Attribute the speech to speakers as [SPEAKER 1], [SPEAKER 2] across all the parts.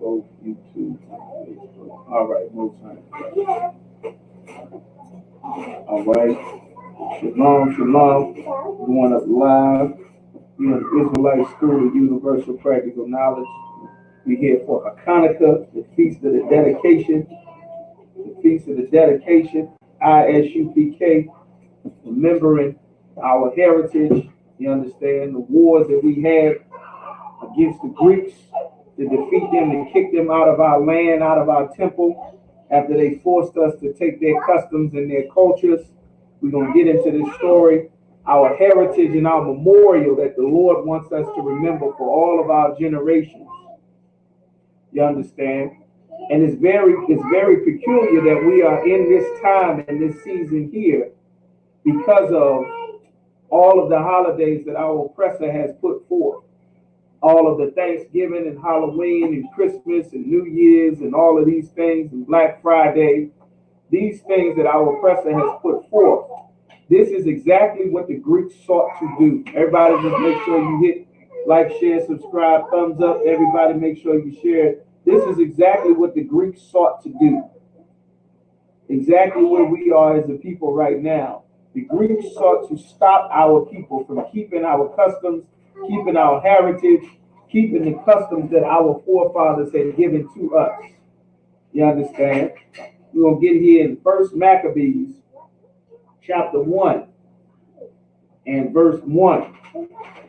[SPEAKER 1] both YouTube and Facebook. All right, most times. All right. Shalom, shalom. Going up live. We in the Israelite School of Universal Practical Knowledge. We're here for Hanukkah, the Feast of the Dedication. The Feast of the Dedication, ISUPK, remembering our heritage. You understand the wars that we had against the Greeks to defeat them and kick them out of our land, out of our temple, after they forced us to take their customs and their cultures. We're going to get into this story, our heritage and our memorial that the Lord wants us to remember for all of our generations. You understand? And it's very peculiar that we are in this time and this season here because of all of the holidays that our oppressor has put forth. All of the Thanksgiving and Halloween and Christmas and New Year's and all of these things and Black Friday, these things that our oppressor has put forth. This is exactly what the Greeks sought to do. Everybody just make sure you hit like, share, subscribe, thumbs up. Everybody make sure you share it. This is exactly what the Greeks sought to do. Exactly where we are as a people right now. The Greeks sought to stop our people from keeping our customs, keeping our heritage, keeping the customs that our forefathers had given to us. You understand? We're going to get here in 1 Maccabees, chapter 1, and verse 1.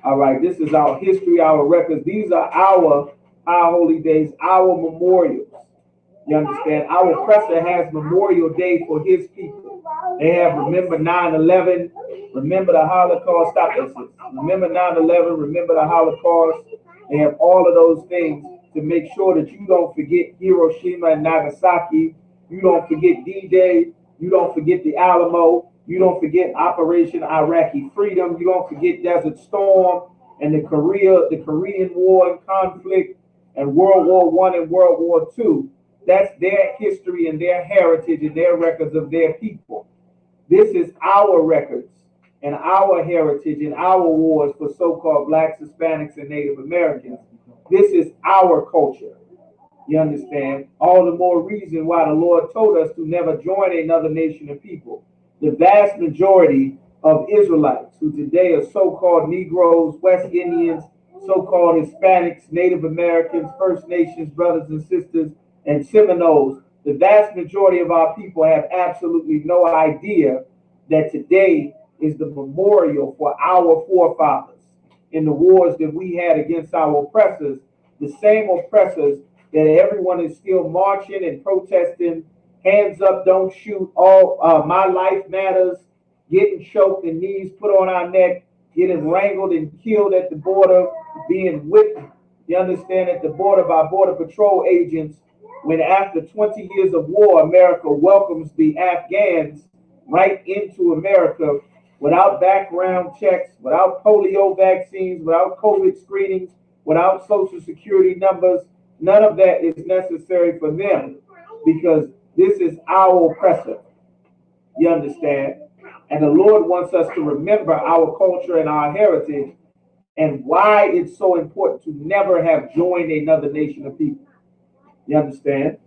[SPEAKER 1] All right, this is our history, our records. These are our holy days, our memorials. You understand? Our oppressor has Memorial Day for his people. They have remember 9/11, remember the Holocaust. Stop this. Remember 9/11, remember the Holocaust. They have all of those things to make sure that you don't forget Hiroshima and Nagasaki. You don't forget D-Day. You don't forget the Alamo. You don't forget Operation Iraqi Freedom. You don't forget Desert Storm and the Korean War and conflict and World War I and World War II. That's their history and their heritage and their records of their people. This is our records and our heritage and our wars for so-called blacks, Hispanics, and Native Americans. This is our culture. You understand? All the more reason why the Lord told us to never join another nation of people. The vast majority of Israelites who today are so-called Negroes, West Indians, so-called Hispanics, Native Americans, First Nations, brothers and sisters, and Seminoles, the vast majority of our people have absolutely no idea that today is the memorial for our forefathers in the wars that we had against our oppressors, the same oppressors that everyone is still marching and protesting, hands up, don't shoot, all my life matters, getting choked and knees put on our neck, getting wrangled and killed at the border, being whipped, you understand, at the border by Border Patrol agents, when after 20 years of war, America welcomes the Afghans right into America without background checks, without polio vaccines, without COVID screenings, without social security numbers. None of that is necessary for them because this is our oppressor. You understand? And the Lord wants us to remember our culture and our heritage and why it's so important to never have joined another nation of people. You understand?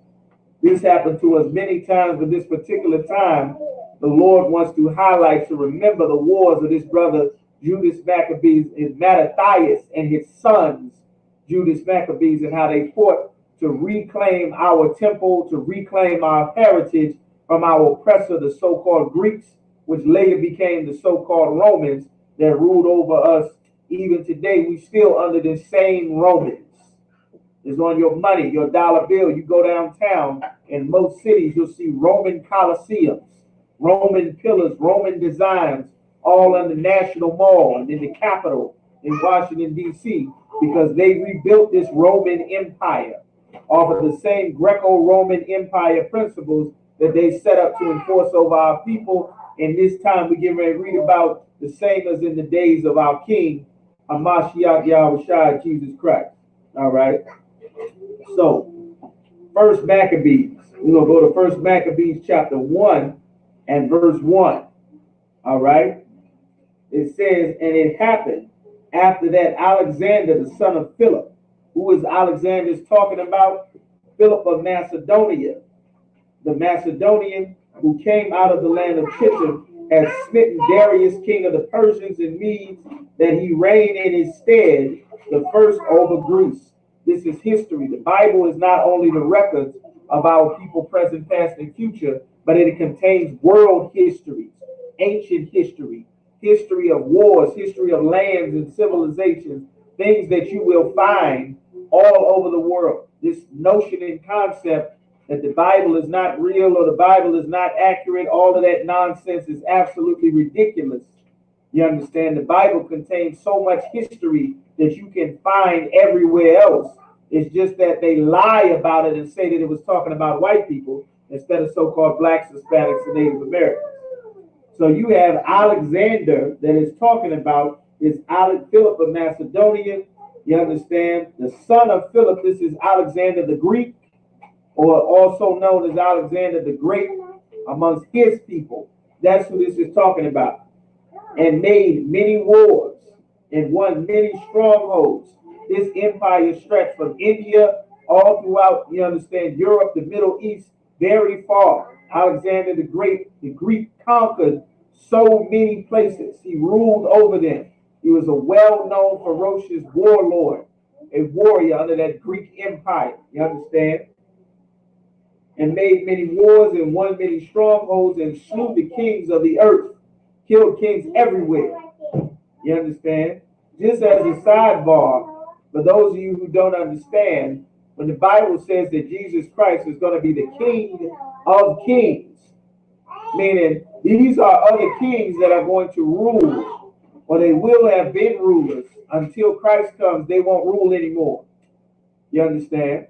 [SPEAKER 1] This happened to us many times, but this particular time, the Lord wants to highlight to remember the wars of this brother Judas Maccabees and Mattathias and his sons, Judas Maccabees, and how they fought to reclaim our temple, to reclaim our heritage from our oppressor, the so-called Greeks, which later became the so-called Romans that ruled over us. Even today, we still under the same Romans. It's on your money, your dollar bill. You go downtown, in most cities, you'll see Roman Colosseums, Roman pillars, Roman designs, all on the National Mall and in the Capitol in Washington, D.C., because they rebuilt this Roman Empire off of the same Greco-Roman Empire principles that they set up to enforce over our people. And this time we get ready to read about the same as in the days of our King, Hamashiach Yahushua, Jesus Christ. All right. So, 1 Maccabees. We're going to go to 1 Maccabees chapter 1 and verse 1. All right. It says, and it happened after that Alexander, the son of Philip, Who is Alexander's talking about? Philip of Macedonia. The Macedonian who came out of the land of Chittim had smitten Darius, king of the Persians and Medes, that he reigned in his stead, the first over Greece. This is history. The Bible is not only the records of our people, present, past, and future, but it contains world histories, ancient history, history of wars, history of lands and civilizations, things that you will find all over the world. This notion and concept that the Bible is not real or the Bible is not accurate, all of that nonsense is absolutely ridiculous. You understand? The Bible contains so much history that you can find everywhere else. It's just that they lie about it and say that it was talking about white people instead of so-called blacks, Hispanics, and Native Americans. So you have Alexander that is talking about is Philip of Macedonia. You understand? The son of Philip, this is Alexander the Greek, or also known as Alexander the Great, amongst his people. That's who this is talking about. And made many wars and won many strongholds. This empire stretched from India all throughout, you understand, Europe, the Middle East, very far. Alexander the Great, the Greek, conquered so many places. He ruled over them. He was a well-known, ferocious warlord, a warrior under that Greek empire. You understand? And made many wars and won many strongholds and slew the kings of the earth, killed kings everywhere. You understand? Just as a sidebar, for those of you who don't understand, when the Bible says that Jesus Christ is going to be the King of kings, meaning these are other kings that are going to rule, or they will have been rulers until Christ comes. They won't rule anymore. You understand?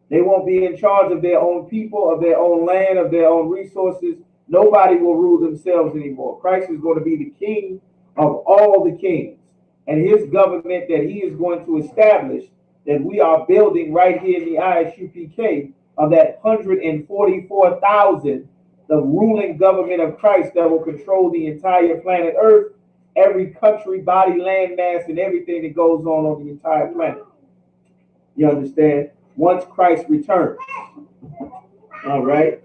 [SPEAKER 1] They won't be in charge of their own people, of their own land, of their own resources. Nobody will rule themselves anymore. Christ is going to be the king of all the kings. And his government that he is going to establish, that we are building right here in the ISUPK, of that 144,000, the ruling government of Christ that will control the entire planet Earth, every country, body, land mass, and everything that goes on the entire planet. You understand? Once Christ returns. All right.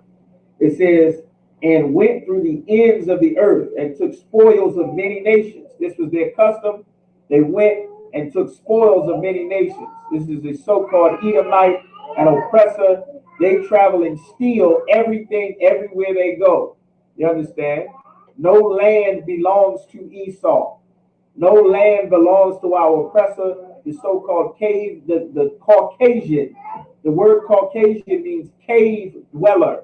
[SPEAKER 1] It says, and went through the ends of the earth and took spoils of many nations. This was their custom. They went and took spoils of many nations. This is the so-called Edomite, an oppressor. They travel and steal everything everywhere they go. You understand? No land belongs to Esau. No land belongs to our oppressor, the so-called the Caucasian. The word Caucasian means cave dweller.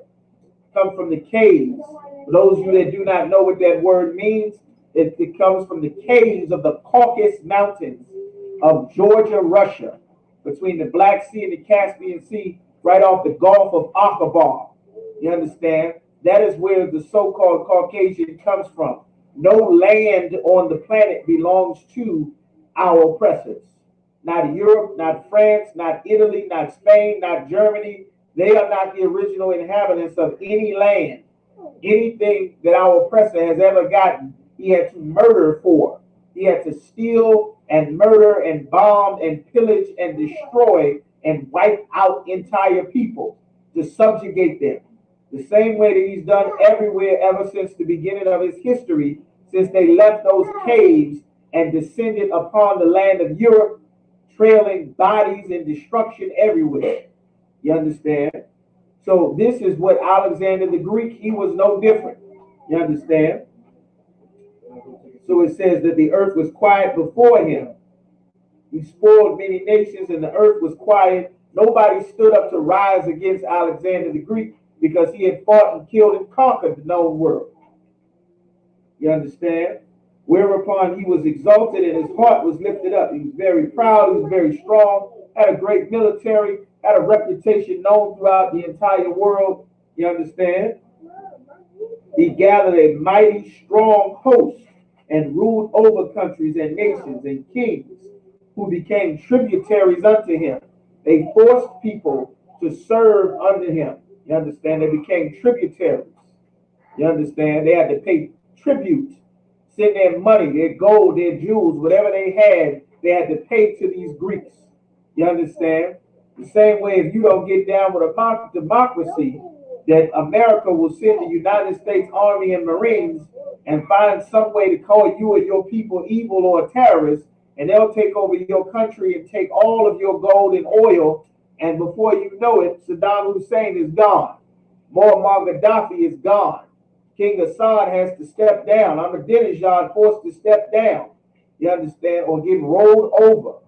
[SPEAKER 1] Come from the caves. For those of you that do not know what that word means, it comes from the caves of the Caucasus Mountains of Georgia, Russia, between the Black Sea and the Caspian Sea, right off the Gulf of Aqaba. You understand? That is where the so-called Caucasian comes from. No land on the planet belongs to our oppressors. Not Europe, not France, not Italy, not Spain, not Germany. They are not the original inhabitants of any land. Anything that our oppressor has ever gotten, he had to murder for. He had to steal and murder and bomb and pillage and destroy and wipe out entire people to subjugate them. The same way that he's done everywhere ever since the beginning of his history, since they left those caves and descended upon the land of Europe, trailing bodies and destruction everywhere. You understand? So this is what Alexander the Greek, he was no different. You understand? So it says that the earth was quiet before him. He spoiled many nations and the earth was quiet. Nobody stood up to rise against Alexander the Greek because he had fought and killed and conquered the known world. You understand? Whereupon he was exalted and his heart was lifted up. He was very proud. He was very strong. Had a great military. Had a reputation known throughout the entire world. You understand? He gathered a mighty strong host and ruled over countries and nations and kings who became tributaries unto him. They forced people to serve under him. You understand? They became tributaries. You understand? They had to pay tribute. Send their money, their gold, their jewels, whatever they had to pay to these Greeks. You understand? The same way, if you don't get down with a democracy, that America will send the United States Army and Marines and find some way to call you or your people evil or terrorists, and they'll take over your country and take all of your gold and oil, and before you know it, Saddam Hussein is gone. Muammar Gaddafi is gone. King Assad has to step down. Ahmadinejad forced to step down. You understand? Or get rolled over.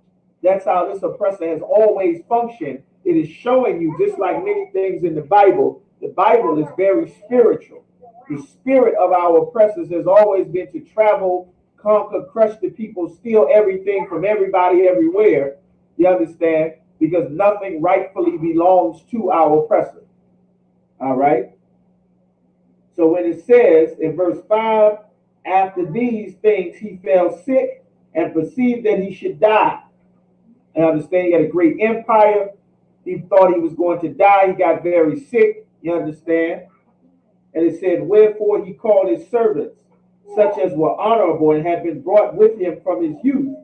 [SPEAKER 1] That's how this oppressor has always functioned. It is showing you, just like many things in the Bible is very spiritual. The spirit of our oppressors has always been to travel, conquer, crush the people, steal everything from everybody everywhere. You understand? Because nothing rightfully belongs to our oppressor. All right? So when it says in verse 5, after these things he fell sick and perceived that he should die. And understand, he had a great empire. He thought he was going to die. He got very sick. You understand? And it said, wherefore he called his servants, such as were honorable and had been brought with him from his youth,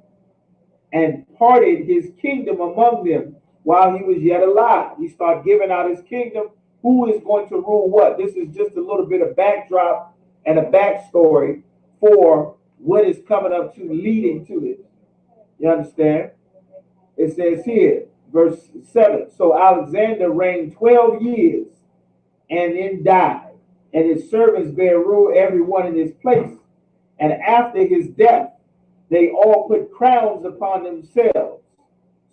[SPEAKER 1] and parted his kingdom among them while he was yet alive. He started giving out his kingdom. Who is going to rule what? This is just a little bit of backdrop and a backstory for what is coming up to leading to this. You understand? It says here, verse 7, so Alexander reigned 12 years and then died, and his servants bare rule every one in his place. And after his death, they all put crowns upon themselves.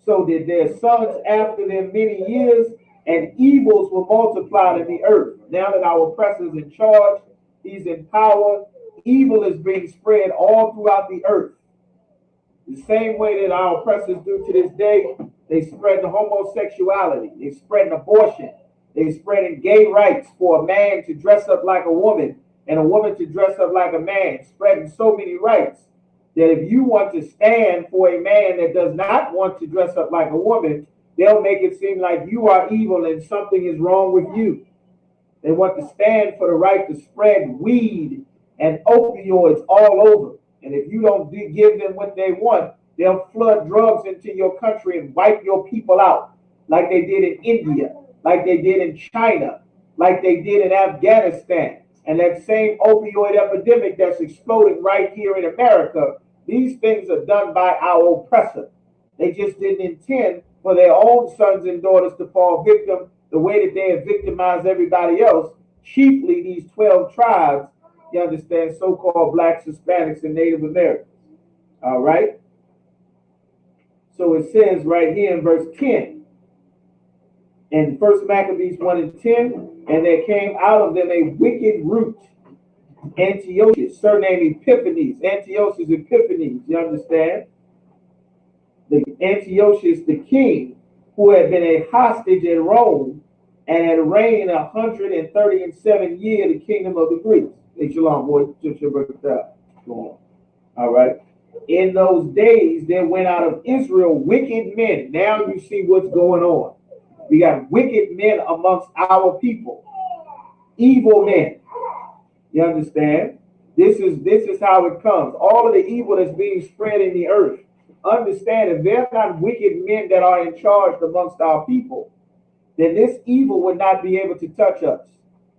[SPEAKER 1] So did their sons after them many years, and evils were multiplied in the earth. Now that our oppressor is in charge, he's in power, evil is being spread all throughout the earth. The same way that our oppressors do to this day, they spread the homosexuality, they spread abortion, they spread gay rights for a man to dress up like a woman and a woman to dress up like a man, spreading so many rights that if you want to stand for a man that does not want to dress up like a woman, they'll make it seem like you are evil and something is wrong with you. They want to stand for the right to spread weed and opioids all over. And if you don't give them what they want, they'll flood drugs into your country and wipe your people out, like they did in India, like they did in China, like they did in Afghanistan. And that same opioid epidemic that's exploding right here in America, these things are done by our oppressor. They just didn't intend for their own sons and daughters to fall victim the way that they have victimized everybody else, chiefly these 12 tribes, you understand, so-called blacks, Hispanics, and Native Americans. All right? So it says right here in verse 10, in 1 Maccabees 1 and 10, and there came out of them a wicked root, Antiochus, surnamed Epiphanes. Antiochus Epiphanes, you understand? The Antiochus the king, who had been a hostage in Rome and had reigned 137 years, the kingdom of the Greeks. Hey, shalom, boy. Just your birthday. Go on. All right. In those days, there went out of Israel wicked men. Now you see what's going on. We got wicked men amongst our people, evil men. You understand? This is how it comes. All of the evil that's being spread in the earth. Understand, if they're not wicked men that are in charge amongst our people, then this evil would not be able to touch us.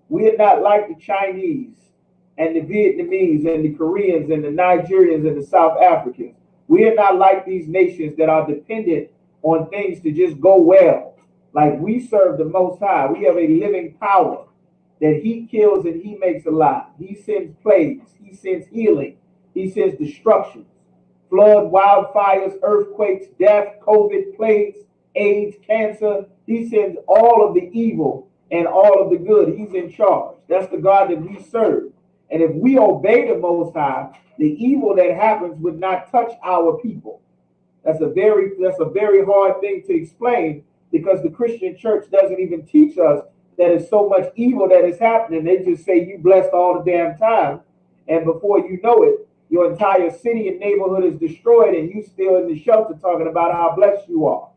[SPEAKER 1] We are not like the Chinese and the Vietnamese and the Koreans and the Nigerians and the South Africans. We are not like these nations that are dependent on things to just go well. Like we serve the Most High. We have a living power that he kills and he makes alive. He sends plagues. He sends healing. He sends destruction. Flood, wildfires, earthquakes, death, COVID, plagues, AIDS, cancer. He sends all of the evil and all of the good. He's in charge. That's the God that we serve. And if we obey the Most High, the evil that happens would not touch our people. That's a very hard thing to explain, because the Christian church doesn't even teach us that it's so much evil that is happening. They just say you blessed all the damn time, and before you know it, your entire city and neighborhood is destroyed, and you still in the shelter talking about how blessed you are.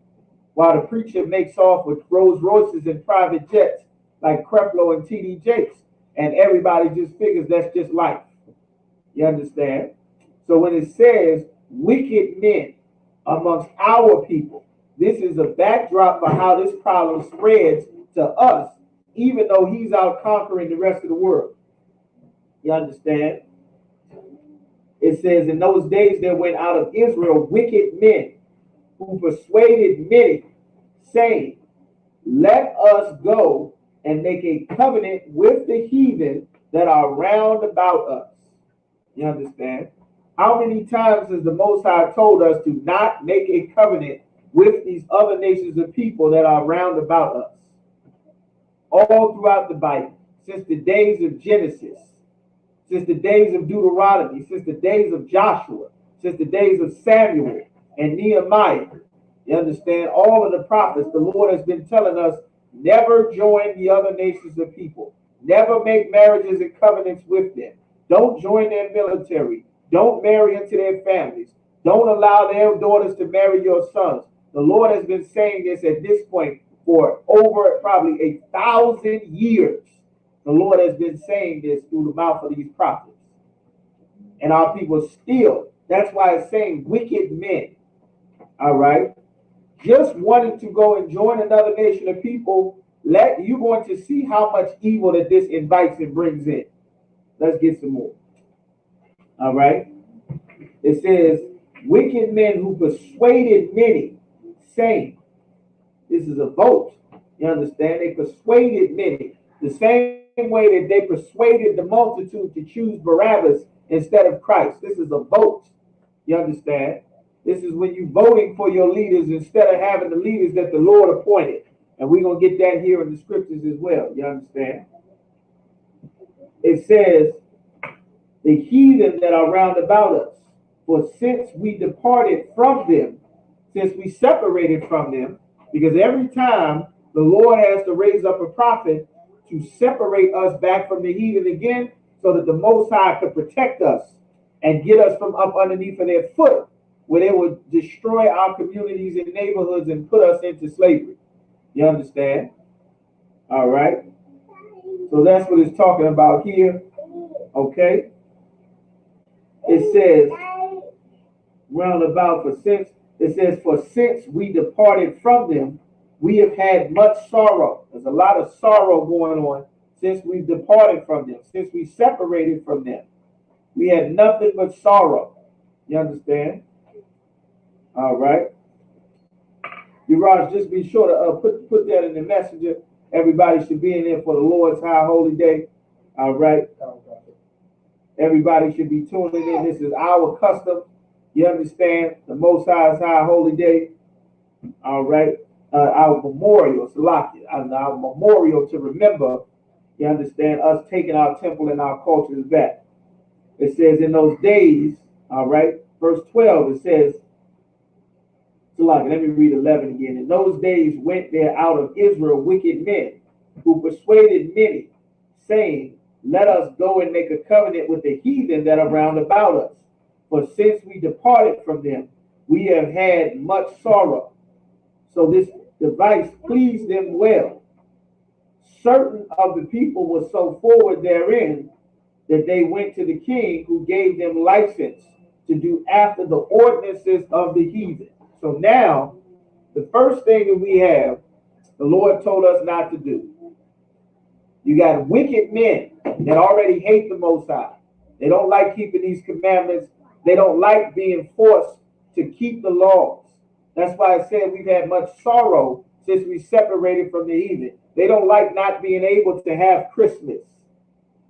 [SPEAKER 1] While the preacher makes off with Rolls Royces and private jets like Creflo and T.D. Jakes, and everybody just figures that's just life. You understand? So when it says wicked men amongst our people, This is a backdrop for how this problem spreads to us, even though he's out conquering the rest of the world. You understand? It says, in those days there went out of Israel wicked men who persuaded many, saying, let us go and make a covenant with the heathen that are round about us. You understand? How many times has the Most High told us to not make a covenant with these other nations of people that are round about us? All throughout the Bible, since the days of Genesis, since the days of Deuteronomy, since the days of Joshua, since the days of Samuel and Nehemiah. You understand? All of the prophets, the Lord has been telling us, never join the other nations of people. Never make marriages and covenants with them. Don't join their military. Don't marry into their families. Don't allow their daughters to marry your sons. The Lord has been saying this at this point for over probably 1,000 years. The Lord has been saying this through the mouth of these prophets. And our people still, that's why it's saying wicked men. All right? Just wanting to go and join another nation of people, you're going to see how much evil that this invites and brings in. Let's get some more. All right? It says, wicked men who persuaded many, saying, this is a vote. You understand? They persuaded many. The same way that they persuaded the multitude to choose Barabbas instead of Christ. This is a vote. You understand? This is when you're voting for your leaders instead of having the leaders that the Lord appointed. And we're going to get that here in the scriptures as well. You understand? It says, the heathen that are round about us. For since we departed from them, since we separated from them, because every time the Lord has to raise up a prophet to separate us back from the heathen again, so that the Most High could protect us and get us from up underneath of their foot, where they would destroy our communities and neighborhoods and put us into slavery. You understand? All right. So that's what it's talking about here. Okay. It says, round about for since, it says, for since we departed from them, we have had much sorrow. There's a lot of sorrow going on since we've departed from them, since we separated from them. We had nothing but sorrow. You understand? All right. Uraj, just be sure to put that in the messenger. Everybody should be in there for the Lord's high holy day. All right. Everybody should be tuning in. This is our custom. You understand? The Most High's high holy day. All right. Our memorial, Salaki, our memorial to remember, you understand, us taking our temple and our cultures back. It says in those days, all right, verse 12, it says, Salaki, let me read 11 again. In those days went there out of Israel wicked men who persuaded many, saying, let us go and make a covenant with the heathen that are round about us. For since we departed from them, we have had much sorrow. So this device pleased them well. Certain of the people were so forward therein that they went to the king, who gave them license to do after the ordinances of the heathen. So now, the first thing that we have, the Lord told us not to do. You got wicked men that already hate the Most High. They don't like keeping these commandments. They don't like being forced to keep the laws. That's why I said we've had much sorrow since we separated from the heathen. They don't like not being able to have Christmas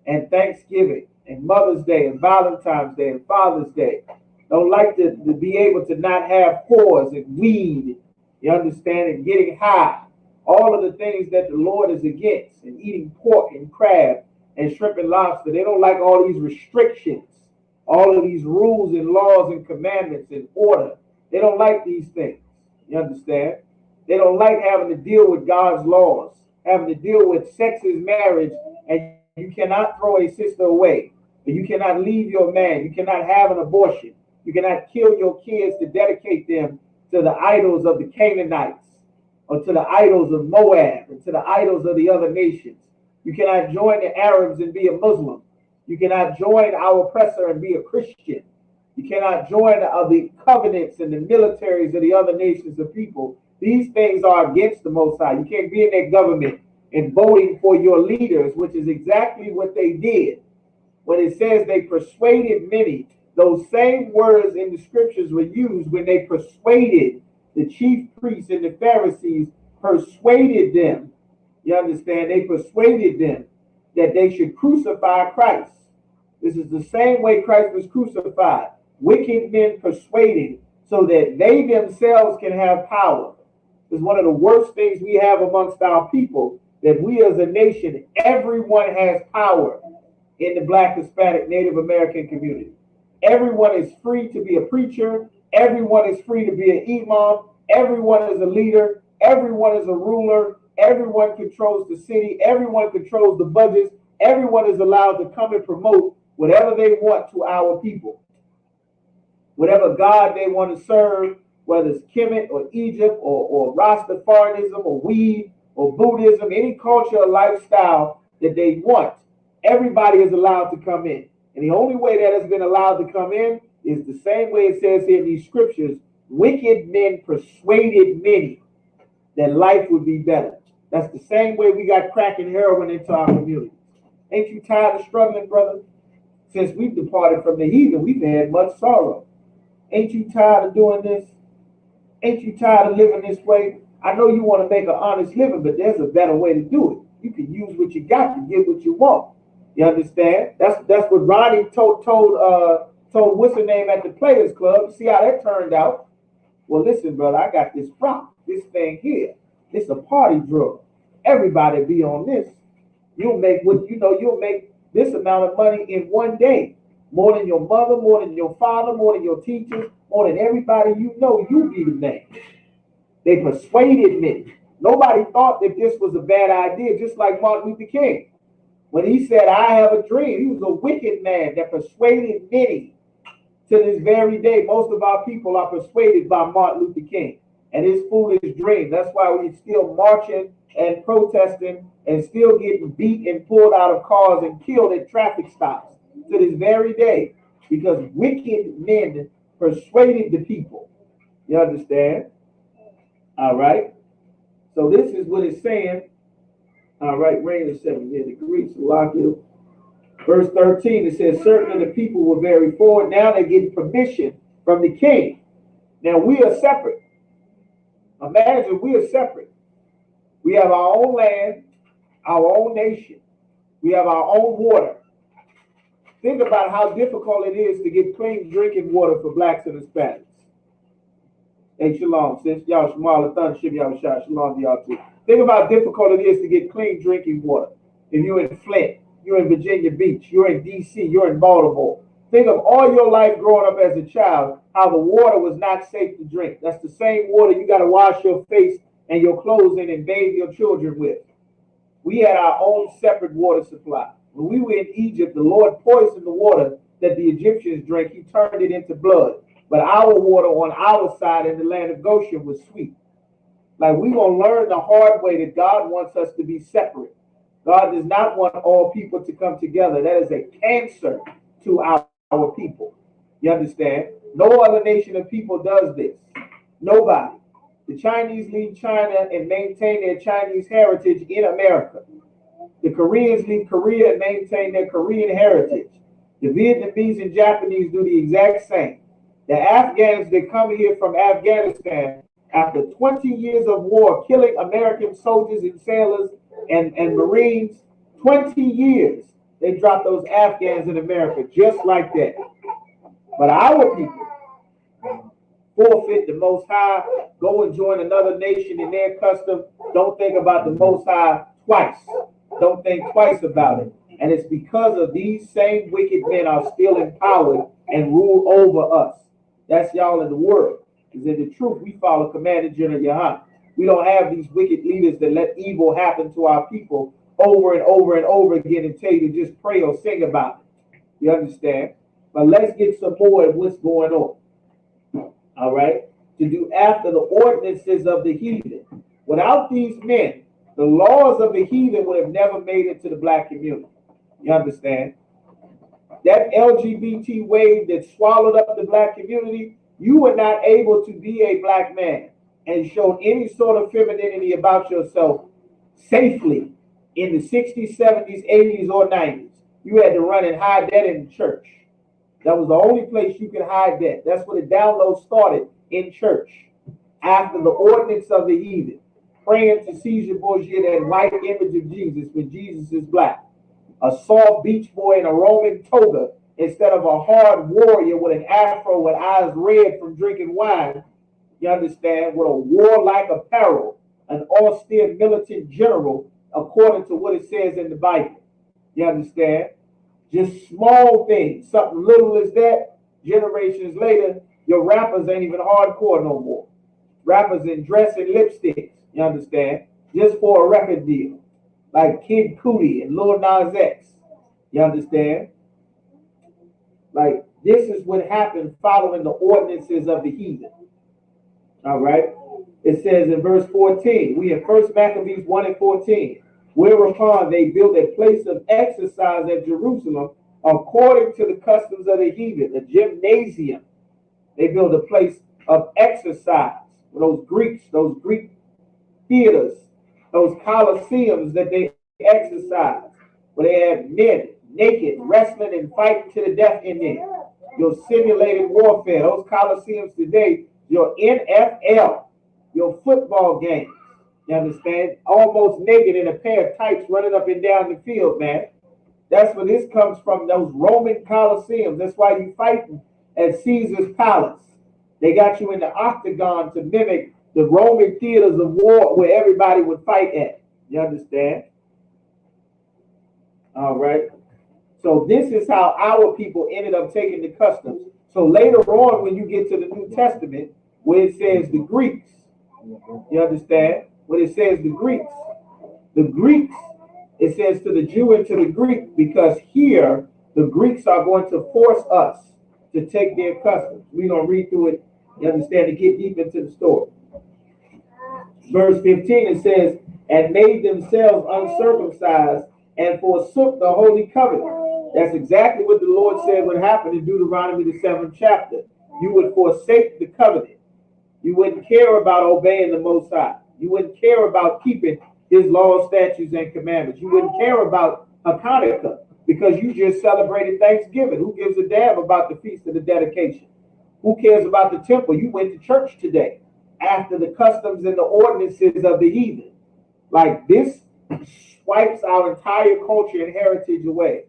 [SPEAKER 1] and Thanksgiving and Mother's Day and Valentine's Day and Father's Day. Don't like to be able to not have whores and weed, you understand, and getting high. All of the things that the Lord is against, and eating pork and crab and shrimp and lobster. They don't like all these restrictions, all of these rules and laws and commandments and order. They don't like these things. You understand? They don't like having to deal with God's laws, having to deal with sex is marriage, and you cannot throw a sister away. You cannot leave your man. You cannot have an abortion. You cannot kill your kids to dedicate them to the idols of the Canaanites or to the idols of Moab and to the idols of the other nations. You cannot join the Arabs and be a Muslim. You cannot join our oppressor and be a Christian. You cannot join the covenants and the militaries of the other nations of people, These things are against the Most High. You can't be in that government and voting for your leaders, which is exactly what they did. When it says they persuaded many, those same words in the scriptures were used when they persuaded the chief priests and the Pharisees, persuaded them. You understand? They persuaded them that they should crucify Christ. This is the same way Christ was crucified. Wicked men persuading so that they themselves can have power. It's one of the worst things we have amongst our people, that we as a nation, everyone has power in the Black, Hispanic, Native American community. Everyone is free to be a preacher. Everyone is free to be an imam. Everyone is a leader. Everyone is a ruler. Everyone controls the city. Everyone controls the budgets. Everyone is allowed to come and promote whatever they want to our people. Whatever God they want to serve, whether it's Kemet or Egypt or Rastafarianism or weed or Buddhism, any culture or lifestyle that they want, everybody is allowed to come in. And the only way that has been allowed to come in is the same way it says here in these scriptures: wicked men persuaded many that life would be better. That's the same way we got crack and heroin into our community. Ain't you tired of struggling, brother? Since we've departed from the heathen, we've had much sorrow. Ain't you tired of doing this? Ain't you tired of living this way? I know you want to make an honest living, but there's a better way to do it. You can use what you got to get what you want. You understand? That's what Ronnie told what's her name at the Players Club. See how that turned out? Well, listen, brother, I got this prop, this thing here. It's a party drug. Everybody be on this. You'll make you'll make this amount of money in one day. More than your mother, more than your father, more than your teachers, more than everybody you know, you be the man. They persuaded me. Nobody thought that this was a bad idea, just like Martin Luther King. When he said, I have a dream, he was a wicked man that persuaded many. To this very day, most of our people are persuaded by Martin Luther King and his foolish dream. That's why we're still marching and protesting and still getting beat and pulled out of cars and killed at traffic stops to this very day, because wicked men persuaded the people. You understand? All right. So this is what it's saying. All right, reign of 7 years degrees. So lock it. Verse 13, it says, certain of the people were very forward. Now they're getting permission from the king. Now we are separate. Imagine we are separate. We have our own land, our own nation. We have our own water. Think about how difficult it is to get clean drinking water for blacks and Hispanics. Hey, shalom, sis. Y'all shemala thun shib y'all shot. Shalom to y'all too. Think about how difficult it is to get clean drinking water. If you're in Flint, you're in Virginia Beach, you're in D.C., you're in Baltimore. Think of all your life growing up as a child, how the water was not safe to drink. That's the same water you got to wash your face and your clothes in and bathe your children with. We had our own separate water supply. When we were in Egypt, the Lord poisoned the water that the Egyptians drank. He turned it into blood. But our water on our side in the land of Goshen was sweet. Like, we're going to learn the hard way that God wants us to be separate. God does not want all people to come together. That is a cancer to our people. You understand? No other nation of people does this. Nobody. The Chinese leave China and maintain their Chinese heritage in America. The Koreans leave Korea and maintain their Korean heritage. The Vietnamese and Japanese do the exact same. The Afghans that come here from Afghanistan, after 20 years of war, killing American soldiers and sailors and Marines, 20 years, they dropped those Afghans in America just like that. But our people forfeit the Most High, go and join another nation in their custom. Don't think about the Most High twice. Don't think twice about it. And it's because of these same wicked men are still in power and rule over us. That's y'all in the world. Because in the truth, we follow Commander General Yahan. We don't have these wicked leaders that let evil happen to our people over and over and over again and tell you to just pray or sing about it. You understand? But let's get some more of what's going on. All right? To do after the ordinances of the heathen. Without these men, the laws of the heathen would have never made it to the black community. You understand? That LGBT wave that swallowed up the black community, you were not able to be a black man. and showed any sort of femininity about yourself safely in the 60s, 70s, 80s, or 90s, you had to run and hide that in the church. That was the only place you could hide that. That's where the download started, in church. After the ordinance of the heathen, praying to Caesar Borgia, that white image of Jesus, when Jesus is black. A soft beach boy in a Roman toga instead of a hard warrior with an afro with eyes red from drinking wine. You understand? With a warlike apparel, an austere militant general, according to what it says in the Bible. You understand? Just small things, something little as that. Generations later, your rappers ain't even hardcore no more. Rappers in dress and lipsticks, you understand? Just for a record deal. Like Kid Cudi and Lil Nas X. You understand? Like, this is what happened following the ordinances of the heathen. All right? It says in verse 14, we have 1 Maccabees 1 and 14. Whereupon they built a place of exercise at Jerusalem according to the customs of the heathen, a gymnasium. They built a place of exercise. Those Greek theaters, those coliseums that they exercise, where they have men naked, wrestling and fighting to the death in there. Your simulated warfare, those coliseums today, your NFL, your football games. You understand? Almost naked in a pair of tights running up and down the field, man. That's where this comes from, those Roman coliseums. That's why you fighting at Caesar's palace. They got you in the octagon to mimic the Roman theaters of war where everybody would fight at. You understand? All right. So this is how our people ended up taking the customs. So later on, when you get to the New Testament, where it says the Greeks, you understand? When it says the Greeks, it says to the Jew and to the Greek, because here the Greeks are going to force us to take their customs. We're going to read through it, you understand, to get deep into the story. Verse 15, it says, and made themselves uncircumcised and forsook the holy covenant. That's exactly what the Lord said would happen in Deuteronomy, the 7th chapter. You would forsake the covenant. You wouldn't care about obeying the Most High. You wouldn't care about keeping his laws, statutes, and commandments. You wouldn't care about Hanukkah because you just celebrated Thanksgiving. Who gives a damn about the Feast of the Dedication? Who cares about the temple? You went to church today after the customs and the ordinances of the heathen. Like, this wipes our entire culture and heritage away,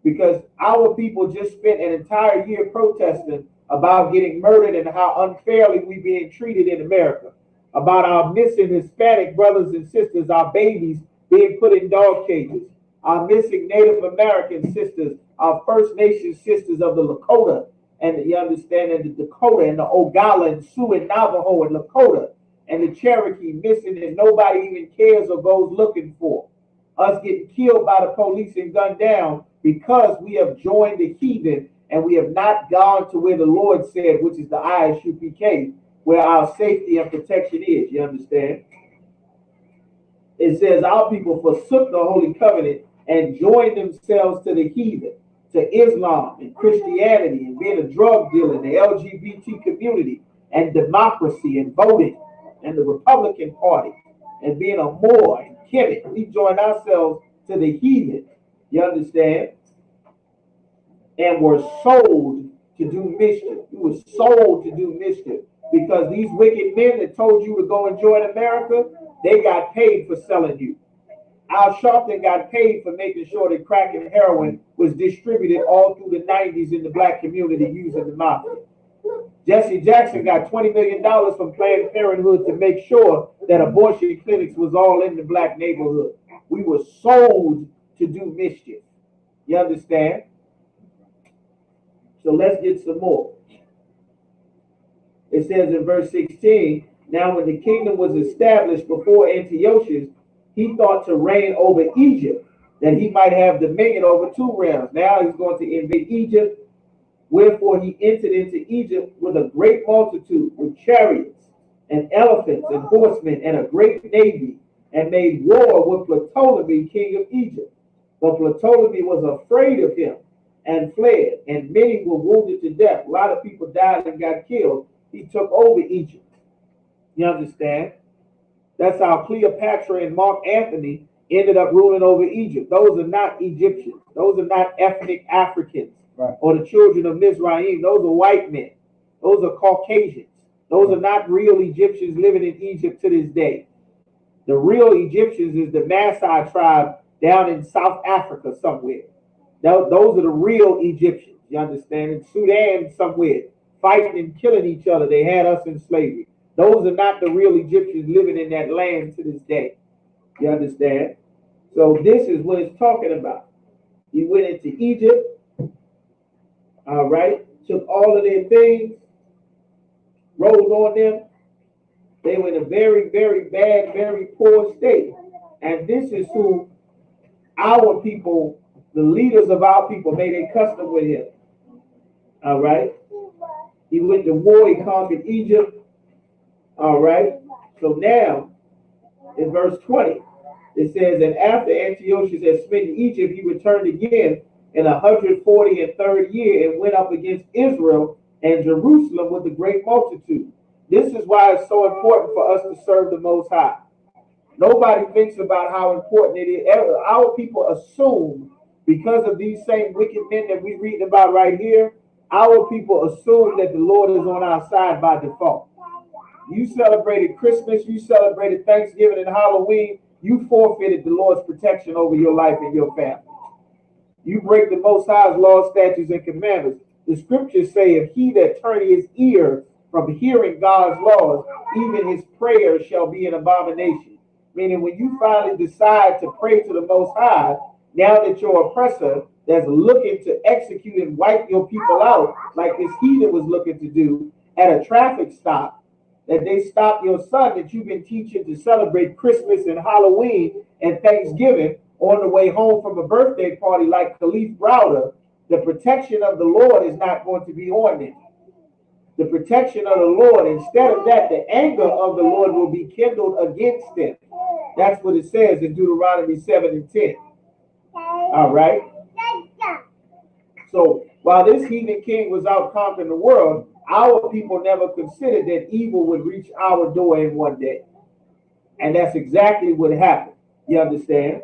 [SPEAKER 1] because our people just spent an entire year protesting about getting murdered and how unfairly we being treated in America, about our missing Hispanic brothers and sisters, our babies being put in dog cages, our missing Native American sisters, our First Nation sisters of the Lakota, and you understand, and the Dakota and the Oglala and Sioux and Navajo and Lakota and the Cherokee missing, and nobody even cares or goes looking for. Us getting killed by the police and gunned down because we have joined the heathen and we have not gone to where the Lord said, which is the ISUPK, where our safety and protection is. You understand? It says our people forsook the Holy Covenant and joined themselves to the heathen, to Islam and Christianity, and being a drug dealer, the LGBT community, and democracy and voting, and the Republican Party, and being a Moor and Kemet. We joined ourselves to the heathen. You understand? And were sold to do mischief. You were sold to do mischief because these wicked men that told you to go and join America, they got paid for selling you. Al Sharpton got paid for making sure that crack and heroin was distributed all through the 90s in the black community using the mafia. Jesse Jackson got $20 million from Planned Parenthood to make sure that abortion clinics was all in the black neighborhood. We were sold to do mischief. You understand? So let's get some more. It says in verse 16, now when the kingdom was established before Antiochus, he thought to reign over Egypt, that he might have dominion over two realms. Now he's going to invade Egypt. Wherefore he entered into Egypt with a great multitude, with chariots and elephants and horsemen and a great navy, and made war with Ptolemy, king of Egypt. But Ptolemy was afraid of him and fled, and many were wounded to death. A lot of people died and got killed. He took over Egypt. You understand? That's how Cleopatra and Mark Antony ended up ruling over Egypt. Those are not Egyptians. Those are not ethnic Africans, right, or the children of Mizraim. Those are white men. Those are Caucasians. Those are not real Egyptians living in Egypt to this day. The real Egyptians is the Maasai tribe down in South Africa somewhere. Those are the real Egyptians. You understand? In Sudan somewhere, fighting and killing each other. They had us in slavery. Those are not the real Egyptians living in that land to this day. You understand? So this is what it's talking about. He went into Egypt, all right, took all of their things, rolled on them. They were in a very, very bad, very poor state. And this is who our people, the leaders of our people, made a custom with him. All right? He went to war, he conquered Egypt. All right? So now, in verse 20, it says, and after Antiochus had smitten Egypt, he returned again in 143rd year and went up against Israel and Jerusalem with a great multitude. This is why it's so important for us to serve the Most High. Nobody thinks about how important it is. Our people assume, because of these same wicked men that we read about right here, our people assume that the Lord is on our side by default. You celebrated Christmas, you celebrated Thanksgiving and Halloween, you forfeited the Lord's protection over your life and your family. You break the Most High's laws, statutes, and commandments. The scriptures say, if he that turn his ear from hearing God's laws, even his prayers shall be an abomination. Meaning when you finally decide to pray to the Most High, now that your oppressor that's looking to execute and wipe your people out, like this heathen was looking to do at a traffic stop, that they stop your son that you've been teaching to celebrate Christmas and Halloween and Thanksgiving on the way home from a birthday party like Khalif Browder, the protection of the Lord is not going to be on them. The protection of the Lord, instead of that, the anger of the Lord will be kindled against them. That's what it says in Deuteronomy 7 and 10. All right? So while this heathen king was out conquering the world, our people never considered that evil would reach our door in one day. And that's exactly what happened. You understand?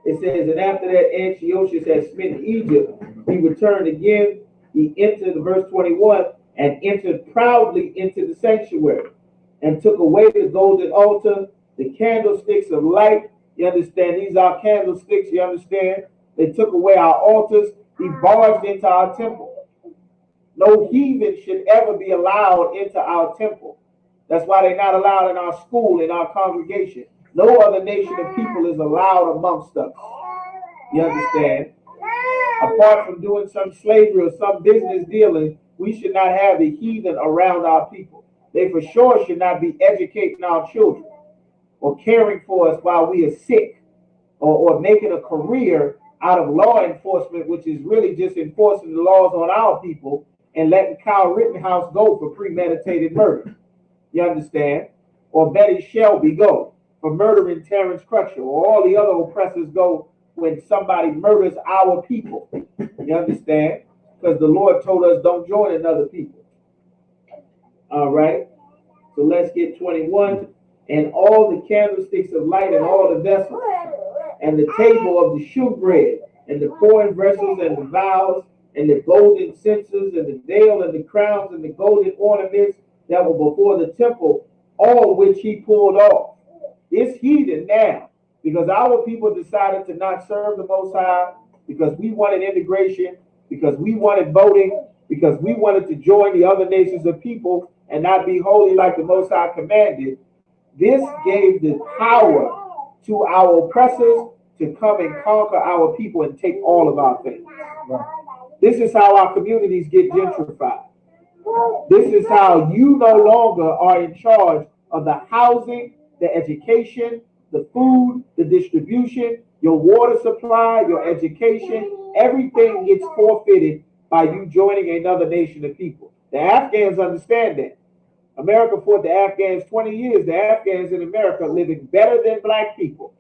[SPEAKER 1] It says, and after that Antiochus had smitten Egypt, he returned again. He entered, verse 21, and entered proudly into the sanctuary and took away the golden altar, the candlesticks of light. You understand? These are candlesticks, you understand? They took away our altars. He barged into our temple. No heathen should ever be allowed into our temple. That's why they're not allowed in our school, in our congregation. No other nation of people is allowed amongst us. You understand? Apart from doing some slavery or some business dealing, we should not have the heathen around our people. They for sure should not be educating our children or caring for us while we are sick or making a career out of law enforcement, which is really just enforcing the laws on our people and letting Kyle Rittenhouse go for premeditated murder. You understand? Or Betty Shelby go for murdering Terrence Crutcher, or all the other oppressors go when somebody murders our people. You understand? Because the Lord told us don't join another people. All right. So let's get 21. And all the candlesticks of light and all the vessels and the table of the shewbread and the pouring vessels and the vials and the golden censers and the veil and the crowns and the golden ornaments that were before the temple, all which he pulled off. It's heathen now, because our people decided to not serve the Most High, because we wanted integration, because we wanted voting, because we wanted to join the other nations of people and not be holy like the Most High commanded. This gave the power to our oppressors to come and conquer our people and take all of our things. This is how our communities get gentrified. This is how you no longer are in charge of the housing, the education, the food, the distribution, your water supply, your education. Everything gets forfeited by you joining another nation of people. The Afghans understand that. America fought the Afghans 20 years. The Afghans in America living better than black people.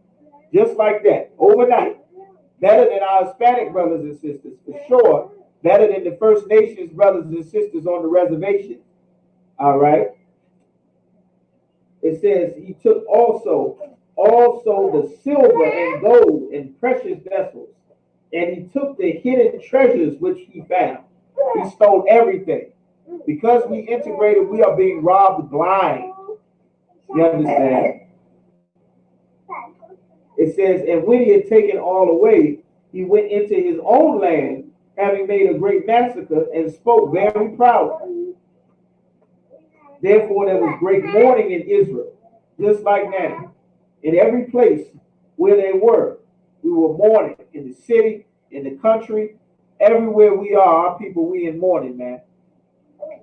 [SPEAKER 1] Just like that, overnight. Better than our Hispanic brothers and sisters, for sure. Better than the First Nations brothers and sisters on the reservation. All right. It says he took also the silver and gold and precious vessels, and he took the hidden treasures which he found. He stole everything. Because we integrated, we are being robbed blind. You understand? It says, and when he had taken all away, he went into his own land, having made a great massacre, and spoke very proudly. Therefore, there was great mourning in Israel, just like now. In every place where they were, we were mourning. In the city, in the country, everywhere we are, our people, we in mourning, man.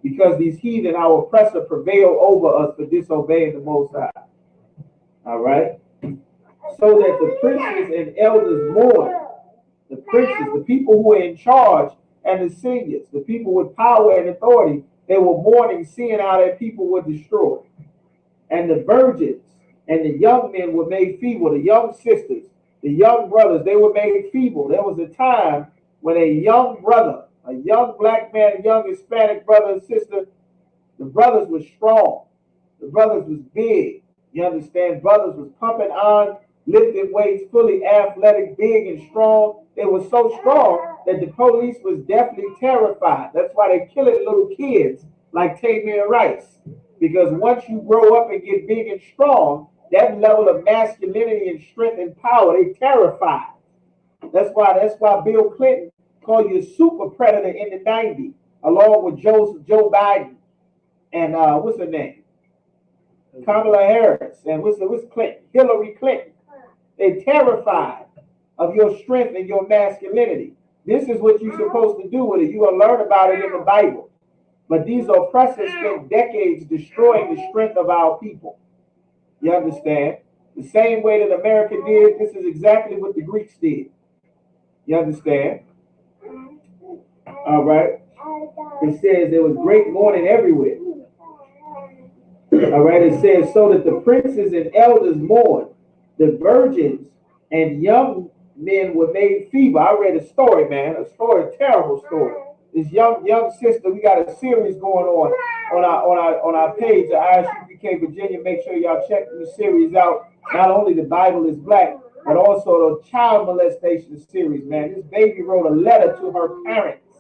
[SPEAKER 1] Because these heathen, our oppressor, prevail over us for disobeying the Most High. All right? So that the princes and elders mourn. The princes, the people who were in charge, and the seniors, the people with power and authority, they were mourning, seeing how their people were destroyed. And the virgins and the young men were made feeble. The young sisters, the young brothers, they were made feeble. There was a time when a young brother, a young black man, a young Hispanic brother and sister, the brothers were strong. The brothers was big. You understand? Brothers was pumping on, lifting weights, fully athletic, big and strong. They were so strong that the police was definitely terrified. That's why they killing little kids like Tamir Rice. Because once you grow up and get big and strong, that level of masculinity and strength and power, they terrified. That's why Bill Clinton called you a super predator in the 90s, along with Joe Biden and what's her name? Kamala Harris and what's Clinton? Hillary Clinton. They're terrified of your strength and your masculinity. This is what you're supposed to do with it. You're going to learn about it in the Bible. But these oppressors spent decades destroying the strength of our people. You understand? The same way that America did, this is exactly what the Greeks did. You understand? All right. It says there was great mourning everywhere. All right. It says, so that the princes and elders mourned, the virgins and young men were made feeble. I read a story, man, a terrible story. This young sister, we got a series going on our page at ISUPK Virginia. Make sure y'all check the series out. Not only the Bible is Black, but also the child molestation series, man. This baby wrote a letter to her parents,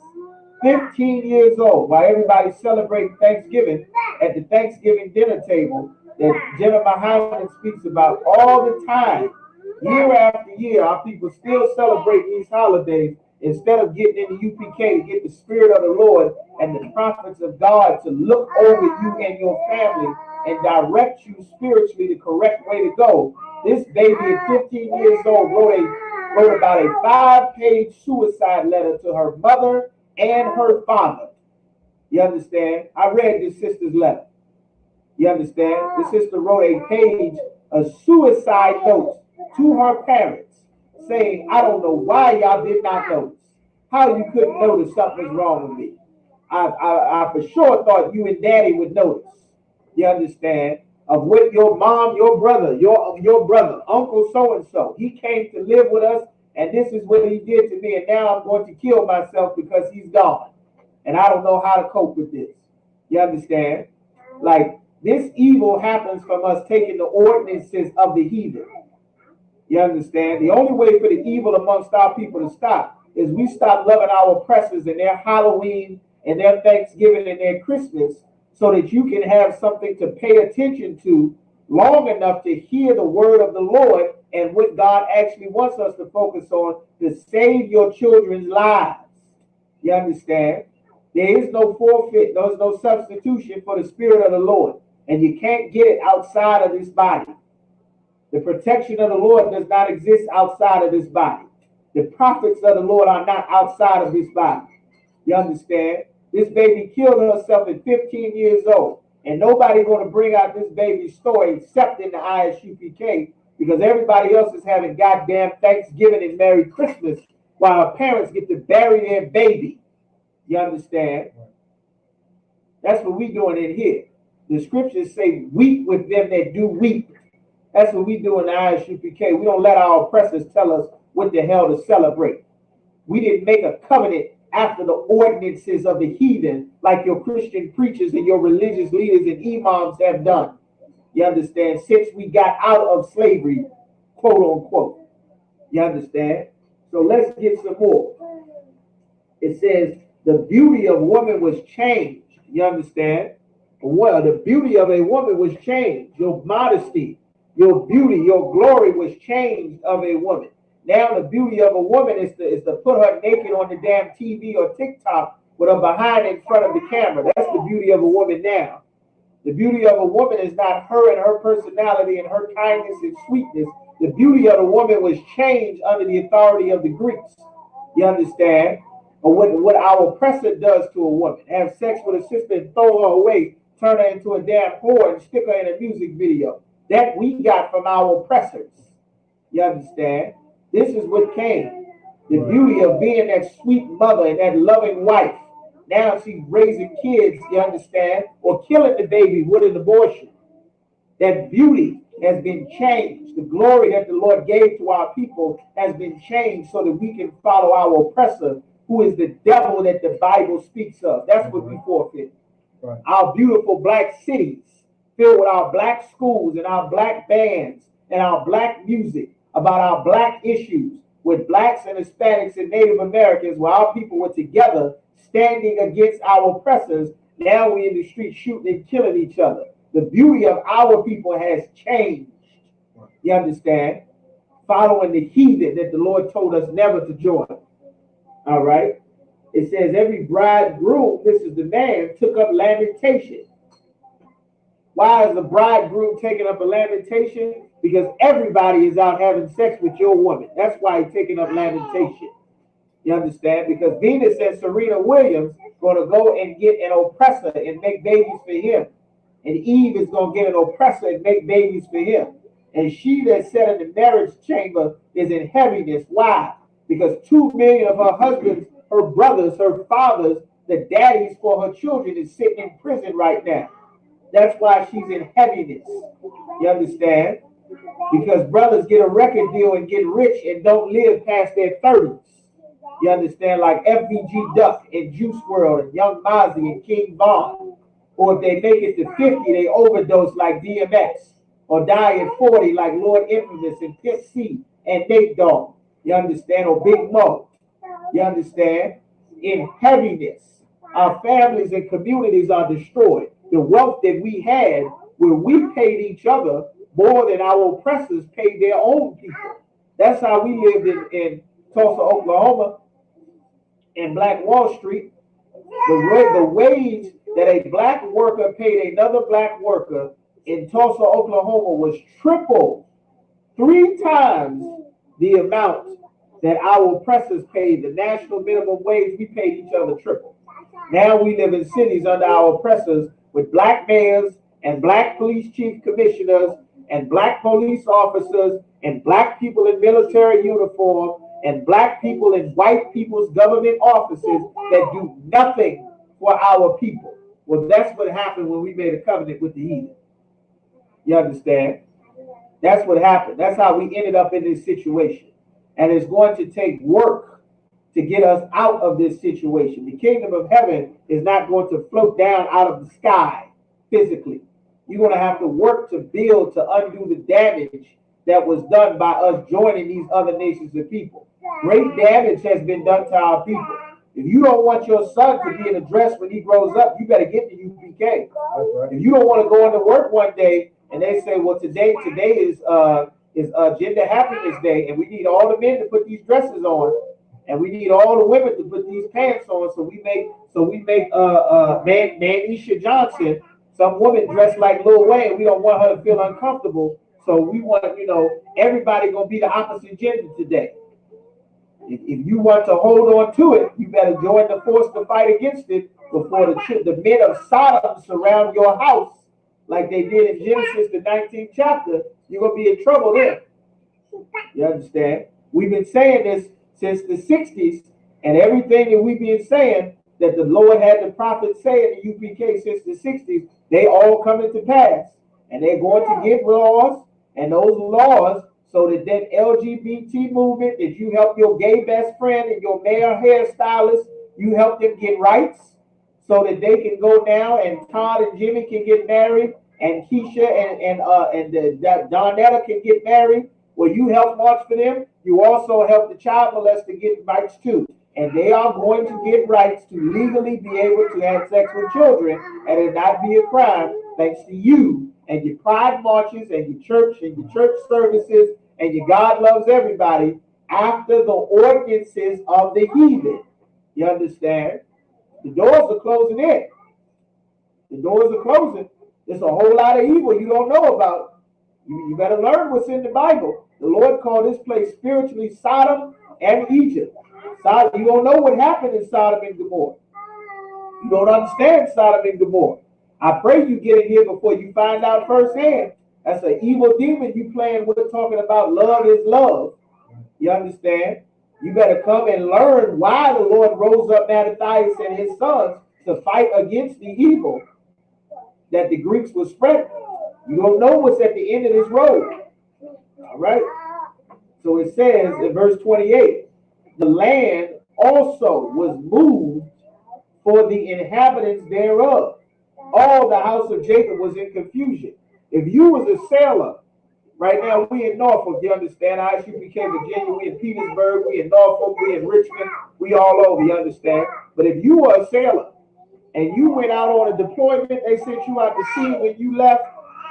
[SPEAKER 1] 15 years old, while everybody celebrating Thanksgiving at the Thanksgiving dinner table that Jenna Muhammad speaks about all the time. Year after year, our people still celebrate these holidays instead of getting in the UPK to get the Spirit of the Lord and the prophets of God to look over you and your family and direct you spiritually the correct way to go. This baby at 15 years old wrote about a 5-page suicide letter to her mother and her father. You understand? I read this sister's letter. You understand? The sister wrote a suicide note to her parents saying, I don't know why y'all did not notice. How you couldn't notice something was wrong with me. I for sure thought you and daddy would notice. You understand? Of what your mom, your brother, your brother, Uncle so-and-so, he came to live with us, and this is what he did to me, and now I'm going to kill myself because he's gone. And I don't know how to cope with this. You understand? Like, this evil happens from us taking the ordinances of the heathen. You understand? The only way for the evil amongst our people to stop is we stop loving our oppressors and their Halloween and their Thanksgiving and their Christmas, so that you can have something to pay attention to long enough to hear the word of the Lord and what God actually wants us to focus on to save your children's lives. You understand? There is no forfeit, there's no substitution for the Spirit of the Lord, and you can't get it outside of this body. The protection of the Lord does not exist outside of this body. The prophets of the Lord are not outside of this body. You understand? This baby killed herself at 15 years old. And nobody going to bring out this baby's story except in the ISUPK, because everybody else is having goddamn Thanksgiving and Merry Christmas while her parents get to bury their baby. You understand? That's what we doing in here. The scriptures say, weep with them that do weep. That's what we do in the ISUPK. We don't let our oppressors tell us what the hell to celebrate. We didn't make a covenant after the ordinances of the heathen, like your Christian preachers and your religious leaders and imams have done. You understand? Since we got out of slavery, quote unquote. You understand? So let's get some more. It says the beauty of woman was changed. You understand? Well, the beauty of a woman was changed. Your modesty, your beauty, your glory was changed of a woman. Now the beauty of a woman is to put her naked on the damn TV or TikTok with her behind in front of the camera. That's the beauty of a woman now. The beauty of a woman is not her and her personality and her kindness and sweetness. The beauty of the woman was changed under the authority of the Greeks. You understand? Or what our oppressor does to a woman. Have sex with a sister and throw her away, turn her into a damn whore and stick her in a music video. That we got from our oppressors. You understand? This is what came. The beauty of being that sweet mother and that loving wife. Now she's raising kids, you understand, or killing the baby with an abortion. That beauty has been changed. The glory that the Lord gave to our people has been changed so that we can follow our oppressor, who is the devil that the Bible speaks of. That's what we forfeit. Right. Our beautiful black cities filled with our black schools and our black bands and our black music about our black issues with blacks and Hispanics and Native Americans, where our people were together standing against our oppressors. Now we're in the street shooting and killing each other. The beauty of our people has changed. You understand? Following the heathen that the Lord told us never to join. All right? It says every bridegroom, this is the man, took up lamentation. Why is the bridegroom taking up a lamentation? Because everybody is out having sex with your woman. That's why he's taking up lamentation. You understand? Because Venus and Serena Williams going to go and get an oppressor and make babies for him. And Eve is going to get an oppressor and make babies for him. And she that sat in the marriage chamber is in heaviness. Why? Because 2 million of her husbands, her brothers, her fathers, the daddies for her children is sitting in prison right now. That's why she's in heaviness. You understand? Because brothers get a record deal and get rich and don't live past their 30s. You understand? Like FBG Duck and Juice WRLD and Young Mozzie and King Von. Or if they make it to 50, they overdose like DMX. Or die at 40 like Lord Infamous and Pimp C and Nate Dogg. You understand? Or Big Mo. You understand? In heaviness. Our families and communities are destroyed. The wealth that we had, where we paid each other more than our oppressors paid their own people. That's how we lived in Tulsa, Oklahoma, and Black Wall Street. The wage that a black worker paid another black worker in Tulsa, Oklahoma was triple, 3 times the amount that our oppressors paid. The national minimum wage, we paid each other triple. Now we live in cities under our oppressors with black mayors and black police chief commissioners and black police officers and black people in military uniform and black people in white people's government offices that do nothing for our people. Well, that's what happened when we made a covenant with the heathen. You understand? That's what happened. That's how we ended up in this situation. And it's going to take work to get us out of this situation. The kingdom of heaven is not going to float down out of the sky physically. You're going to have to work to build, to undo the damage that was done by us joining these other nations of people. Great damage has been done to our people. If you don't want your son to be in a dress when he grows up, you better get to UPK. If you don't want to go into work one day and they say, well, today is Gender Happiness Day, and we need all the men to put these dresses on, and we need all the women to put these pants on. So we make Manisha Johnson, some woman dressed like Lil Wayne. We don't want her to feel uncomfortable. So we want, everybody gonna be the opposite gender today. If you want to hold on to it, you better join the force to fight against it before the men of Sodom surround your house like they did in Genesis, the 19th chapter. You're going to be in trouble there. You understand? We've been saying this since the 60s, and everything that we've been saying that the Lord had the prophets say in the UPK since the 60s, they all coming to pass. And they're going to get laws, and those laws, so that LGBT movement, that you help your gay best friend and your male hairstylist You help them get rights so that they can go now and Todd and Jimmy can get married and Keisha and Donetta can get married. Well, you help march for them. You also help the child molester get rights too. And they are going to get rights to legally be able to have sex with children and it not be a crime thanks to you and your pride marches and your church services and your God loves everybody after the ordinances of the heathen. You understand? The doors are closing in. The doors are closing. There's a whole lot of evil you don't know about. You better learn what's in the Bible. The Lord called this place spiritually Sodom and Egypt. You don't know what happened in Sodom and Gomorrah. You don't understand Sodom and Gomorrah. I pray you get in here before you find out firsthand. That's an evil demon you playing with, talking about love is love. You understand? You better come and learn why the Lord rose up Mattathias and his sons to fight against the evil that the Greeks were spreading. You don't know what's at the end of this road. All right? So it says in verse 28, the land also was moved for the inhabitants thereof. All the house of Jacob was in confusion. If you was a sailor, right now we in Norfolk, you understand? ISUPK, Virginia, we in Petersburg, we in Norfolk, we in Richmond, we all over, you understand? But if you were a sailor and you went out on a deployment, they sent you out to sea when you left.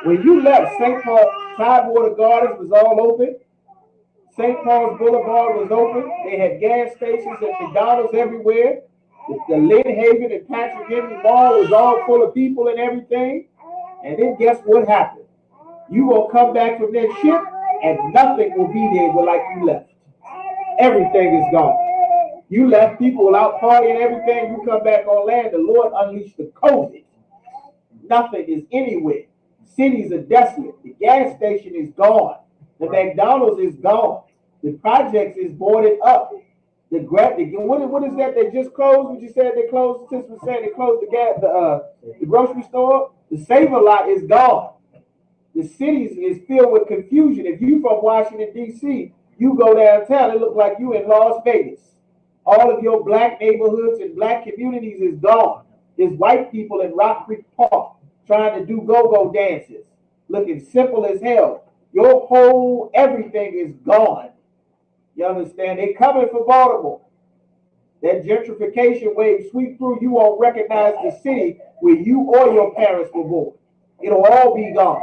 [SPEAKER 1] When you left, St. Paul, Tidewater Gardens was all open. St. Paul's Boulevard was open. They had gas stations and McDonald's everywhere. The Lynn Haven and Patrick Henry Mall was all full of people and everything. And then guess what happened? You will come back from that ship and nothing will be there like you left. Everything is gone. You left people out partying and everything. You come back on land. The Lord unleashed the COVID. Nothing is anywhere. Cities are desolate. The gas station is gone. The McDonald's is gone. The projects is boarded up. What is that they just closed? What you said they closed? Since we said they closed the grocery store, the Save-A-Lot is gone. The city is filled with confusion. If you from Washington D.C., you go downtown, it looks like you in Las Vegas. All of your black neighborhoods and black communities is gone. There's white people in Rock Creek Park trying to do go-go dances, looking simple as hell. Your whole everything is gone. You understand? They coming for Baltimore. That gentrification wave sweep through, you won't recognize the city where you or your parents were born. It'll all be gone.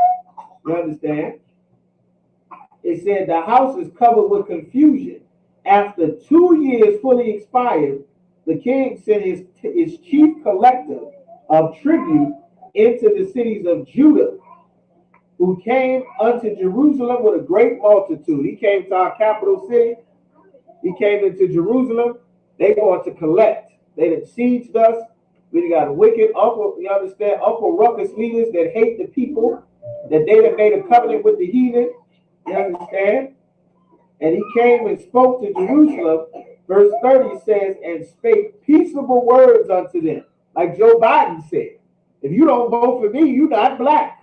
[SPEAKER 1] You understand? It said the house is covered with confusion. After 2 years fully expired, the king sent his chief collector of tribute into the cities of Judah, who came unto Jerusalem with a great multitude. He came to our capital city. He came into Jerusalem. They want to collect. They done sieged us. We got a wicked uncle, you understand, Uncle Ruckus leaders that hate the people, that they have made a covenant with the heathen. You understand? And he came and spoke to Jerusalem. Verse 30 says, and spake peaceable words unto them. Like Joe Biden said, if you don't vote for me, you're not black.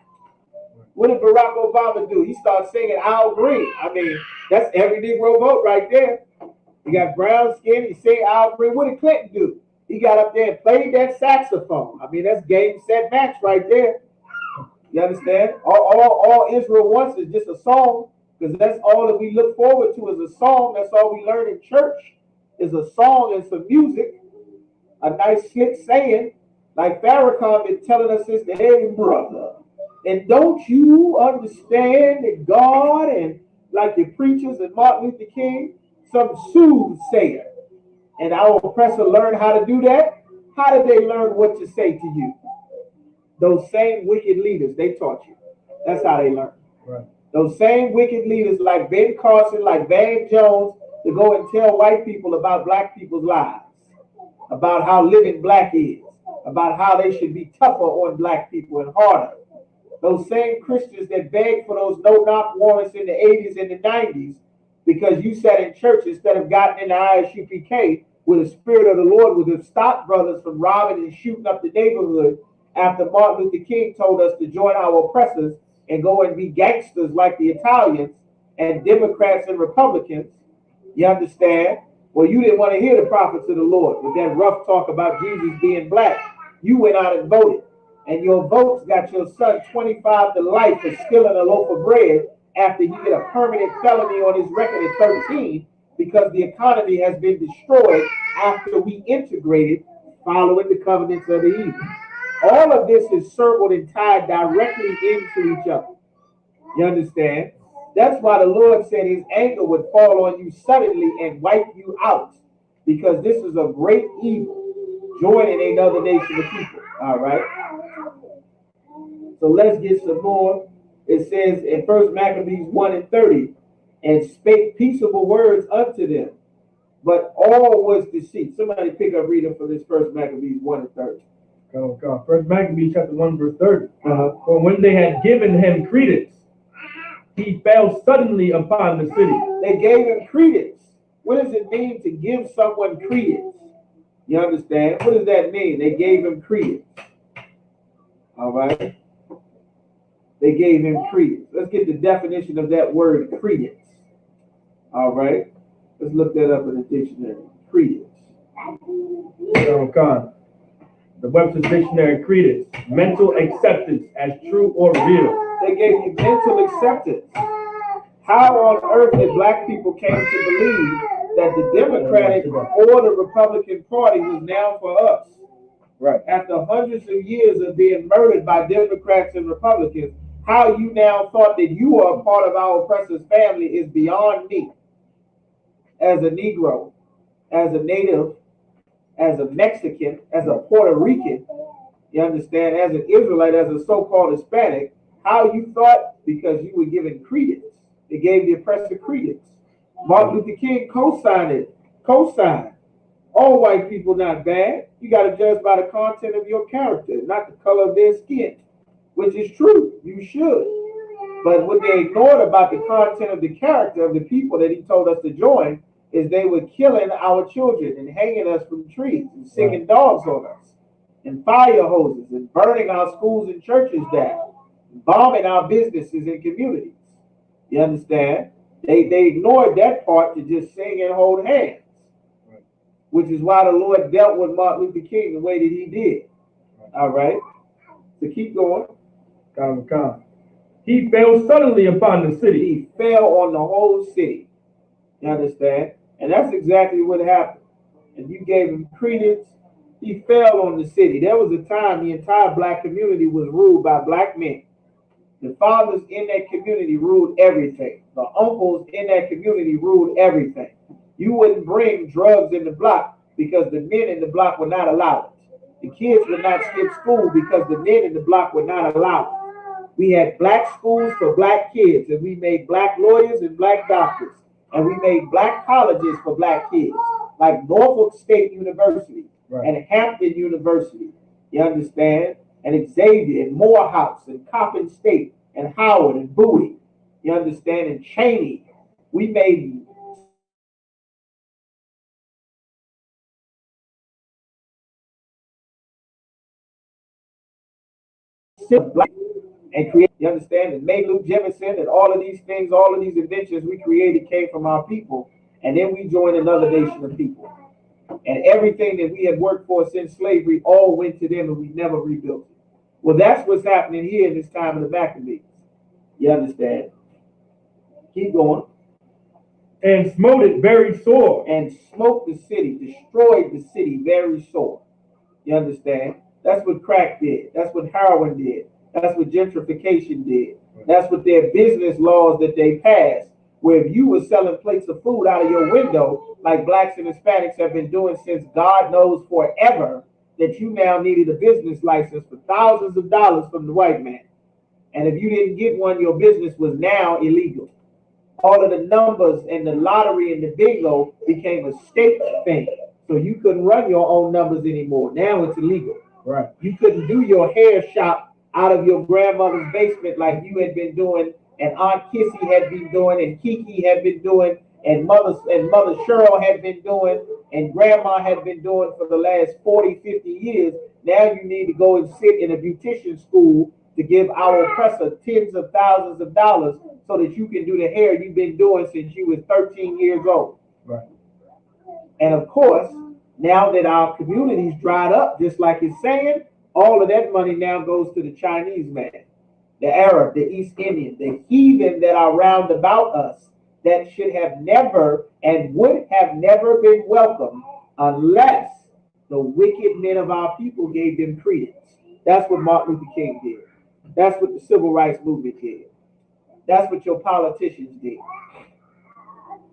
[SPEAKER 1] What did Barack Obama do? He started singing Al Green. I mean, that's every Negro vote right there. He got brown skin. He sang Al Green. What did Clinton do? He got up there and played that saxophone. I mean, that's game, set, match right there. You understand? All Israel wants is just a song, because that's all that we look forward to is a song. That's all we learn in church is a song and some music, a nice slick saying, like Farrakhan been telling us since the hey brother. And don't you understand that God, and like your preachers and Martin Luther King, some soothsayer. And our oppressor learned how to do that. How did they learn what to say to you? Those same wicked leaders, they taught you. That's how they learned. Right. Those same wicked leaders like Ben Carson, like Van Jones, to go and tell white people about black people's lives, about how living black is, about how they should be tougher on black people and harder. Those same Christians that begged for those no-knock warrants in the 80s and the 90s because you sat in church instead of gotten in the ISUPK where the Spirit of the Lord would have stopped brothers from robbing and shooting up the neighborhood after Martin Luther King told us to join our oppressors and go and be gangsters like the Italians and Democrats and Republicans. You understand? Well, you didn't want to hear the prophets of the Lord with that rough talk about Jesus being black. You went out and voted. And your votes got your son 25 to life for stealing a loaf of bread after he did a permanent felony on his record at 13 because the economy has been destroyed after we integrated following the covenants of the heathen. All of this is circled and tied directly into each other. You understand? That's why the Lord said his anger would fall on you suddenly and wipe you out, because this is a great evil, joining another nation of people. All right? So let's get some more. It says in 1 Maccabees 1 and 30, and spake peaceable words unto them, but all was deceit. Somebody pick up reading for this 1 Maccabees 1 and 30.
[SPEAKER 2] Oh God. 1 Maccabees chapter 1 verse 30. For when they had given him credence, he fell suddenly upon the city.
[SPEAKER 1] They gave him credence. What does it mean to give someone credence? You understand? What does that mean? They gave him credence. All right? They gave him credence. Let's get the definition of that word, credence. All right? Let's look that up in the dictionary. Credence.
[SPEAKER 2] Oh God. The Webster's Dictionary, credence, mental acceptance as true or real.
[SPEAKER 1] They gave you mental acceptance. How on earth did black people came to believe that the Democratic or the Republican Party was now for us?
[SPEAKER 2] Right.
[SPEAKER 1] After hundreds of years of being murdered by Democrats and Republicans, how you now thought that you were a part of our oppressor's family is beyond me. As a Negro, as a Native, as a Mexican, as a Puerto Rican, you understand, as an Israelite, as a so-called Hispanic, how you thought, because you were given credence. They gave the oppressor credence. Martin Luther King co-signed it. Co-signed. All white people not bad. You got to judge by the content of your character, not the color of their skin, which is true. You should. But what they ignored about the content of the character of the people that he told us to join is they were killing our children and hanging us from trees and singing dogs on us and fire hoses and burning our schools and churches down, bombing our businesses and communities. You understand? They ignored that part to just sing and hold hands, which is why the Lord dealt with Martin Luther King the way that he did. All right? So keep going.
[SPEAKER 2] God. He fell suddenly upon the city.
[SPEAKER 1] He fell on the whole city. You understand? And that's exactly what happened. And you gave him credence. He fell on the city. There was a time the entire black community was ruled by black men. The fathers in that community ruled everything. The uncles in that community ruled everything. You wouldn't bring drugs in the block because the men in the block would not allow it. The kids would not skip school because the men in the block would not allow it. We had black schools for black kids, and we made black lawyers and black doctors. And we made black colleges for black kids, like Norfolk State University and Hampton University. You understand? And Xavier and Morehouse and Coppin State and Howard and Bowie. You understand? And Cheney. We made black and create, you understand, and Maylew Jefferson and all of these things, all of these inventions we created came from our people, and then we joined another nation of people. And everything that we had worked for since slavery all went to them, and we never rebuilt it. Well, that's what's happening here in this time of the Maccabees. You understand? Keep going.
[SPEAKER 2] And smote it very sore.
[SPEAKER 1] And smote the city, destroyed the city very sore. You understand? That's what crack did. That's what heroin did. That's what gentrification did. That's what their business laws that they passed, where if you were selling plates of food out of your window, like blacks and Hispanics have been doing since God knows forever, that you now needed a business license for thousands of dollars from the white man. And if you didn't get one, your business was now illegal. All of the numbers and the lottery and the bingo became a state thing. So you couldn't run your own numbers anymore. Now it's illegal.
[SPEAKER 2] Right.
[SPEAKER 1] You couldn't do your hair shop out of your grandmother's basement like you had been doing, and Aunt Kissy had been doing, and Kiki had been doing, and Mother Cheryl had been doing, and Grandma had been doing for the last 40, 50 years. Now you need to go and sit in a beautician school to give our oppressor tens of thousands of dollars so that you can do the hair you've been doing since you was 13 years old.
[SPEAKER 2] Right.
[SPEAKER 1] And of course, now that our communities dried up, just like it's saying, all of that money now goes to the Chinese man, the Arab, the East Indian, the heathen that are round about us, that should have never and would have never been welcome unless the wicked men of our people gave them credence. That's what Martin Luther King did. That's what the civil rights movement did. That's what your politicians did.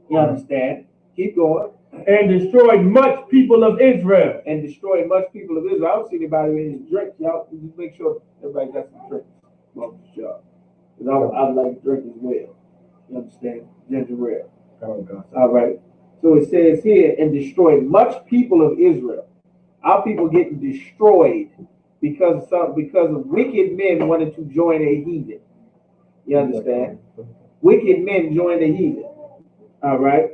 [SPEAKER 1] You understand? Keep going.
[SPEAKER 2] And destroyed much people of Israel.
[SPEAKER 1] And destroyed much people of Israel. I don't see anybody with any drink. Y'all just make sure everybody got some drinks. Because I like to drink as well. You understand? Ginger ale. All right. So it says here, and destroyed much people of Israel. Our people getting destroyed because of wicked men wanted to join a heathen. You understand? Wicked men joined a heathen. All right.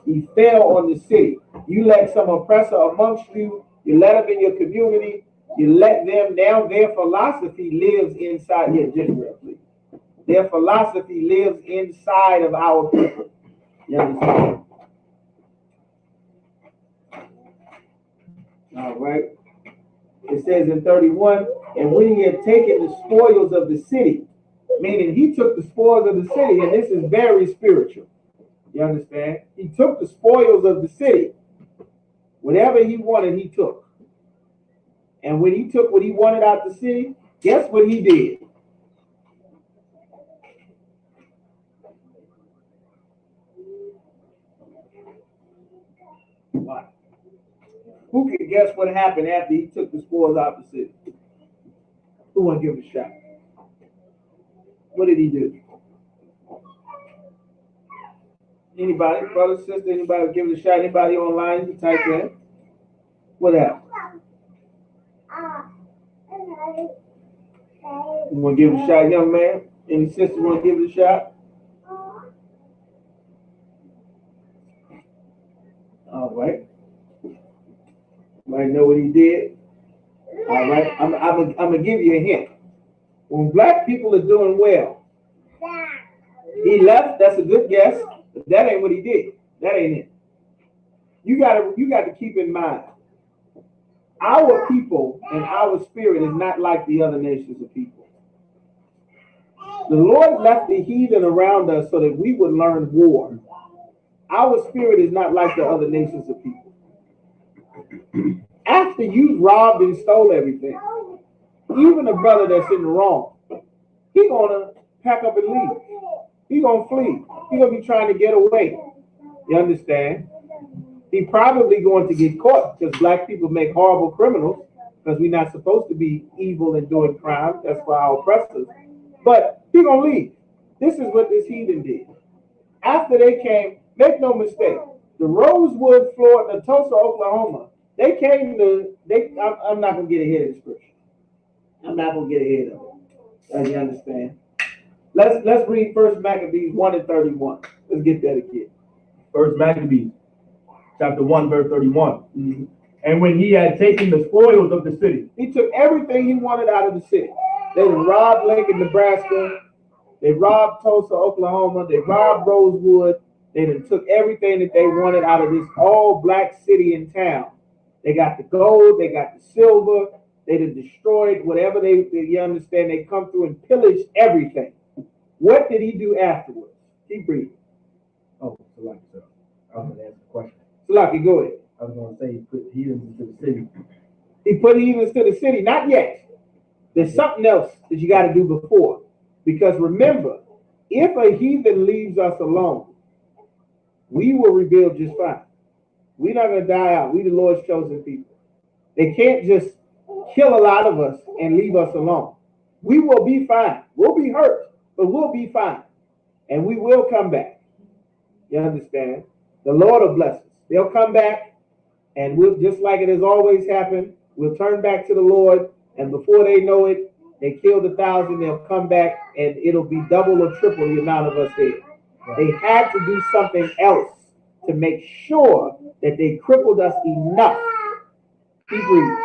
[SPEAKER 1] He fell on the city. You let some oppressor amongst you. You let them in your community. You let them. Now their philosophy lives inside here. Israel, please. Their philosophy lives inside of our people. You understand? All right. It says in 31, and when he had taken the spoils of the city, meaning he took the spoils of the city, and this is very spiritual. You understand? He took the spoils of the city. Whatever he wanted, he took. And when he took what he wanted out the city, guess what he did? What? Who can guess what happened after he took the spoils out the city? Who want to give it a shot? What did he do? Anybody, brother, sister, anybody give it a shot? Anybody online? You type in. What happened? You want to give it a shot, young man? Any sister want to give it a shot? All right. Might know what he did. All right. I'm going to give you a hint. When black people are doing well, he left. That's a good guess. But that ain't what he did. That ain't it. You got to keep in mind, our people and our spirit is not like the other nations of people. The Lord left the heathen around us so that we would learn war. Our spirit is not like the other nations of people. After you robbed and stole everything, even a brother that's in the wrong, he gonna pack up and leave. He gonna flee. He gonna be trying to get away. You understand? He probably going to get caught because black people make horrible criminals because we're not supposed to be evil and doing crime. That's for our oppressors. But he gonna leave. This is what this heathen did. After they came, make no mistake, the Rosewood, Florida, the Tulsa, Oklahoma, they came to, I'm not gonna get ahead of the scripture. I'm not gonna get ahead of it. As you understand. Let's read 1 Maccabees 1 and 31. Let's get that again.
[SPEAKER 2] 1 Maccabees, chapter 1, verse 31.
[SPEAKER 1] Mm-hmm.
[SPEAKER 2] And when he had taken the spoils of the city,
[SPEAKER 1] he took everything he wanted out of the city. They robbed Lincoln, Nebraska. They robbed Tulsa, Oklahoma. They robbed Rosewood. They done took everything that they wanted out of this all black city and town. They got the gold. They got the silver. They done destroyed whatever you understand. They come through and pillaged everything. What did he do afterwards? Keep reading.
[SPEAKER 2] Oh, Salaki, sir. I was going to ask a question.
[SPEAKER 1] Salaki, go ahead.
[SPEAKER 2] I was going to say he put heathens into the city.
[SPEAKER 1] He put heathens to the city. Not yet. There's something else that you got to do before. Because remember, if a heathen leaves us alone, we will rebuild just fine. We're not going to die out. We the Lord's chosen people. They can't just kill a lot of us and leave us alone. We will be fine. We'll be hurt, but we'll be fine. And we will come back. You understand? The Lord will bless us. They'll come back, and we'll, just like it has always happened, we'll turn back to the Lord, and before they know it, they killed 1,000, they'll come back, and it'll be double or triple the amount of us there. They had to do something else to make sure that they crippled us enough. Keep reading.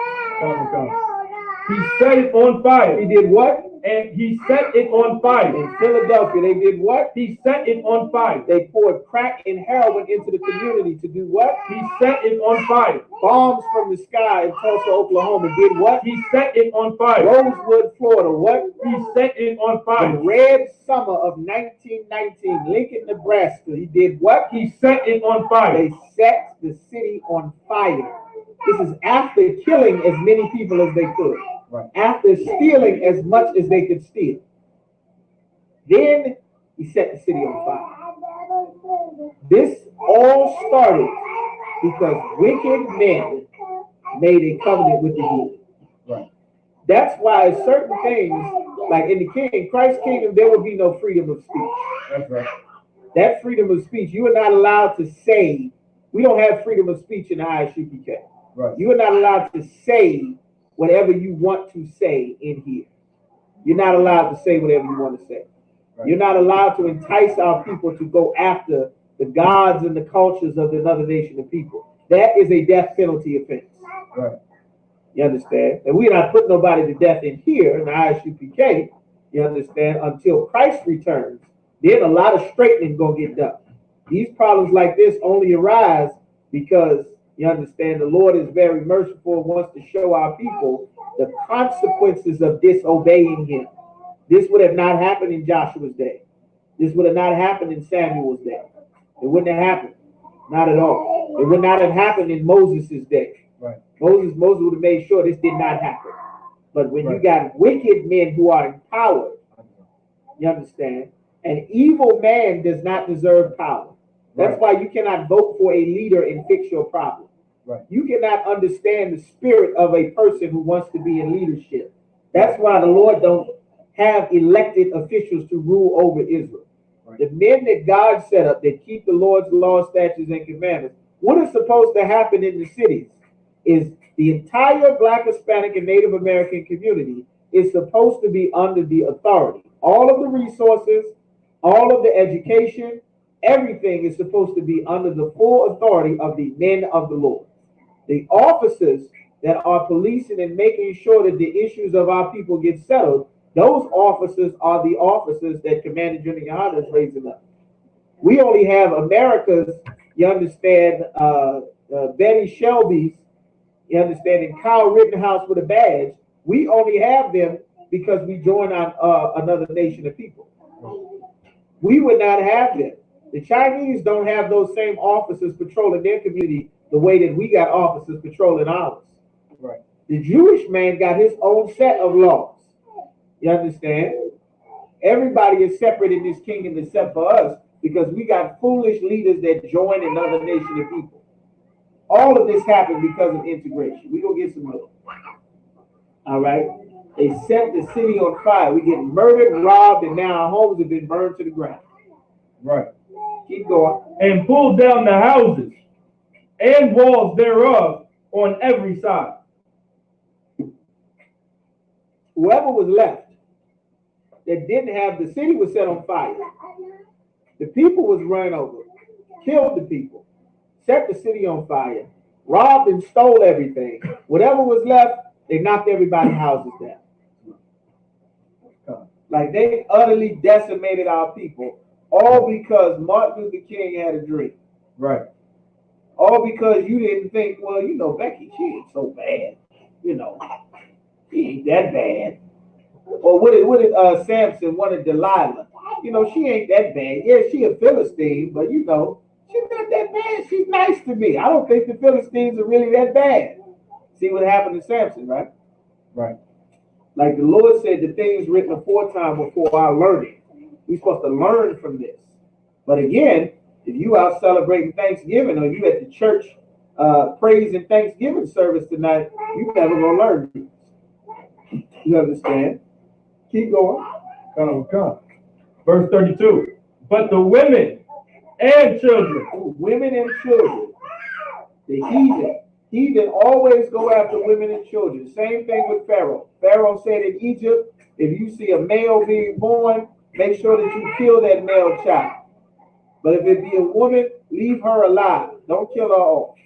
[SPEAKER 2] He set it on fire.
[SPEAKER 1] He did what?
[SPEAKER 2] And he set it on fire.
[SPEAKER 1] In Philadelphia, they did what?
[SPEAKER 2] He set it on fire.
[SPEAKER 1] They poured crack and heroin into the community to do what?
[SPEAKER 2] He set it on fire.
[SPEAKER 1] Bombs from the sky in Tulsa, Oklahoma did what?
[SPEAKER 2] He set it on fire.
[SPEAKER 1] Rosewood, Florida, what?
[SPEAKER 2] He set it on fire.
[SPEAKER 1] The red summer of 1919, Lincoln, Nebraska, he did what?
[SPEAKER 2] He set it on fire.
[SPEAKER 1] They set the city on fire. This is after killing as many people as they could.
[SPEAKER 2] Right.
[SPEAKER 1] After stealing as much as they could steal. Then he set the city on fire. This all started because wicked men made a covenant with the good.
[SPEAKER 2] Right.
[SPEAKER 1] That's why certain things, like in the Christ's kingdom, there will be no freedom of speech.
[SPEAKER 2] That's right.
[SPEAKER 1] That freedom of speech, you are not allowed to say, we don't have freedom of speech in the ISUPK.
[SPEAKER 2] Right.
[SPEAKER 1] You are not allowed to say whatever you want to say in here. You're not allowed to say whatever you want to say. Right. You're not allowed to entice our people to go after the gods and the cultures of another nation of people. That is a death penalty offense.
[SPEAKER 2] Right.
[SPEAKER 1] You understand? And we're not putting nobody to death in here in the ISUPK, you understand, until Christ returns. Then a lot of straightening gonna get done. These problems like this only arise because, you understand, the Lord is very merciful and wants to show our people the consequences of disobeying him. This would have not happened in Joshua's day. This would have not happened in Samuel's day. It wouldn't have happened. Not at all. It would not have happened in Moses' day.
[SPEAKER 2] Right.
[SPEAKER 1] Moses would have made sure this did not happen. But when you got wicked men who are empowered, you understand, an evil man does not deserve power. That's why you cannot vote for a leader and fix your problem.
[SPEAKER 2] Right.
[SPEAKER 1] You cannot understand the spirit of a person who wants to be in leadership. That's why the Lord don't have elected officials to rule over Israel. Right. The men that God set up that keep the Lord's laws, statutes, and commandments, what is supposed to happen in the cities is the entire Black, Hispanic, and Native American community is supposed to be under the authority. All of the resources, all of the education, everything is supposed to be under the full authority of the men of the Lord. The officers that are policing and making sure that the issues of our people get settled, those officers are the officers that Commander General Yohana is raising up. We only have America's, you understand, Betty Shelby's, you understand, and Kyle Rittenhouse with a badge. We only have them because we joined on another nation of people. We would not have them. The Chinese don't have those same officers patrolling their community the way that we got officers patrolling ours.
[SPEAKER 2] Right.
[SPEAKER 1] The Jewish man got his own set of laws. You understand? Everybody is separate in this kingdom except for us because we got foolish leaders that join another nation of people. All of this happened because of integration. We're going to get some more. All right? They set the city on fire. We get murdered, robbed, and now our homes have been burned to the ground.
[SPEAKER 2] Right.
[SPEAKER 1] Keep going.
[SPEAKER 2] And pulled down the houses and walls thereof on every side.
[SPEAKER 1] Whoever was left that didn't have, the city was set on fire. The people was run over, killed the people, set the city on fire, robbed and stole everything. Whatever was left, they knocked everybody's houses down. Like they utterly decimated our people, all because Martin Luther King had a dream.
[SPEAKER 2] Right.
[SPEAKER 1] All because you didn't think, well, you know, Becky, she ain't so bad. You know, she ain't that bad. Or what did Samson wanted Delilah? You know, she ain't that bad. Yeah, she a Philistine, but you know, she's not that bad. She's nice to me. I don't think the Philistines are really that bad. See what happened to Samson, right?
[SPEAKER 2] Right.
[SPEAKER 1] Like the Lord said, the things written aforetime before our learning. We're supposed to learn from this. But again, if you out celebrating Thanksgiving or you at the church praise and Thanksgiving service tonight, you never gonna learn. You understand? Keep going.
[SPEAKER 2] Come. Verse 32. But the women and children.
[SPEAKER 1] Women and children. The heathen always go after women and children. Same thing with Pharaoh. Pharaoh said in Egypt, if you see a male being born, make sure that you kill that male child. But if it be a woman, leave her alive. Don't kill her off.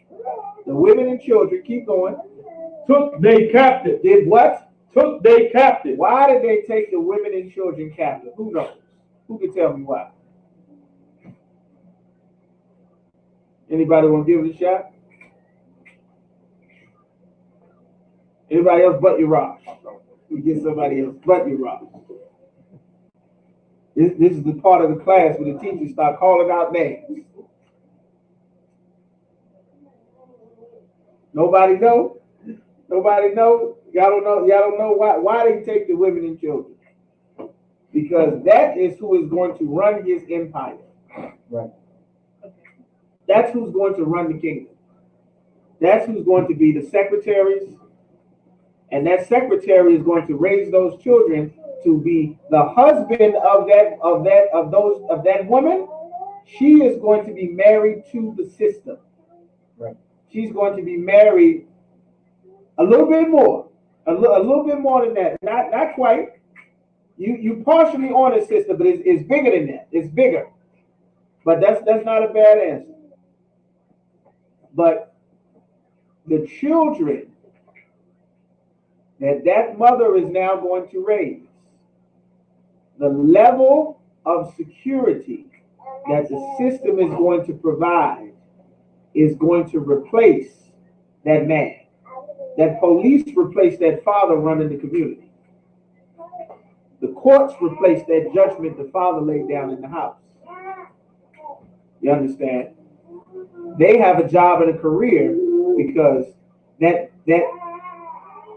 [SPEAKER 1] The women and children, keep going.
[SPEAKER 2] Took they captive.
[SPEAKER 1] Did what?
[SPEAKER 2] took they captive.
[SPEAKER 1] Why did they take the women and children captive? Who knows? Who can tell me why? Anybody want to give it a shot? Anybody else but your rock? We get somebody else but your rock. This is the part of the class where the teachers start calling out names. Nobody know? Nobody know? Y'all don't know? Y'all don't know why they take the women and children? Because that is who is going to run his empire.
[SPEAKER 2] Right.
[SPEAKER 1] That's who's going to run the kingdom. That's who's going to be the secretaries, and that secretary is going to raise those children to be the husband of that woman. She is going to be married to the system.
[SPEAKER 2] Right.
[SPEAKER 1] She's going to be married a little bit more, a little bit more than that. Not quite. You partially on the system, but it's bigger than that. It's bigger. But that's not a bad answer. But the children that mother is now going to raise, the level of security that the system is going to provide is going to replace that man. That police replace that father running the community. The courts replace that judgment the father laid down in the house. You understand? They have a job and a career because that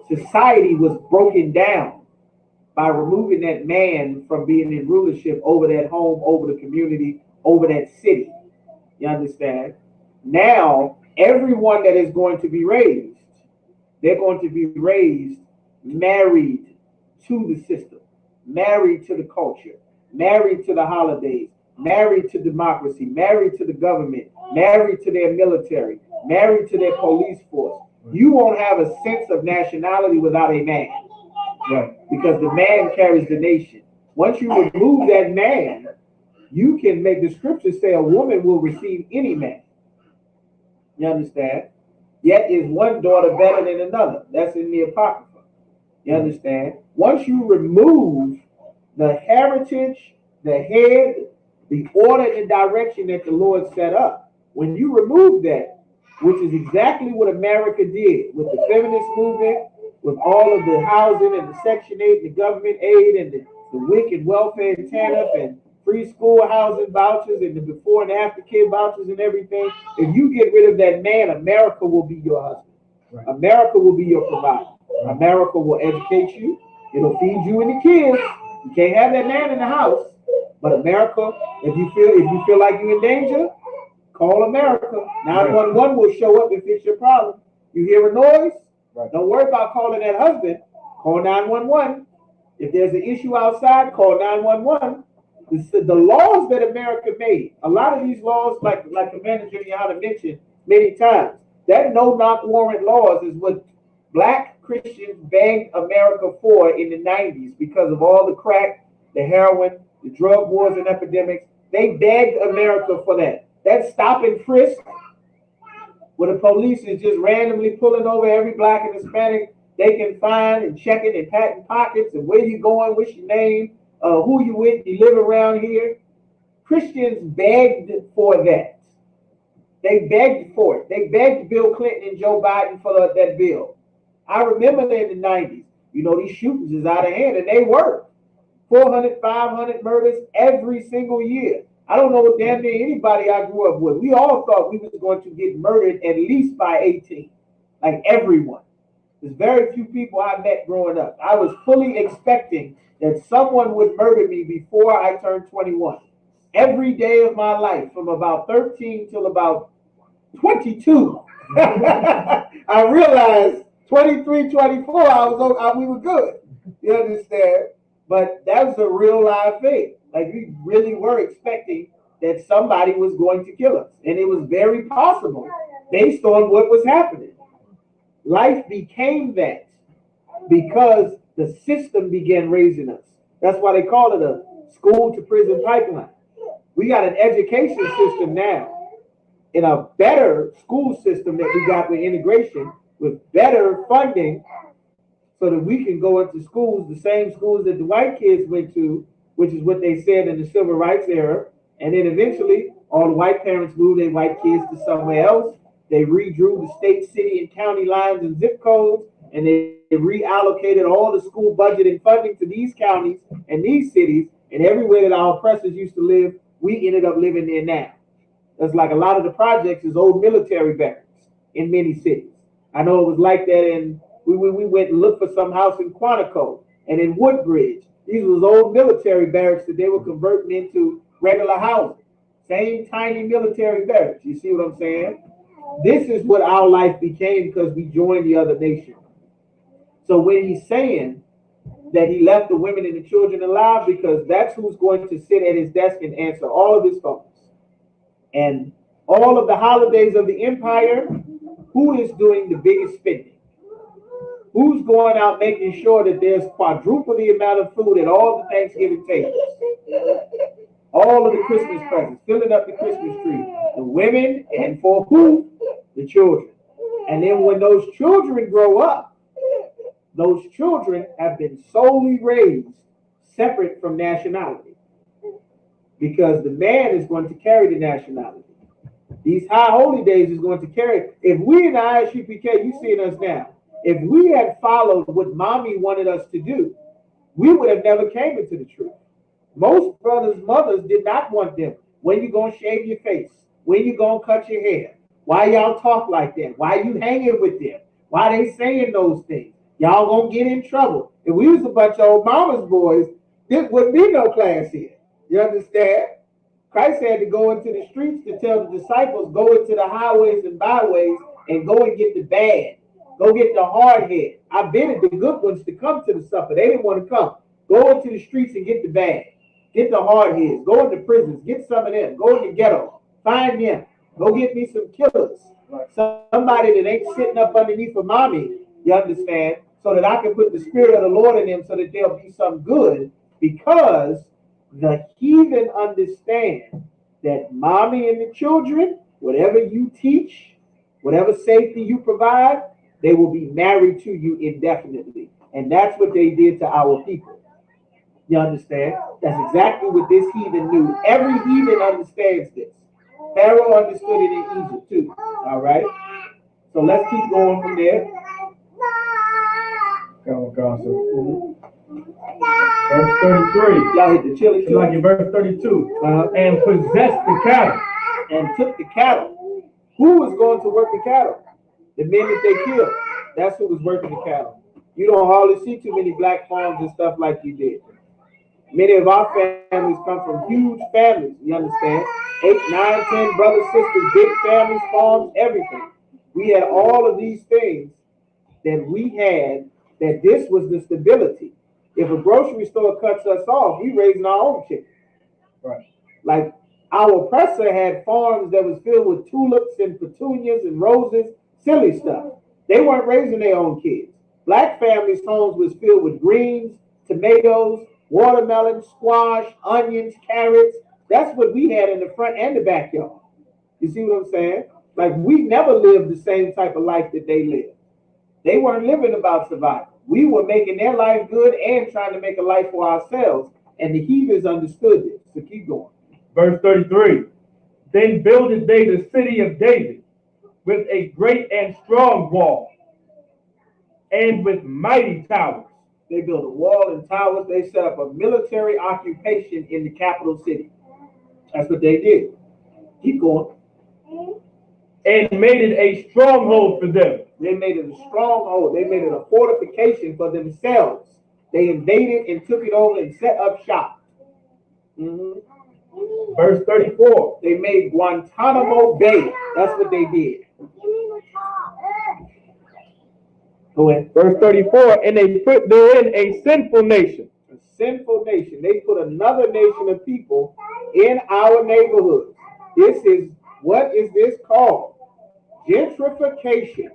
[SPEAKER 1] society was broken down by removing that man from being in rulership over that home, over the community, over that city. You understand? Now, everyone that is going to be raised, they're going to be raised married to the system, married to the culture, married to the holidays, married to democracy, married to the government, married to their military, married to their police force. You won't have a sense of nationality without a man. Right. Because the man carries the nation. Once you remove that man, you can make the scriptures say a woman will receive any man. You understand? Yet is one daughter better than another. That's in the Apocrypha. You understand? Once you remove the heritage, the head, the order and direction that the Lord set up, when you remove that, which is exactly what America did with the feminist movement, with all of the housing and the Section 8 and the government aid and the WIC and welfare and TANF and free school housing vouchers and the before and after kid vouchers and everything. If you get rid of that man, America will be your husband. Right. America will be your provider. Right. America will educate you. It'll feed you and the kids. You can't have that man in the house. But America, if you feel like you're in danger, call America. 911 will show up and fix your problem. You hear a noise? Right. Don't worry about calling that husband. Call 911. If there's an issue outside, call 911. The laws that America made, a lot of these laws, like Commander Juliana mentioned many times, that no-knock warrant laws is what black Christians begged America for in the 90s because of all the crack, the heroin, the drug wars and epidemics. They begged America for that. That stop and frisk, where the police is just randomly pulling over every black and Hispanic they can find and checking and patting pockets and where you going, what's your name, who you with, you live around here. Christians begged for that. They begged for it. They begged Bill Clinton and Joe Biden for that bill. I remember in the 90s, these shootings is out of hand, and they were 400, 500 murders every single year. I don't know damn near anybody I grew up with. We all thought we was going to get murdered at least by 18, like everyone. There's very few people I met growing up. I was fully expecting that someone would murder me before I turned 21. Every day of my life, from about 13 till about 22, I realized 23, 24, we were good. You understand? But that was a real live thing. Like, we really were expecting that somebody was going to kill us. And it was very possible based on what was happening. Life became that because the system began raising us. That's why they call it a school to prison pipeline. We got an education system now in a better school system that we got with integration, with better funding. so that we can go into schools, the same schools that the white kids went to, which is what they said in the civil rights era. And then eventually, all the white parents moved their white kids to somewhere else. They redrew the state, city, and county lines and zip codes, and they reallocated all the school budget and funding to these counties and these cities, and everywhere that our oppressors used to live, we ended up living there now. That's like a lot of the projects is old military barracks in many cities. I know it was like that in, we went and looked for some house in Quantico and in Woodbridge. These was old military barracks that they were converting into regular housing. Same tiny military barracks. You see what I'm saying? This is what our life became because we joined the other nation. So when he's saying that he left the women and the children alive, because that's who's going to sit at his desk and answer all of his phones. And all of the holidays of the empire, who is doing the biggest spending? Who's going out making sure that there's quadruple the amount of food at all the Thanksgiving tables? All of the Christmas presents, filling up the Christmas tree. The women, and for who? The children. And then when those children grow up, those children have been solely raised separate from nationality. Because the man is going to carry the nationality. These high holy days is going to carry. If we in the ISUPK, you seeing us now, if we had followed what mommy wanted us to do, we would have never came into the truth. Most brothers' mothers did not want them. When you gonna shave your face? When you gonna cut your hair? Why y'all talk like that? Why you hanging with them? Why they saying those things? Y'all gonna get in trouble. If we was a bunch of old mama's boys, there wouldn't be no class here. You understand? Christ had to go into the streets to tell the disciples, go into the highways and byways and go and get the bad. Go get the hard head. I bidded the good ones to come to the supper. They didn't want to come. Go into the streets and get the bad. Get the hard heads. Go into prisons. Get some of them. Go in the ghetto. Find them. Go get me some killers. Somebody that ain't sitting up underneath a mommy, you understand, so that I can put the spirit of the Lord in them so that they'll be some good, because the heathen understand that mommy and the children, whatever you teach, whatever safety you provide, they will be married to you indefinitely. And that's what they did to our people. You understand? That's exactly what this heathen knew. Every heathen understands this. Pharaoh understood it in Egypt too. All right? So let's keep going from there.
[SPEAKER 2] Verse 33.
[SPEAKER 1] Y'all hit the chili too.
[SPEAKER 2] Like in verse 32. And possessed the cattle.
[SPEAKER 1] And took the cattle. Who was going to work the cattle? The men that they killed. That's who was working the cattle. You don't hardly see too many black farms and stuff like you did. Many of our families come from huge families, you understand? 8, 9, 10 brothers, sisters, big families, farms, everything. We had all of these things that we had, that this was the stability. If a grocery store cuts us off, we raising our own chicken.
[SPEAKER 2] Right.
[SPEAKER 1] Like our oppressor had farms that was filled with tulips and petunias and roses, silly stuff. They weren't raising their own kids. Black families' homes was filled with greens, tomatoes, watermelon, squash, onions, carrots. That's what we had in the front and the backyard. You see what I'm saying? Like, we never lived the same type of life that they lived. They weren't living about survival. We were making their life good and trying to make a life for ourselves. And the heathens understood this. So keep going.
[SPEAKER 2] Verse 33. Then builded they the city of David with a great and strong wall, and with mighty towers.
[SPEAKER 1] They built a wall and towers. They set up a military occupation in the capital city. That's what they did. Keep going.
[SPEAKER 2] And made it a stronghold for them.
[SPEAKER 1] They made it a stronghold. They made it a fortification for themselves. They invaded and took it over and set up shop.
[SPEAKER 2] Verse 34.
[SPEAKER 1] They made Guantanamo Bay. That's what they did. Go ahead.
[SPEAKER 2] Verse 34. And they put therein a sinful nation.
[SPEAKER 1] A sinful nation. They put another nation of people in our neighborhoods. This is, what is this called? Gentrification.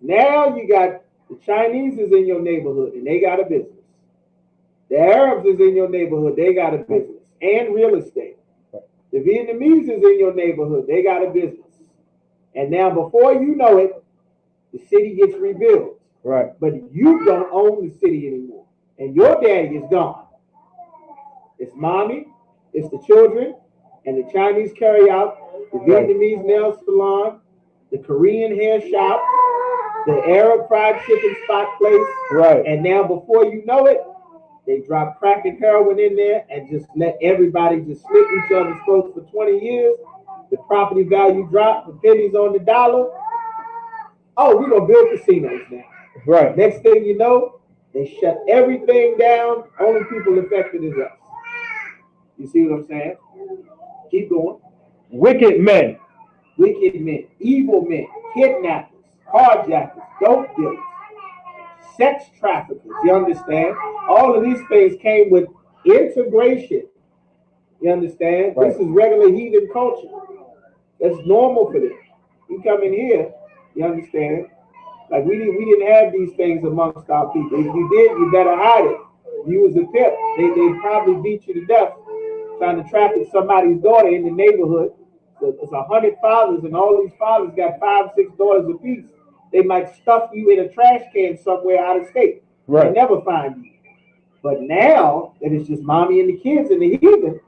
[SPEAKER 1] Now you got the Chinese is in your neighborhood and they got a business. The Arabs is in your neighborhood, they got a business and real estate. The Vietnamese is in your neighborhood, they got a business. And now before you know it, the city gets rebuilt.
[SPEAKER 2] Right.
[SPEAKER 1] But you don't own the city anymore. And your daddy is gone. It's mommy, it's the children, and the Chinese carry out, the Vietnamese nail salon, the Korean hair shop, the Arab fried chicken spot place.
[SPEAKER 2] Right.
[SPEAKER 1] And now before you know it, they drop crack and heroin in there and just let everybody just slit each other's throats for 20 years. The property value dropped, the pennies on the dollar. Oh, we're gonna build casinos now.
[SPEAKER 2] Right.
[SPEAKER 1] Next thing you know, they shut everything down. Only people affected is us. You see what I'm saying? Keep going.
[SPEAKER 2] Wicked men.
[SPEAKER 1] Wicked men, evil men, kidnappers, carjackers, dope dealers, sex traffickers. You understand? All of these things came with integration. You understand?
[SPEAKER 2] Right.
[SPEAKER 1] This is regular heathen culture. That's normal for them. You come in here, you understand? Like we didn't have these things amongst our people. If you did, you better hide it. You was a pimp. They probably beat you to death trying to traffic somebody's daughter in the neighborhood. So it's 100 fathers, and all these fathers got 5, 6 daughters apiece. They might stuff you in a trash can somewhere out of state.
[SPEAKER 2] Right.
[SPEAKER 1] They never find you. But now that it's just mommy and the kids and the heathen,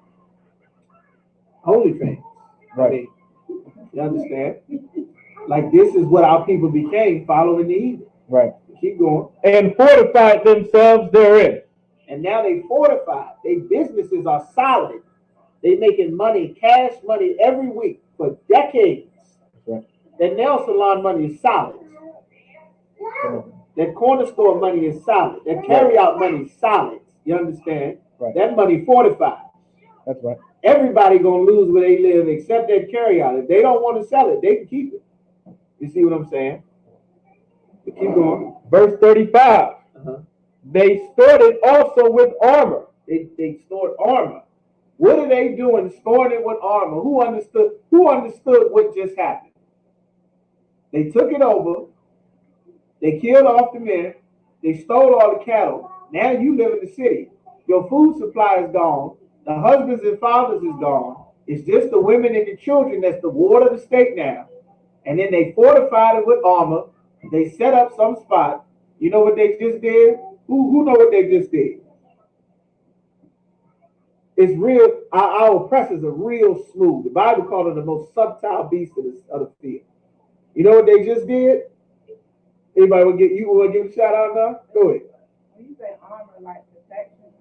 [SPEAKER 1] OnlyFans.
[SPEAKER 2] Right.
[SPEAKER 1] I mean, you understand? Like this is what our people became following the heathen.
[SPEAKER 2] Right.
[SPEAKER 1] Keep going.
[SPEAKER 2] And fortified themselves therein.
[SPEAKER 1] And now they fortified. Their businesses are solid. They making money, cash money every week for decades.
[SPEAKER 2] Right.
[SPEAKER 1] That nail salon money is solid. That corner store money is solid. That carry out money is solid. You understand?
[SPEAKER 2] Right.
[SPEAKER 1] That money fortified.
[SPEAKER 2] That's right.
[SPEAKER 1] Everybody gonna lose where they live except that carry out. If they don't want to sell it, they can keep it. You see what I'm saying? But keep going.
[SPEAKER 2] Verse 35. They stored it also with armor.
[SPEAKER 1] They stored armor. What are they doing storing it with armor? Who understood what just happened? They took it over. They killed off the men. They stole all the cattle. Now you live in the city. Your food supply is gone. The husbands and fathers is gone. It's just the women and the children that's the ward of the state now. And then they fortified it with armor. They set up some spot. You know what they just did? Who know what they just did? It's real. Our oppressors are real smooth. The Bible called them the most subtle beast of the field. You know what they just did? Anybody want to give a shout out now? Go ahead.
[SPEAKER 3] When you say armor, like protection.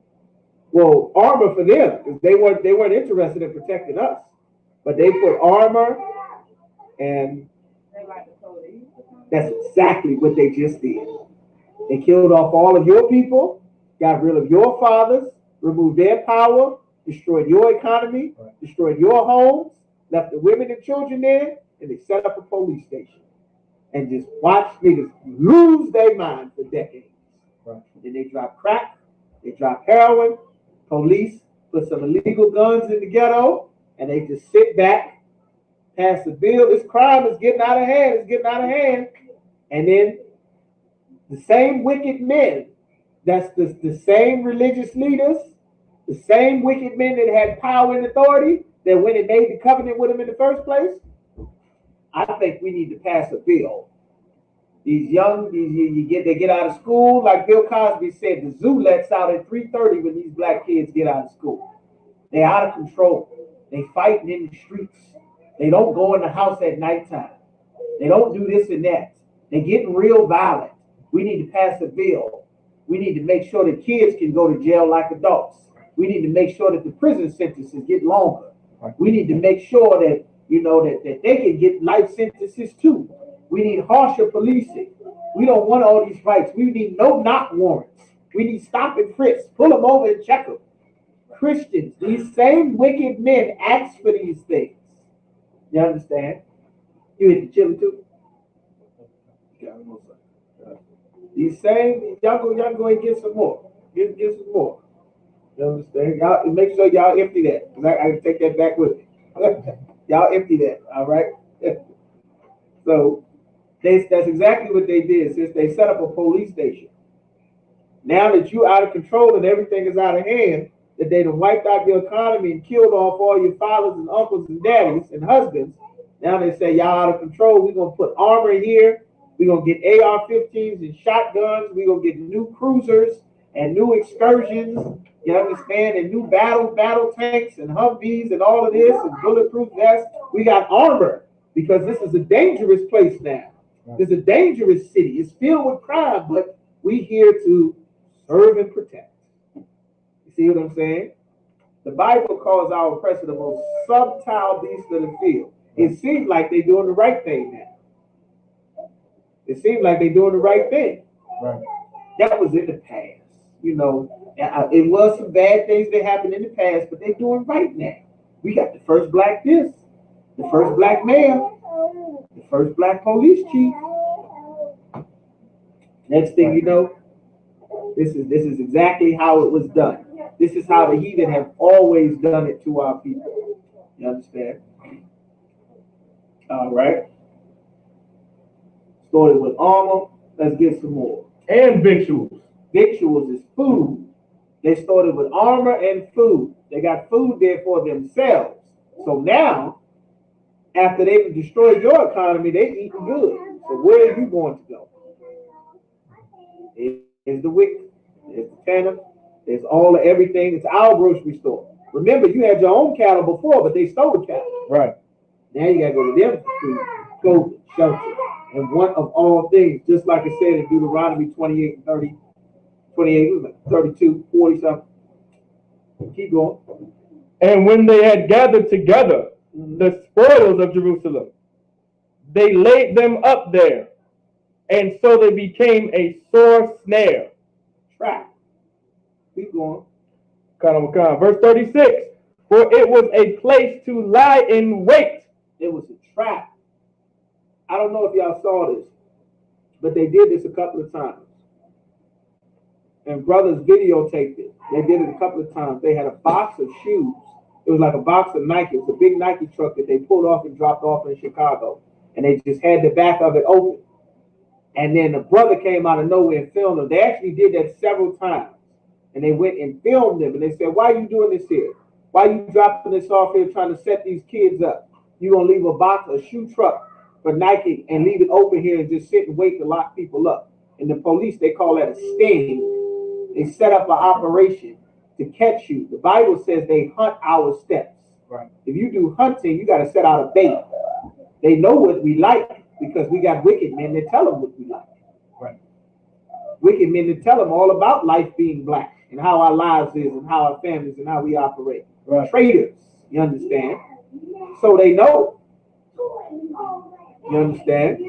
[SPEAKER 1] Well, armor for them, because they weren't interested in protecting us, but they put armor, and
[SPEAKER 3] They like the police.
[SPEAKER 1] that's exactly what they just did. They killed off all of your people, got rid of your fathers, removed their power, destroyed your economy, destroyed your homes, left the women and children there, and they set up a police station and just watched niggas lose their mind for decades.
[SPEAKER 2] Right.
[SPEAKER 1] Then they drop crack, they drop heroin, police put some illegal guns in the ghetto, and they just sit back, pass the bill. This crime is getting out of hand. And then the same wicked men, that's the same religious leaders, the same wicked men that had power and authority that went and made the covenant with him in the first place. I think we need to pass a bill. They get out of school, like Bill Cosby said, the zoo lets out at 3:30 when these black kids get out of school. They're out of control. They fighting in the streets. They don't go in the house at nighttime. They don't do this and that. They're getting real violent. We need to pass a bill. We need to make sure that kids can go to jail like adults. We need to make sure that the prison sentences get longer. We need to make sure that that they can get life sentences too. We need harsher policing. We don't want all these rights. We need no knock warrants. We need stop and frisk. Pull them over and check them. Christians, these same wicked men ask for these things. You understand? You hit the chili too? These same, y'all go and get some more. Get some more. You understand? Y'all make sure y'all empty that. Because I can take that back with me. Y'all empty that, all right? So that's exactly what they did since they set up a police station. Now that you're out of control and everything is out of hand, that they done wiped out your economy and killed off all your fathers and uncles and daddies and husbands, now they say y'all out of control. We're going to put armor here. We're going to get AR-15s and shotguns. We're going to get new cruisers and new excursions, you understand, and new battle tanks and Humvees and all of this and bulletproof vests. We got armor because this is a dangerous place now. It's a dangerous city. It's filled with crime, but we here to serve and protect. You see what I'm saying? The Bible calls our oppressor the most subtle beast of the field. It seems like they're doing the right thing now. It seems like they're doing the right thing.
[SPEAKER 2] Right.
[SPEAKER 1] That was in the past. You know, it was some bad things that happened in the past, but they're doing right now. We got the first black this, the first black mayor, the first black police chief. Next thing you know, this is exactly how it was done. This is how the heathen have always done it to our people. You understand? All right. Started with armor. Let's get some more.
[SPEAKER 2] And victuals.
[SPEAKER 1] Victuals is food. They started with armor and food. They got food there for themselves. So now, after they've destroyed your economy, they eating good. So where are you going to go? There's the wick. There's the tanner. There's all of everything. It's our grocery store. Remember, you had your own cattle before, but they stole the cattle.
[SPEAKER 2] Right.
[SPEAKER 1] Now you got to go to them for food, clothing, shelter. And one of all things, just like it said in Deuteronomy 28 and 30, 28, it was like 32, 40 something. Keep going.
[SPEAKER 2] And when they had gathered together the spoils of Jerusalem, they laid them up there, and so they became a sore snare.
[SPEAKER 1] Trap. Keep going.
[SPEAKER 2] Verse 36, for it was a place to lie in wait.
[SPEAKER 1] It was a trap. I don't know if y'all saw this, but they did this a couple of times. And brothers videotaped it. They did it a couple of times. They had a box of shoes. It was like a box of Nike. It was a big Nike truck that they pulled off and dropped off in Chicago. And they just had the back of it open. And then the brother came out of nowhere and filmed them. They actually did that several times. And they went and filmed them. And they said, why are you doing this here? Why are you dropping this off here trying to set these kids up? You're going to leave a box, a shoe truck for Nike and leave it open here and just sit and wait to lock people up. And the police, they call that a sting. They set up an operation to catch you. The Bible says they hunt our steps.
[SPEAKER 2] Right.
[SPEAKER 1] If you do hunting, you got to set out a bait. They know what we like because we got wicked men that tell them what we like.
[SPEAKER 2] Right.
[SPEAKER 1] Wicked men that tell them all about life being black and how our lives is and how our families and how we operate.
[SPEAKER 2] Right.
[SPEAKER 1] Traitors, you understand? So they know. You understand?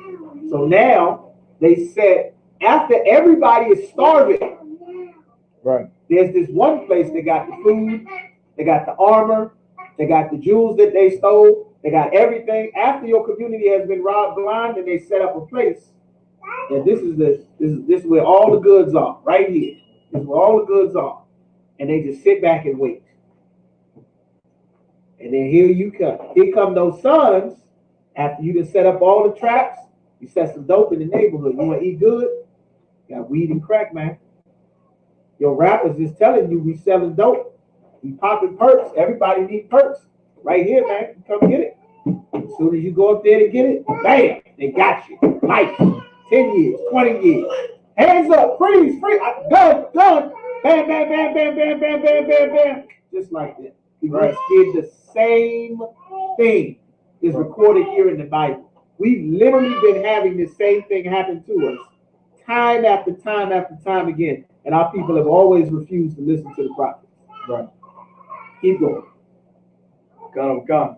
[SPEAKER 1] So now they said, after everybody is starving,
[SPEAKER 2] right,
[SPEAKER 1] there's this one place they got the food, they got the armor, they got the jewels that they stole, they got everything. After your community has been robbed blind, and they set up a place. And this is where all the goods are, right here. This is where all the goods are. And they just sit back and wait. And then here you come. Here come those sons. After you done set up all the traps, you set some dope in the neighborhood. You want to eat good? Got weed and crack, man. Your rappers is telling you we selling dope. We popping perks. Everybody need perks. Right here, man. Come get it. As soon as you go up there to get it, bam, they got you. Life. 10 years, 20 years. Hands up, freeze, gun. Bam, bam, bam, bam, bam, bam, bam, bam, bam. Just like that. We just did the same thing. Is recorded here in the Bible. We've literally been having this same thing happen to us time after time after time again. And our people have always refused to listen to the prophets.
[SPEAKER 2] right.
[SPEAKER 1] Keep going.
[SPEAKER 2] Come.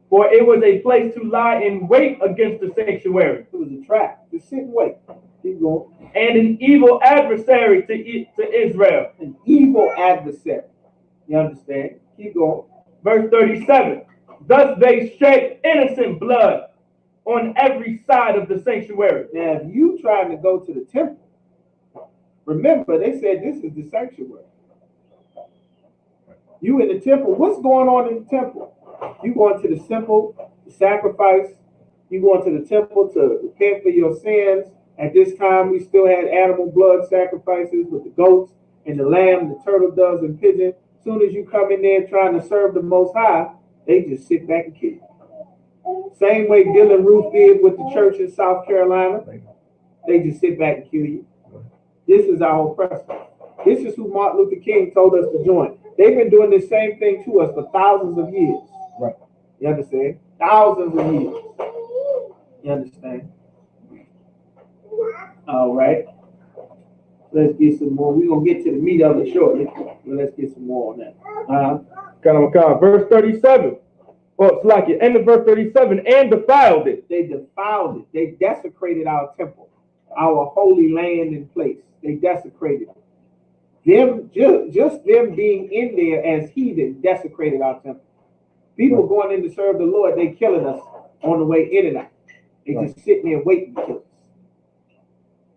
[SPEAKER 2] For it was a place to lie in wait against the sanctuary.
[SPEAKER 1] It was a trap. Just sit and wait. Keep going.
[SPEAKER 2] And an evil adversary to Israel.
[SPEAKER 1] An evil adversary. You understand? Keep going.
[SPEAKER 2] Verse 37. Thus they shed innocent blood on every side of the sanctuary.
[SPEAKER 1] Now, if you trying to go to the temple, remember they said this is the sanctuary. You in the temple, what's going on in the temple? You going to the temple to sacrifice. You going to the temple to repent for your sins. At this time, we still had animal blood sacrifices with the goats and the lamb, the turtle doves, and pigeon. As soon as you come in there trying to serve the Most High, they just sit back and kill you. Same way Dylan Ruth did with the church in South Carolina. They just sit back and kill you. This is our oppressor. This is who Martin Luther King told us to join. They've been doing the same thing to us for thousands of years.
[SPEAKER 2] Right.
[SPEAKER 1] You understand? Thousands of years. You understand? All right. Let's get some more. We're going to get to the meat of it shortly. But let's get some more on that.
[SPEAKER 2] Verse 37. Well, it's like it. End of verse 37. And defiled it.
[SPEAKER 1] They defiled it. They desecrated our temple, our holy land and place. They desecrated it. Them, just them being in there as heathen desecrated our temple. People going in to serve the Lord, they killing us on the way in and out. They just sitting there waiting to kill us.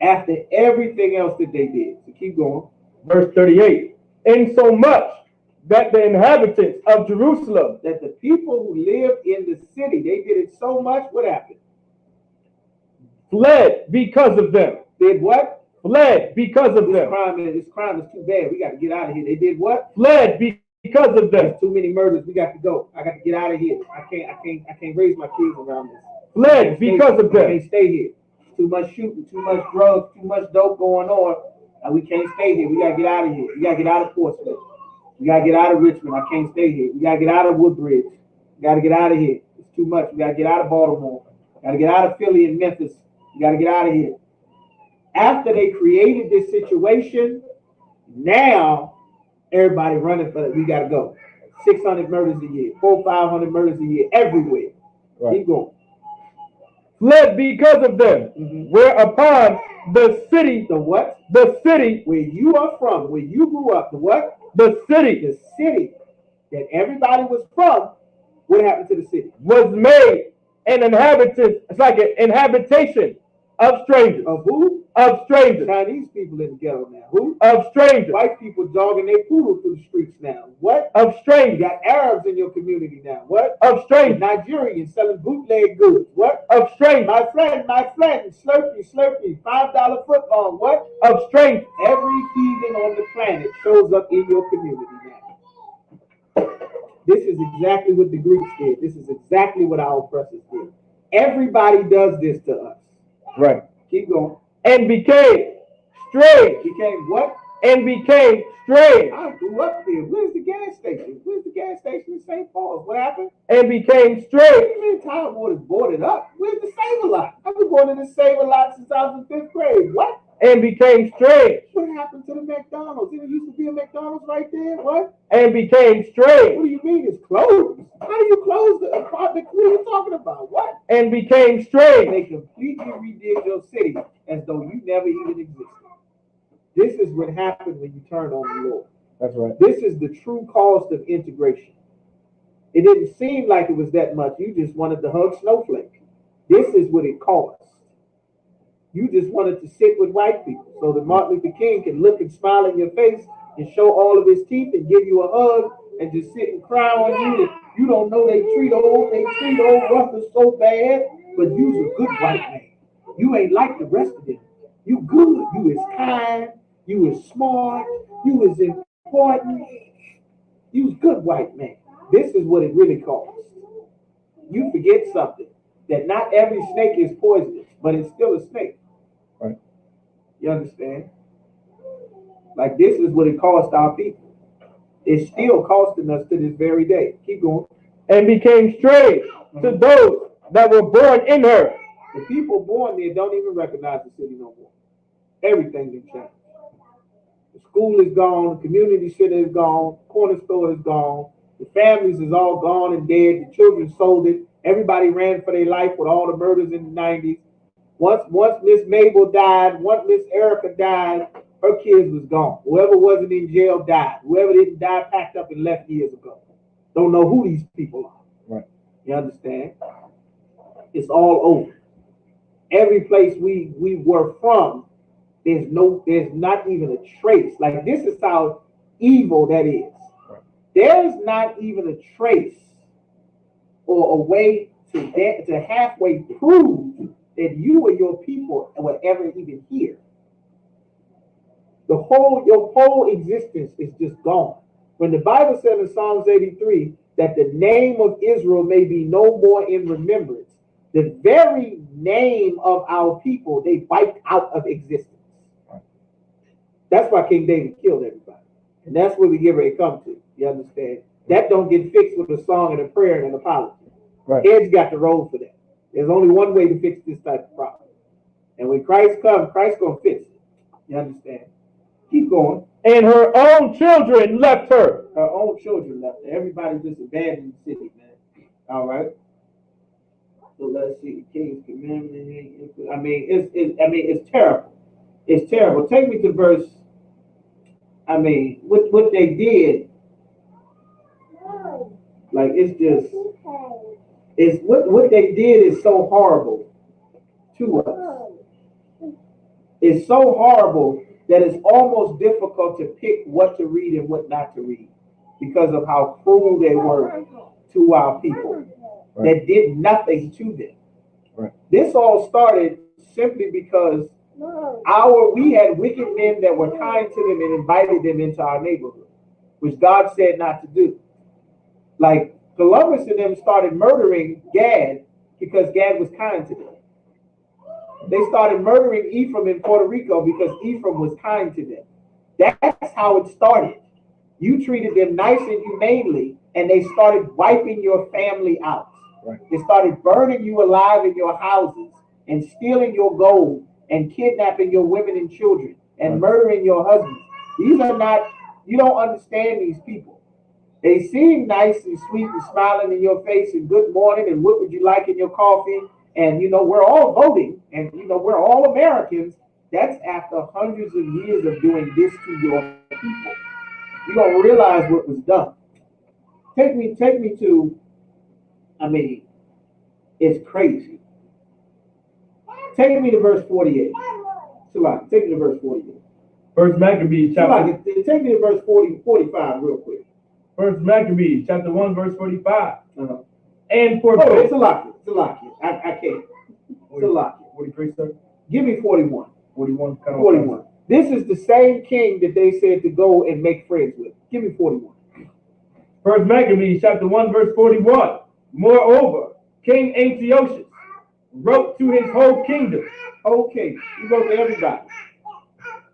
[SPEAKER 1] After everything else that they did. So keep going.
[SPEAKER 2] Verse 38. Insomuch that the inhabitants of Jerusalem,
[SPEAKER 1] that the people who lived in the city, they did it so much, what happened?
[SPEAKER 2] Fled because of them.
[SPEAKER 1] Did what?
[SPEAKER 2] Fled because of them.
[SPEAKER 1] This crime is too bad. We got to get out of here. They did what?
[SPEAKER 2] Fled because of them.
[SPEAKER 1] There's too many murders. We got to go. I got to get out of here. I can't raise my kids around this.
[SPEAKER 2] Fled because of them.
[SPEAKER 1] I can't stay here. Too much shooting, too much drugs, too much dope going on. We can't stay here. We got to get out of here. We got to get out of Portsmouth. We got to get out of Richmond. I can't stay here. We got to get out of Woodbridge. We got to get out of here. It's too much. We got to get out of Baltimore. Got to get out of Philly and Memphis. We got to get out of here. After they created this situation, now everybody running for it. We got to go. 600 murders a year, 500 murders a year, everywhere. Right. Keep going.
[SPEAKER 2] Fled because of them. Whereupon the city.
[SPEAKER 1] The what?
[SPEAKER 2] The city.
[SPEAKER 1] Where you are from, where you grew up. The what?
[SPEAKER 2] The city.
[SPEAKER 1] The city that everybody was from. What happened to the city?
[SPEAKER 2] Was made an inhabitant. It's like an inhabitation of strangers.
[SPEAKER 1] Of who?
[SPEAKER 2] Of strangers.
[SPEAKER 1] Chinese people in the ghetto now. Who?
[SPEAKER 2] Of strangers.
[SPEAKER 1] White people jogging their poodle through the streets now. What?
[SPEAKER 2] Of strangers.
[SPEAKER 1] You got Arabs in your community now. What?
[SPEAKER 2] Of strangers.
[SPEAKER 1] Nigerians selling bootleg goods. What?
[SPEAKER 2] Of strangers.
[SPEAKER 1] My friend, Slurpee, $5 foot long. What?
[SPEAKER 2] Of strangers.
[SPEAKER 1] Every heathen on the planet shows up in your community now. This is exactly what the Greeks did. This is exactly what our oppressors did. Everybody does this to us.
[SPEAKER 2] Right.
[SPEAKER 1] Keep going.
[SPEAKER 2] And became strange.
[SPEAKER 1] Became what?
[SPEAKER 2] And became strange.
[SPEAKER 1] I grew up there. Where's the gas station? Where's the gas station in St. Paul's? What happened?
[SPEAKER 2] And became strange.
[SPEAKER 1] What do you mean Time Water's boarded up? Where's the Save-A-Lot? I've been going to the Save-A-Lot since I was in 5th grade. What?
[SPEAKER 2] And became strange.
[SPEAKER 1] What happened to the McDonald's? There used to be a McDonald's right there. What?
[SPEAKER 2] And became strange.
[SPEAKER 1] What do you mean it's closed? How do you close the apartment? What are you talking about? What?
[SPEAKER 2] And became strange.
[SPEAKER 1] They completely redid your city as though you never even existed. This is what happened when you turn on the Lord.
[SPEAKER 2] That's right.
[SPEAKER 1] This is the true cost of integration. It didn't seem like it was that much. You just wanted to hug Snowflake. This is what it cost. You just wanted to sit with white people so that Martin Luther King can look and smile in your face and show all of his teeth and give you a hug and just sit and cry on you. And you don't know they treat old Ruffers so bad, but you's a good white man. You ain't like the rest of them. You good. You is kind. You is smart. You is important. You's good white man. This is what it really costs. You forget something, that not every snake is poisonous, but it's still a snake.
[SPEAKER 2] Right.
[SPEAKER 1] You understand? Like this is what it cost our people. It's still costing us to this very day. Keep going.
[SPEAKER 2] And became strange to those that were born in her.
[SPEAKER 1] The people born there don't even recognize the city no more. Everything has changed. The school is gone. The community center is gone. Corner store is gone. The families is all gone and dead. The children sold it. Everybody ran for their life with all the murders in the 90s. Once Miss Mabel died, once Miss Erica died, her kids was gone. Whoever wasn't in jail died. Whoever didn't die packed up and left years ago. Don't know who these people are.
[SPEAKER 2] Right.
[SPEAKER 1] You understand? It's all over. Every place we were from, there's not even a trace. Like this is how evil that is.
[SPEAKER 2] Right.
[SPEAKER 1] There's not even a trace or a way to halfway prove that you or your people were ever even here. Your whole existence is just gone. When the Bible said in Psalms 83 that the name of Israel may be no more in remembrance, the very name of our people, they wiped out of existence. That's why King David killed everybody. And that's where we get ready to come to. You understand? That don't get fixed with a song and a prayer and an apology.
[SPEAKER 2] Right.
[SPEAKER 1] Heads got to roll for that. There's only one way to fix this type of problem. And when Christ comes, Christ's going to fix it. You understand? Keep going.
[SPEAKER 2] And her own children left her.
[SPEAKER 1] Her own children left her. Everybody just abandoned the city, man. All right? So let's see. The King's commandment. I mean, it's terrible. It's terrible. Take me to verse. I mean, what they did. Like, it's just. It's what they did is so horrible to us. It's so horrible that it's almost difficult to pick what to read and what not to read because of how cruel they were to our people that did nothing to them.
[SPEAKER 2] Right.
[SPEAKER 1] This all started simply because we had wicked men that were kind to them and invited them into our neighborhood, which God said not to do. Like Columbus and them started murdering Gad because Gad was kind to them. They started murdering Ephraim in Puerto Rico because Ephraim was kind to them. That's how it started. You treated them nice and humanely, and they started wiping your family out.
[SPEAKER 2] Right.
[SPEAKER 1] They started burning you alive in your houses and stealing your gold and kidnapping your women and children and murdering your husbands. These are not, you don't understand these people. They seem nice and sweet and smiling in your face and good morning and what would you like in your coffee? And, we're all voting and, we're all Americans. That's after hundreds of years of doing this to your people. You're going to realize what was done. Take me to, it's crazy. Take me to verse 48. Salaki, take me to verse 48.
[SPEAKER 2] First Maccabees chapter.
[SPEAKER 1] Salaki, take me to verse 45 real quick.
[SPEAKER 2] First Maccabees chapter 1 verse 45.
[SPEAKER 1] Uh-huh.
[SPEAKER 2] And for
[SPEAKER 1] it's Salaki. I can't. Salaki.
[SPEAKER 2] 43, sir?
[SPEAKER 1] Give me 41.
[SPEAKER 2] 41.
[SPEAKER 1] 41. This is the same king that they said to go and make friends with. Give me 41.
[SPEAKER 2] First Maccabees chapter 1 verse 41. Moreover, King Antiochus wrote to his whole kingdom.
[SPEAKER 1] Okay, you wrote to everybody.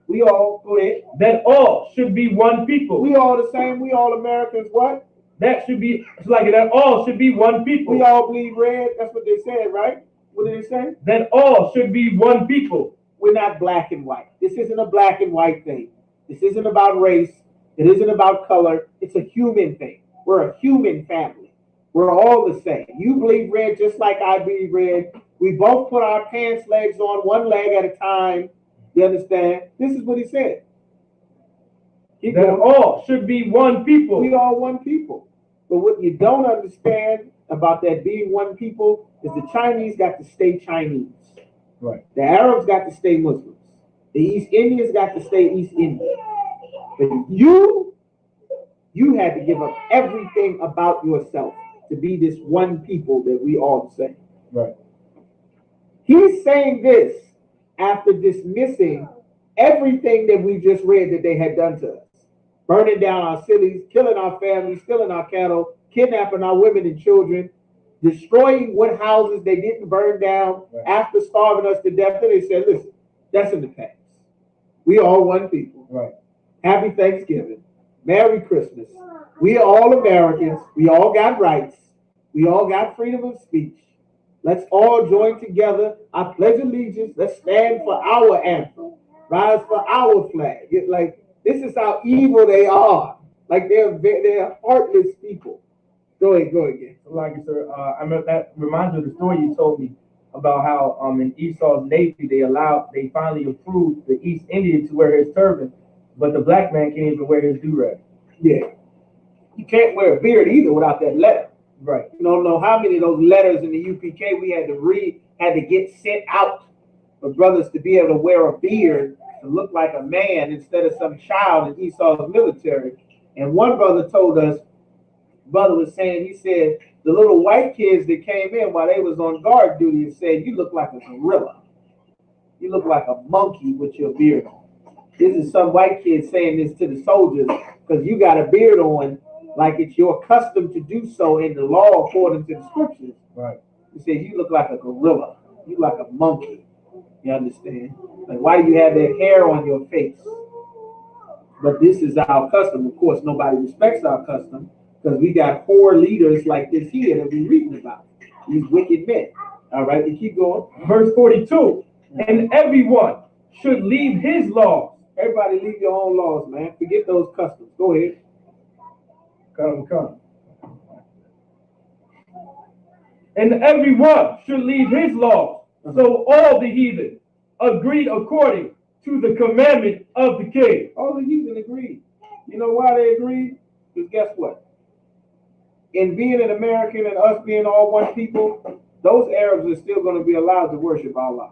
[SPEAKER 1] We all, go ahead.
[SPEAKER 2] That all should be one people.
[SPEAKER 1] We all the same. We all Americans. What?
[SPEAKER 2] That should be, it's like that all should be one people.
[SPEAKER 1] We all bleed red. That's what they said, right? What did they say?
[SPEAKER 2] That all should be one people.
[SPEAKER 1] We're not black and white. This isn't a black and white thing. This isn't about race. It isn't about color. It's a human thing. We're a human family. We're all the same. You bleed red just like I bleed red. We both put our pants legs on one leg at a time. You understand? This is what he said.
[SPEAKER 2] That all should be one people.
[SPEAKER 1] We are one people. But what you don't understand about that being one people is the Chinese got to stay Chinese.
[SPEAKER 2] Right.
[SPEAKER 1] The Arabs got to stay Muslims. The East Indians got to stay East Indian. But you had to give up everything about yourself to be this one people that we all the same.
[SPEAKER 2] Right.
[SPEAKER 1] He's saying this after dismissing everything that we just read that they had done to us. Burning down our cities, killing our families, stealing our cattle, kidnapping our women and children, destroying what houses they didn't burn down after starving us to death. And they said, listen, that's in the past. We all one people.
[SPEAKER 2] Right.
[SPEAKER 1] Happy Thanksgiving. Merry Christmas. We are all Americans. We all got rights. We all got freedom of speech. Let's all join together. I pledge allegiance. Let's stand for our anthem. Rise for our flag. This is how evil they are. Like they're heartless people. Go ahead again.
[SPEAKER 2] Like you, sir, that reminds me of the story you told me about how in Esau's navy they finally approved the East Indian to wear his turban, but the black man can't even wear his do-rag.
[SPEAKER 1] Yeah. You can't wear a beard either without that letter.
[SPEAKER 2] Right.
[SPEAKER 1] You don't know how many of those letters in the UPK we had to read, had to get sent out for brothers to be able to wear a beard to look like a man instead of some child in Esau's military. And one brother told us, he said, the little white kids that came in while they was on guard duty and said, you look like a gorilla. You look like a monkey with your beard on. This is some white kid saying this to the soldiers because you got a beard on like it's your custom to do so in the law according to the scriptures.
[SPEAKER 2] Right.
[SPEAKER 1] He says, you look like a gorilla. You like a monkey. You understand? Like, why do you have that hair on your face? But this is our custom. Of course, nobody respects our custom because we got poor leaders like this here that we're reading about. These wicked men. All right, we keep going.
[SPEAKER 2] Verse 42. And everyone should leave his laws.
[SPEAKER 1] Everybody leave your own laws, man. Forget those customs. Go ahead.
[SPEAKER 2] Come. And everyone should leave his laws. So all the heathen agreed according to the commandment of the king.
[SPEAKER 1] All the heathen agreed. You know why they agreed? Because guess what? In being an American and us being all one people, those Arabs are still going to be allowed to worship Allah.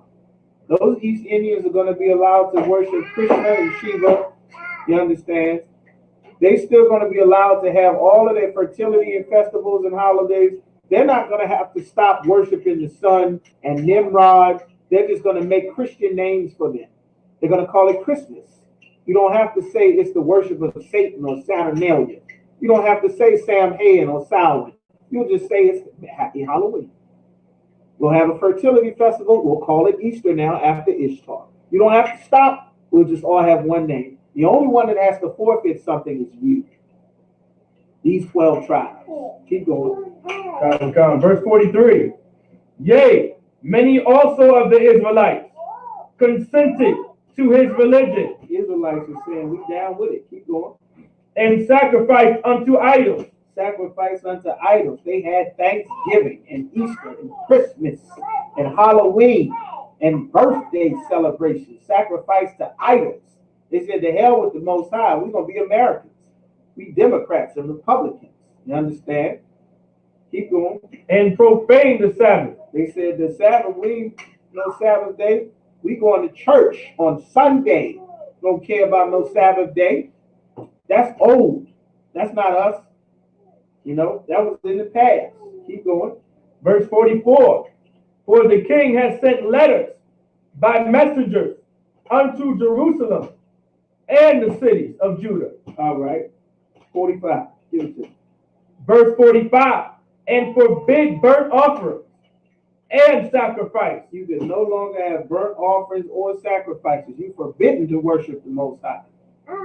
[SPEAKER 1] Those East Indians are going to be allowed to worship Krishna and Shiva. You understand? They still going to be allowed to have all of their fertility and festivals and holidays. They're not going to have to stop worshiping the sun and Nimrod. They're just going to make Christian names for them. They're going to call it Christmas. You don't have to say it's the worship of Satan or Saturnalia. You don't have to say Samhain or Samhain. You'll just say it's Happy Halloween. We'll have a fertility festival. We'll call it Easter now after Ishtar. You don't have to stop. We'll just all have one name. The only one that has to forfeit something is you. These 12 tribes. Keep going.
[SPEAKER 2] Come. Verse 43. Yea, many also of the Israelites consented to his religion.
[SPEAKER 1] The Israelites are saying, we down with it. Keep going.
[SPEAKER 2] And sacrificed unto idols.
[SPEAKER 1] Sacrifice unto idols. They had Thanksgiving and Easter and Christmas and Halloween and birthday celebrations. Sacrifice to idols. They said, to hell with the Most High. We're going to be Americans. We Democrats and Republicans. You understand? Keep going.
[SPEAKER 2] And profane the Sabbath.
[SPEAKER 1] They said the Sabbath, no Sabbath day. We going to church on Sunday. Don't care about no Sabbath day. That's old. That's not us. You know, that was in the past. Keep going.
[SPEAKER 2] Verse 44. For the king has sent letters by messengers unto Jerusalem and the cities of Judah.
[SPEAKER 1] All right. 45. Give it to me.
[SPEAKER 2] Verse 45. And forbid burnt offerings and sacrifice.
[SPEAKER 1] You can no longer have burnt offerings or sacrifices. You're forbidden to worship the Most High.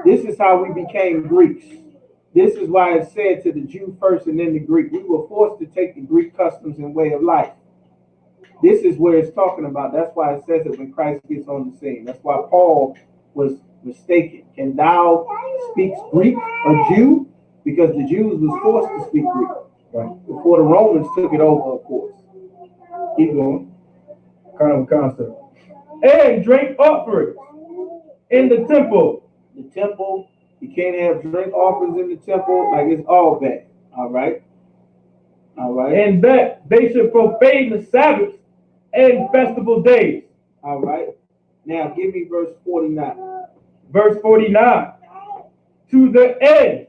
[SPEAKER 1] This is how we became Greeks. This is why it said to the Jew first and then the Greek. We were forced to take the Greek customs and way of life. This is where it's talking about. That's why it says it when Christ gets on the scene. That's why Paul was mistaken. Can thou speak Greek, a Jew? Because the Jews was forced to speak Greek. Right. Before the Romans took it over, of course. Keep going.
[SPEAKER 2] Constant. And drink offerings in the temple.
[SPEAKER 1] The temple, you can't have drink offerings in the temple, like it's all bad. All right. All right.
[SPEAKER 2] And that they should profane the Sabbaths and festival days.
[SPEAKER 1] All right. Now give me verse 49.
[SPEAKER 2] Verse 49. To the end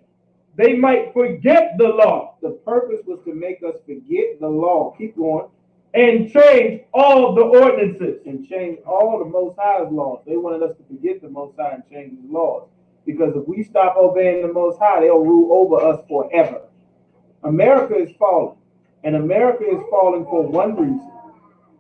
[SPEAKER 2] they might forget the law.
[SPEAKER 1] The purpose was to make us forget the law. Keep going.
[SPEAKER 2] And change all the ordinances.
[SPEAKER 1] And change all the Most High's laws. They wanted us to forget the Most High and change his laws. Because if we stop obeying the Most High, they'll rule over us forever. America is falling. And America is falling for one reason.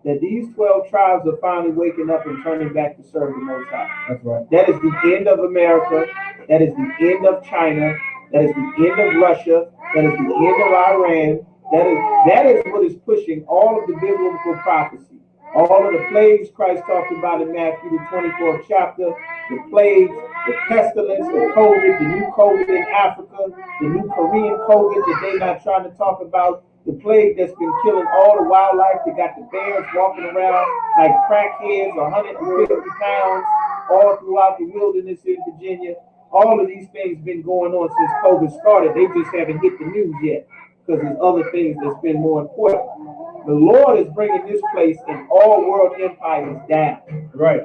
[SPEAKER 1] That these 12 tribes are finally waking up and turning back to serve the Most High.
[SPEAKER 2] That's right.
[SPEAKER 1] That is the end of America. That is the end of China. That is the end of Russia. That is the end of Iran. That is what is pushing all of the biblical prophecy. All of the plagues Christ talked about in Matthew, the 24th chapter, the plagues, the pestilence, the COVID, the new COVID in Africa, the new Korean COVID that they're not trying to talk about, the plague that's been killing all the wildlife. They got the bears walking around like crackheads, 150 pounds, all throughout the wilderness in Virginia. All of these things been going on since COVID started. They just haven't hit the news yet because there's other things that's been more important. The Lord is bringing this place and all world empires down.
[SPEAKER 2] Right.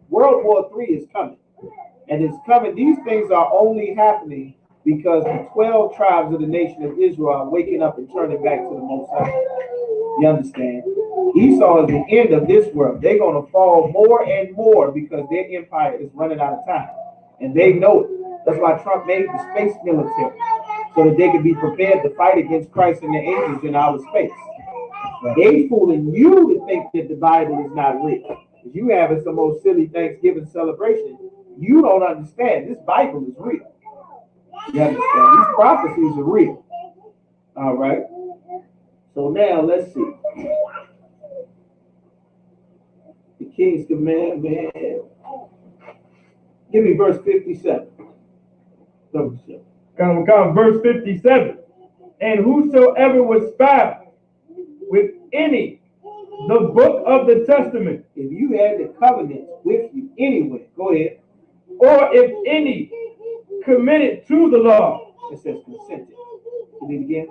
[SPEAKER 1] World War III is coming. And it's coming. These things are only happening because the 12 tribes of the nation of Israel are waking up and turning back to the Most High. You understand? Esau is the end of this world. They're going to fall more and more because their empire is running out of time. And they know it. That's why Trump made the space military, so that they could be prepared to fight against Christ and the angels in outer space. They fooling you to think that the Bible is not real. If you having some old silly Thanksgiving celebration, you don't understand. This Bible is real. You understand? These prophecies are real. All right. So now let's see. The King's commandment. Give me verse 57.
[SPEAKER 2] Come, verse 57. And whosoever was found with any, the book of the testament.
[SPEAKER 1] If you had the covenant with you anyway, go ahead.
[SPEAKER 2] Or if any committed to the law.
[SPEAKER 1] It says consented. Read it again.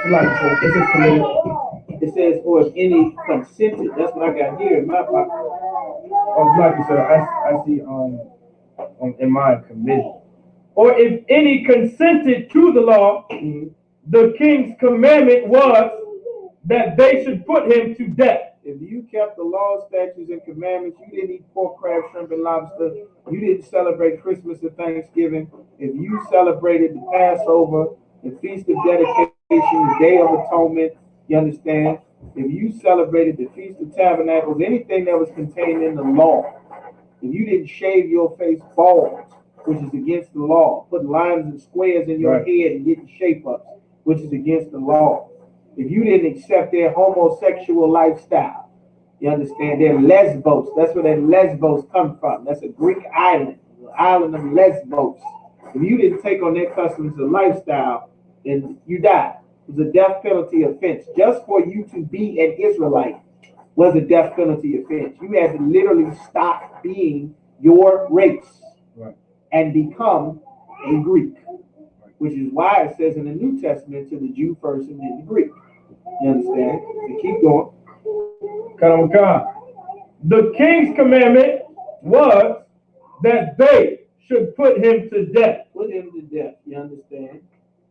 [SPEAKER 2] It says committed.
[SPEAKER 1] It says, or if any consented. That's what I got here in my pocket.
[SPEAKER 2] Oh, like you said, I see in my committed. Or if any consented to the law, the king's commandment was that they should put him to death.
[SPEAKER 1] If you kept the law, statutes, and commandments, you didn't eat pork, crab, shrimp, and lobster, you didn't celebrate Christmas or Thanksgiving, if you celebrated the Passover, the Feast of Dedication, the Day of Atonement, you understand? If you celebrated the Feast of Tabernacles, anything that was contained in the law, if you didn't shave your face bald, which is against the law, put lines and squares in your head and getting shape-ups, which is against the law. If you didn't accept their homosexual lifestyle, you understand, they're Lesbos. That's where that Lesbos come from. That's a Greek island, the island of Lesbos. If you didn't take on their customs and lifestyle, then you died. It was a death penalty offense. Just for you to be an Israelite was a death penalty offense. You had to literally stop being your race and become a Greek, which is why it says in the New Testament to the Jew first and then the Greek. You understand? So keep going.
[SPEAKER 2] The king's commandment was that they should put him to death.
[SPEAKER 1] Put him to death. You understand?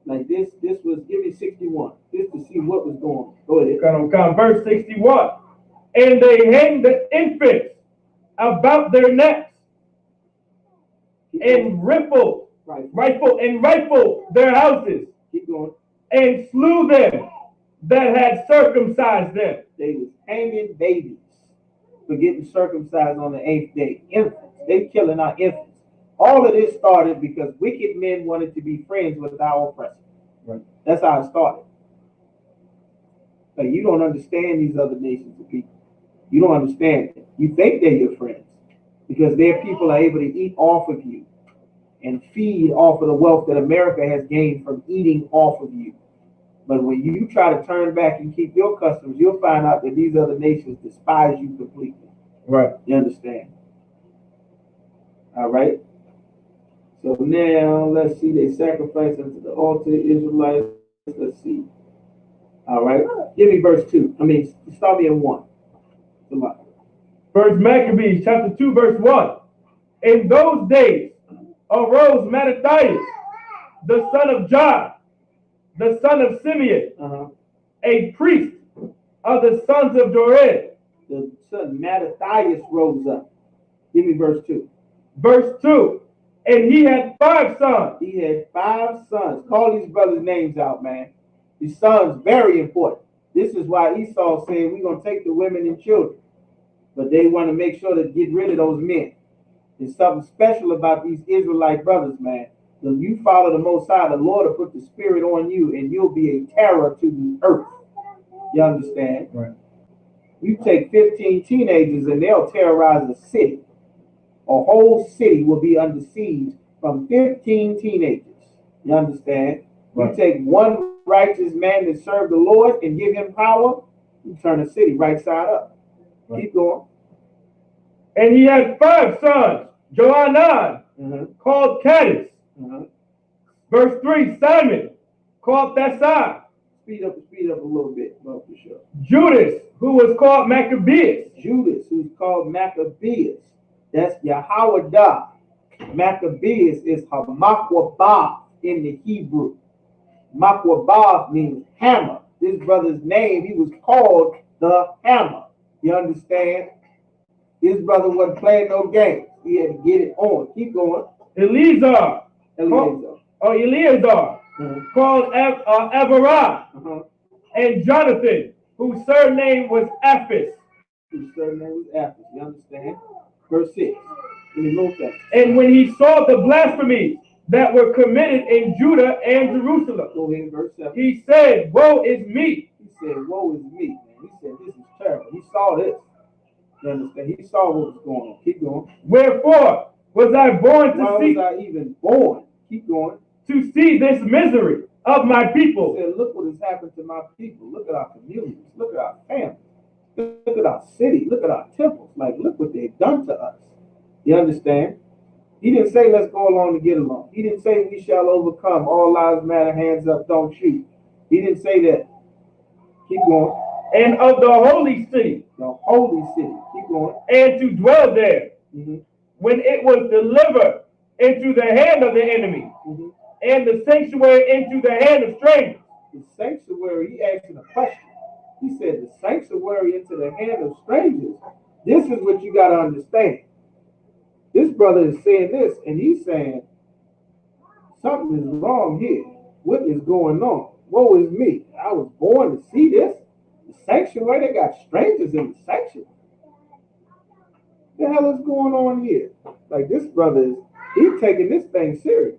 [SPEAKER 1] Like this was, give me 61. Just to see what was going on. Go ahead.
[SPEAKER 2] Verse 61. And they hanged the infants about their necks and rifled their houses.
[SPEAKER 1] Keep going.
[SPEAKER 2] And slew them that had circumcised them.
[SPEAKER 1] They was hanging babies for getting circumcised on the 8th day. Infants. They killing our infants. All of this started because wicked men wanted to be friends with our oppressors.
[SPEAKER 2] Right.
[SPEAKER 1] That's how it started. Like, you don't understand these other nations of people. You don't understand it. You think they're your friends because their people are able to eat off of you and feed off of the wealth that America has gained from eating off of you. But when you try to turn back and keep your customs, you'll find out that these other nations despise you completely.
[SPEAKER 2] Right.
[SPEAKER 1] You understand? All right. So now let's see. They sacrifice unto the altar, Israelites. Let's see. All right. Give me verse 2. Start me at 1.
[SPEAKER 2] First Maccabees chapter 2 verse 1. In those days arose Mattathias, the son of John, the son of Simeon, a priest of the sons of Dored.
[SPEAKER 1] The son Mattathias rose up. Give me verse 2.
[SPEAKER 2] Verse 2. And he had 5 sons.
[SPEAKER 1] He had 5 sons. Call these brothers' names out, man. These sons, very important. This is why Esau said, we're going to take the women and children. But they want to make sure to get rid of those men. There's something special about these Israelite brothers, man. When you follow the Most High, the Lord will put the Spirit on you, and you'll be a terror to the earth. You understand?
[SPEAKER 2] Right.
[SPEAKER 1] You take 15 teenagers, and they'll terrorize a city. A whole city will be under siege from 15 teenagers. You understand? Right. You take one righteous man that served the Lord and give him power, you turn a city right side up. Right. Keep going.
[SPEAKER 2] And he had 5 sons, Johanan, called Cadiz. Verse 3, Simon, called Thassan.
[SPEAKER 1] Speed up a little bit, for sure.
[SPEAKER 2] Judas, who was called Maccabeus.
[SPEAKER 1] Judas, who's called Maccabeus. That's Yahweh. Maccabeus is Hamakwabah in the Hebrew. Makwabah means hammer. This brother's name, he was called the hammer. You understand? This brother wasn't playing no games. He had to get it on. Keep going.
[SPEAKER 2] Eleazar. Called Avarah, and Jonathan, whose surname was Ephes.
[SPEAKER 1] Whose surname was Apple. You understand? Verse 6. Let me move that.
[SPEAKER 2] And when he saw the blasphemies that were committed in Judah and Jerusalem,
[SPEAKER 1] Go ahead, verse 7.
[SPEAKER 2] he said, Woe is me!
[SPEAKER 1] He said, woe is me, man. He said, this is terrible. He saw this. You understand? He saw what was going on. Keep going.
[SPEAKER 2] Wherefore was I born
[SPEAKER 1] Why
[SPEAKER 2] to see
[SPEAKER 1] was I even born? Keep going.
[SPEAKER 2] to see this misery of my
[SPEAKER 1] He
[SPEAKER 2] people?
[SPEAKER 1] said, look what has happened to my people. Look at our communities. Look at our families. Look at our city. Look at our temples. Like, look what they've done to us. You understand? He didn't say, let's go along to get along. He didn't say, we shall overcome. All lives matter. Hands up. Don't shoot. He didn't say that. Keep going.
[SPEAKER 2] And of the holy city,
[SPEAKER 1] The holy city. Keep going.
[SPEAKER 2] and to dwell there,
[SPEAKER 1] Mm-hmm.
[SPEAKER 2] when it was delivered into the hand of the enemy,
[SPEAKER 1] Mm-hmm.
[SPEAKER 2] and the sanctuary into the hand of strangers.
[SPEAKER 1] The sanctuary, he asking a question. He said, the sanctuary into the hand of strangers. This is what you got to understand. This brother is saying this, and he's saying, something is wrong here. What is going on? Woe is me. I was born to see this. The sanctuary, they got strangers in the sanctuary. What the hell is going on here? Like, this brother is, he's taking this thing serious.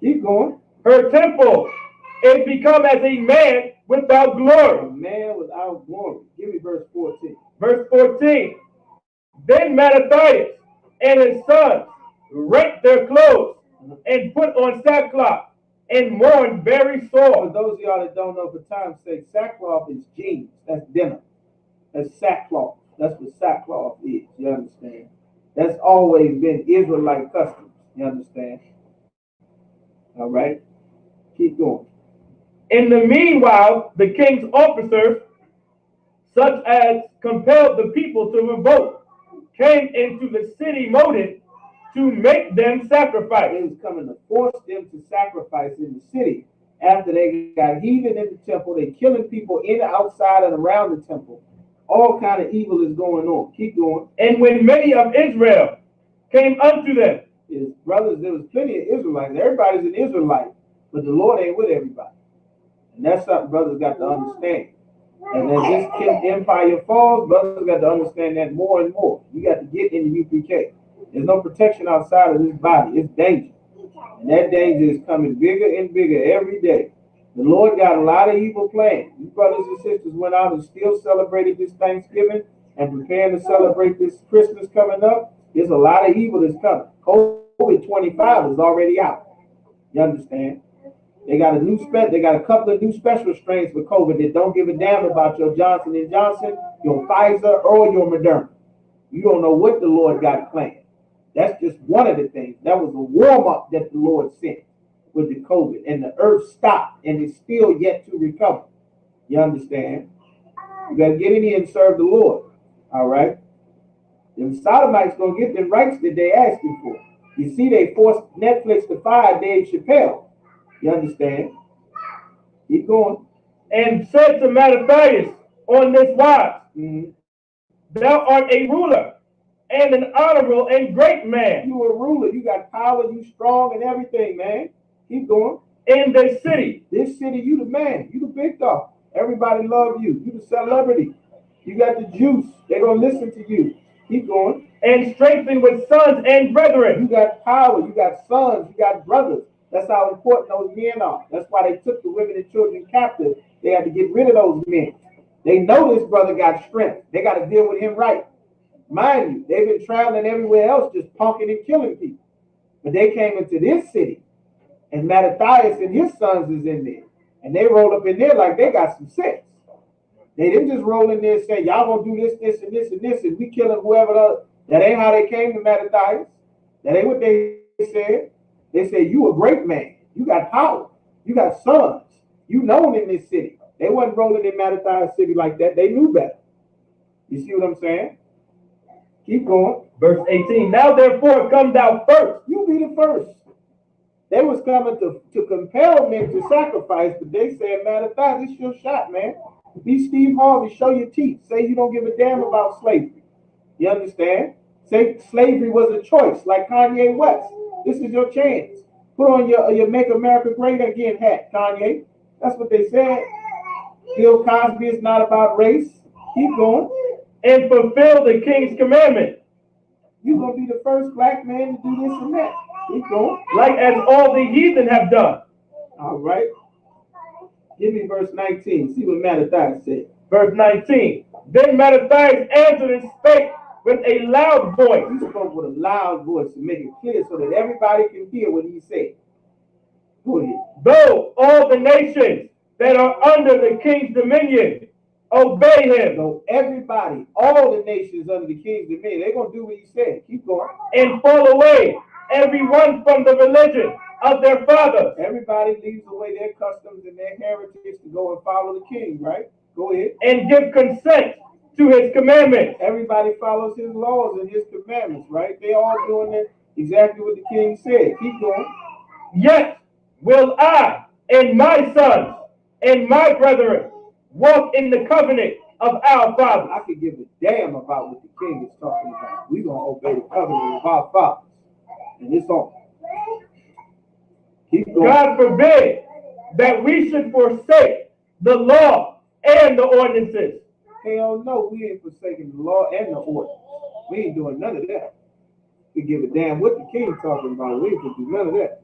[SPEAKER 1] Keep going.
[SPEAKER 2] Her temple is become as a man without
[SPEAKER 1] A
[SPEAKER 2] glory.
[SPEAKER 1] man without glory. Give me verse 14.
[SPEAKER 2] Verse 14. Then Mattathias and his sons rent their clothes and put on sackcloth and mourned very
[SPEAKER 1] For
[SPEAKER 2] sore.
[SPEAKER 1] those of y'all that don't know, for time's sake, sackcloth is jeans. That's denim. That's sackcloth. That's what sackcloth is. You understand? That's always been Israelite customs. You understand? All right? Keep going.
[SPEAKER 2] In the meanwhile, the king's officers, such as compelled the people to revolt, came into the city motive to make them sacrifice.
[SPEAKER 1] They was coming to force them to sacrifice in the city. After they got heathen in the temple, they killing people in, outside, and around the temple. All kind of evil is going on. Keep going.
[SPEAKER 2] And when many of Israel came unto them,
[SPEAKER 1] His brothers, there was plenty of Israelites. Everybody's an Israelite, but the Lord ain't with everybody. And that's something brothers got to understand. And as this empire falls, brothers got to understand that more and more. You got to get in the UPK. There's no protection outside of this body. It's danger. And that danger is coming bigger and bigger every day. The Lord got a lot of evil plans. You brothers and sisters went out and still celebrated this Thanksgiving and preparing to celebrate this Christmas coming up. There's a lot of evil that's coming. COVID-25 is already out. You understand? They got a couple of new special strains for COVID that don't give a damn about your Johnson & Johnson, your Pfizer, or your Moderna. You don't know what the Lord got planned. That's just one of the things. That was a warm-up that the Lord sent with the COVID. And the earth stopped, and it's still yet to recover. You understand? You got to get in here and serve the Lord. All right? The Sodomites going to get them rights that they asking for. You see, they forced Netflix to fire Dave Chappelle. You understand? Keep going.
[SPEAKER 2] and said to Mattathias on this wise,
[SPEAKER 1] Mm-hmm.
[SPEAKER 2] Thou art a ruler and an honorable and great man
[SPEAKER 1] You a ruler. You got power. You strong and everything, man. Keep going.
[SPEAKER 2] in this city,
[SPEAKER 1] This city, you the man. You the big dog. Everybody love you. You the celebrity. You got the juice. They gonna listen to you. Keep going.
[SPEAKER 2] and strengthened with sons and
[SPEAKER 1] You
[SPEAKER 2] brethren.
[SPEAKER 1] got power. You got sons. You got brothers. That's how important those men are. That's why they took the women and children captive. They had to get rid of those men. They know this brother got strength. They got to deal with him right. Mind you, they've been traveling everywhere else just punking and killing people. But they came into this city, and Mattathias and his sons is in there. And they roll up in there like they got some sense. They didn't just roll in there and say, y'all gonna do this, this, and this, and this, and we killing whoever else. That ain't how they came to Mattathias. That ain't what they said. They said, you a great man. You got power. You got sons. You known in this city. They wasn't rolling in Mattathias city like that. They knew better. You see what I'm saying? Keep going.
[SPEAKER 2] Verse 18. Now therefore come thou first.
[SPEAKER 1] You be the first. They was coming to compel men to sacrifice, but they said, Mattathias, it's your shot, man. Be Steve Harvey, show your teeth. Say you don't give a damn about slavery. You understand? Say slavery was a choice, like Kanye West. This is your chance. Put on your Make America Great Again hat, Kanye. That's what they said. Bill Cosby is not about race. Keep going.
[SPEAKER 2] And fulfill the king's commandment,
[SPEAKER 1] You're going to be the first black man to do this and that. Keep going.
[SPEAKER 2] like as all the heathen have done.
[SPEAKER 1] All right. Give me verse 19. See what Mattathias said.
[SPEAKER 2] Verse 19. Then Mattathias answered and spake with a loud voice.
[SPEAKER 1] He spoke with a loud voice to make it clear so that everybody can hear what he said. Go ahead.
[SPEAKER 2] Though all the nations that are under the king's dominion obey him,
[SPEAKER 1] So everybody, all the nations under the king's dominion, they're going to do what he said. Keep going.
[SPEAKER 2] and fall away, everyone from the religion of their fathers,
[SPEAKER 1] Everybody leaves away their customs and their heritage to go and follow the king, right? Go ahead.
[SPEAKER 2] and give consent to his commandments.
[SPEAKER 1] Everybody follows his laws and his commandments, right? They all doing it exactly what the king said. Keep going.
[SPEAKER 2] Yet will I and my sons and my brethren walk in the covenant of our fathers.
[SPEAKER 1] I could give a damn about what the king is talking about. We're going to obey the covenant of our fathers. And it's on. Keep going.
[SPEAKER 2] God forbid that we should forsake the law and the ordinances.
[SPEAKER 1] Hell no, we ain't forsaking the law and the ordinance. We ain't doing none of that. We give a damn what the king talking about. We ain't gonna do none of that.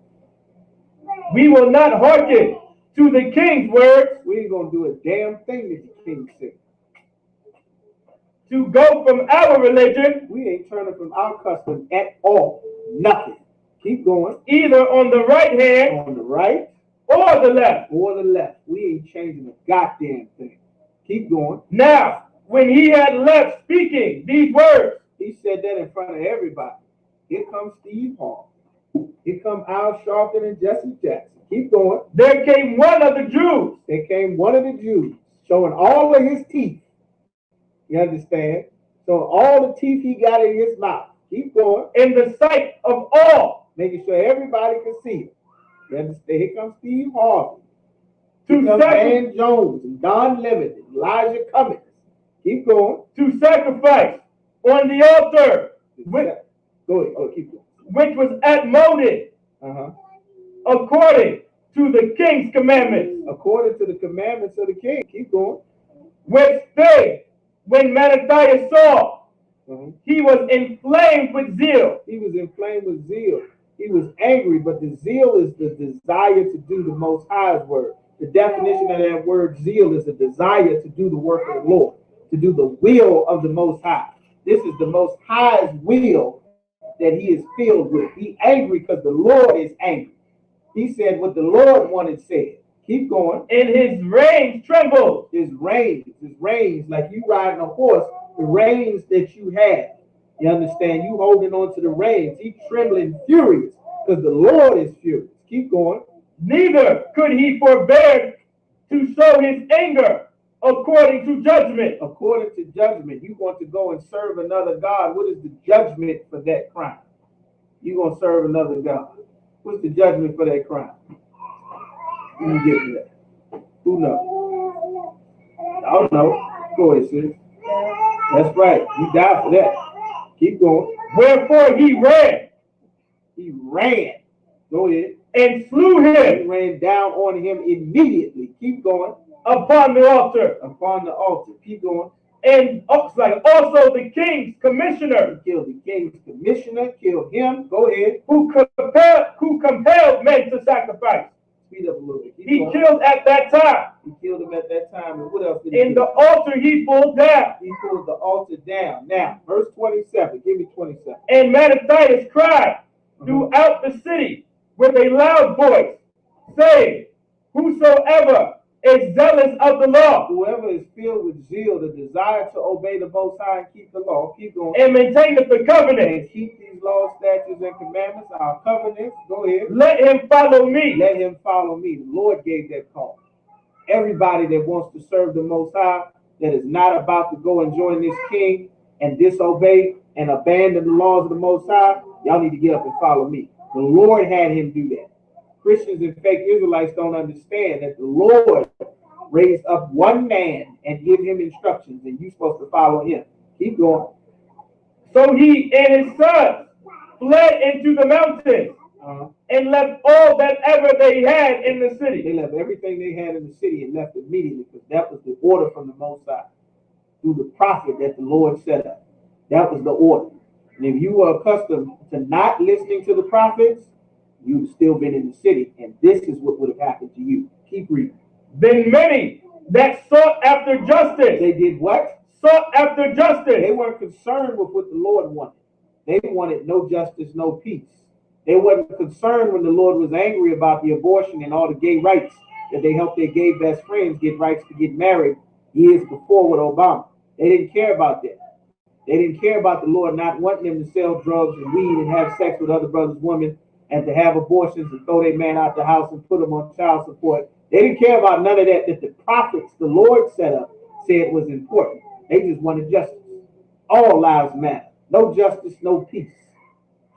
[SPEAKER 2] We will not hearken to the king's words
[SPEAKER 1] We ain't gonna do a damn thing that the king said.
[SPEAKER 2] to go from our religion,
[SPEAKER 1] We ain't turning from our custom at all. Nothing. Keep going.
[SPEAKER 2] either on the right hand
[SPEAKER 1] On the right
[SPEAKER 2] or the left.
[SPEAKER 1] or the left. We ain't changing a goddamn thing. Keep going.
[SPEAKER 2] Now, when he had left speaking these words,
[SPEAKER 1] He said that in front of everybody. Here comes Steve Hall. Here come Al Sharpton and Jesse Jackson. Keep going.
[SPEAKER 2] there came one of the Jews,
[SPEAKER 1] There came one of the Jews showing all of his teeth. You understand? So all the teeth he got in his mouth. Keep going.
[SPEAKER 2] in the sight of all,
[SPEAKER 1] Making sure everybody can see it. You understand? Here comes Steve Harvey.
[SPEAKER 2] to,
[SPEAKER 1] Here comes
[SPEAKER 2] sacri-
[SPEAKER 1] Dan Jones and Don Lemon and Elijah Cummings. Keep going.
[SPEAKER 2] to sacrifice on the altar, which,
[SPEAKER 1] Go ahead. Oh, keep going.
[SPEAKER 2] which was outmoded
[SPEAKER 1] Uh-huh.
[SPEAKER 2] according to the king's commandments,
[SPEAKER 1] According to the commandments of the king. Keep going.
[SPEAKER 2] which they, when Mattathias saw,
[SPEAKER 1] Uh-huh.
[SPEAKER 2] he was inflamed with zeal.
[SPEAKER 1] He was inflamed with zeal. He was angry, but the zeal is the desire to do the Most High's word. The definition of that word zeal is a desire to do the work of the Lord, to do the will of the Most High. This is the Most High's will that he is filled with. He angry because the Lord is angry. He said what the Lord wanted said. Keep going.
[SPEAKER 2] And his reins trembled.
[SPEAKER 1] His reins, like you riding a horse, the reins that you have. You understand? You holding on to the reins. He's trembling furious because the Lord is furious. Keep going.
[SPEAKER 2] Neither could he forbear to show his anger according to judgment.
[SPEAKER 1] According to judgment, you want to go and serve another God. What is the judgment for that crime? You going to serve another God. What's the judgment for that crime? Let me get to that. Who knows? I don't know. Go ahead, sis. That's right. You died for that. Keep going.
[SPEAKER 2] Wherefore he ran
[SPEAKER 1] He ran. Go ahead.
[SPEAKER 2] and slew
[SPEAKER 1] He
[SPEAKER 2] him
[SPEAKER 1] ran down on him immediately. Keep going.
[SPEAKER 2] upon the altar.
[SPEAKER 1] Upon the altar. Keep going.
[SPEAKER 2] And also the king's commissioner,
[SPEAKER 1] He killed the king's commissioner. Killed him. Go ahead.
[SPEAKER 2] who compelled men to sacrifice.
[SPEAKER 1] Speed up a little bit. Keep
[SPEAKER 2] He
[SPEAKER 1] going.
[SPEAKER 2] killed at that time.
[SPEAKER 1] He killed him at that time. And what else did he
[SPEAKER 2] In
[SPEAKER 1] do?
[SPEAKER 2] the altar he pulled down.
[SPEAKER 1] He pulled the altar down. Now, verse 27. Give me 27.
[SPEAKER 2] And Mattathias cried throughout the city with a loud voice, saying, whosoever is zealous of the law
[SPEAKER 1] Whoever is filled with zeal, the desire to obey the Most High and keep the law, keep going.
[SPEAKER 2] and maintaineth the covenant,
[SPEAKER 1] And keep these laws, statutes, and commandments, our covenants. Go ahead.
[SPEAKER 2] let him follow me.
[SPEAKER 1] Let him follow me. The Lord gave that call. Everybody that wants to serve the Most High, that is not about to go and join this king and disobey and abandon the laws of the Most High, y'all need to get up and follow me. The Lord had him do that. Christians and fake Israelites don't understand that the Lord raised up one man and give him instructions, and you're supposed to follow him. Keep going.
[SPEAKER 2] So he and his sons fled into the mountains and left all that ever they had in the city.
[SPEAKER 1] They left everything they had in the city and left immediately because that was the order from the Most High through the prophet that the Lord set up. That was the order. And if you were accustomed to not listening to the prophets, you'd still been in the city. And this is what would have happened to you. Keep reading.
[SPEAKER 2] Then many that sought after justice.
[SPEAKER 1] They did what?
[SPEAKER 2] Sought after justice.
[SPEAKER 1] They weren't concerned with what the Lord wanted. They wanted no justice, no peace. They weren't concerned when the Lord was angry about the abortion and all the gay rights that they helped their gay best friends get rights to get married years before with Obama. They didn't care about that. They didn't care about the Lord not wanting them to sell drugs and weed and have sex with other brothers' women and to have abortions and throw their man out the house and put them on child support. They didn't care about none of that the prophets the Lord set up said was important. They just wanted justice. All lives matter. No justice, no peace.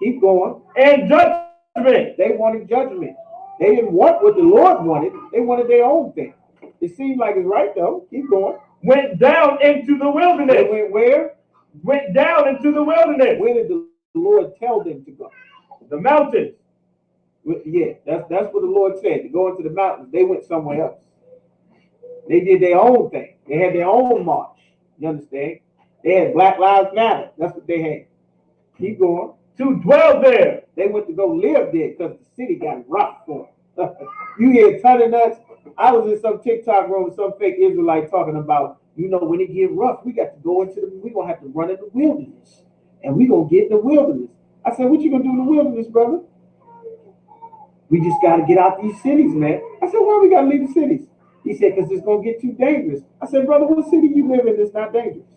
[SPEAKER 1] Keep going.
[SPEAKER 2] And judgment.
[SPEAKER 1] They wanted judgment. They didn't want what the Lord wanted. They wanted their own thing. It seems like it's right though. Keep going.
[SPEAKER 2] Went down into the wilderness.
[SPEAKER 1] They went where?
[SPEAKER 2] Went down into the wilderness.
[SPEAKER 1] Where did the Lord tell them to go?
[SPEAKER 2] The mountains.
[SPEAKER 1] Yeah, that's what the Lord said, to go into the mountains. They went somewhere else. They did their own thing. They had their own march. You understand? They had Black Lives Matter. That's what they had. Keep going.
[SPEAKER 2] To dwell there.
[SPEAKER 1] They went to go live there because the city got rough for them. You hear a ton of nuts. I was in some TikTok room with some fake Israelite talking about, when it get rough, we got to go we're going to have to run in the wilderness. And we're going to get in the wilderness. I said, what you going to do in the wilderness, brother? We just got to get out these cities, man. I said, why we got to leave the cities? He said, because it's going to get too dangerous. I said, brother, what city you live in that's not dangerous?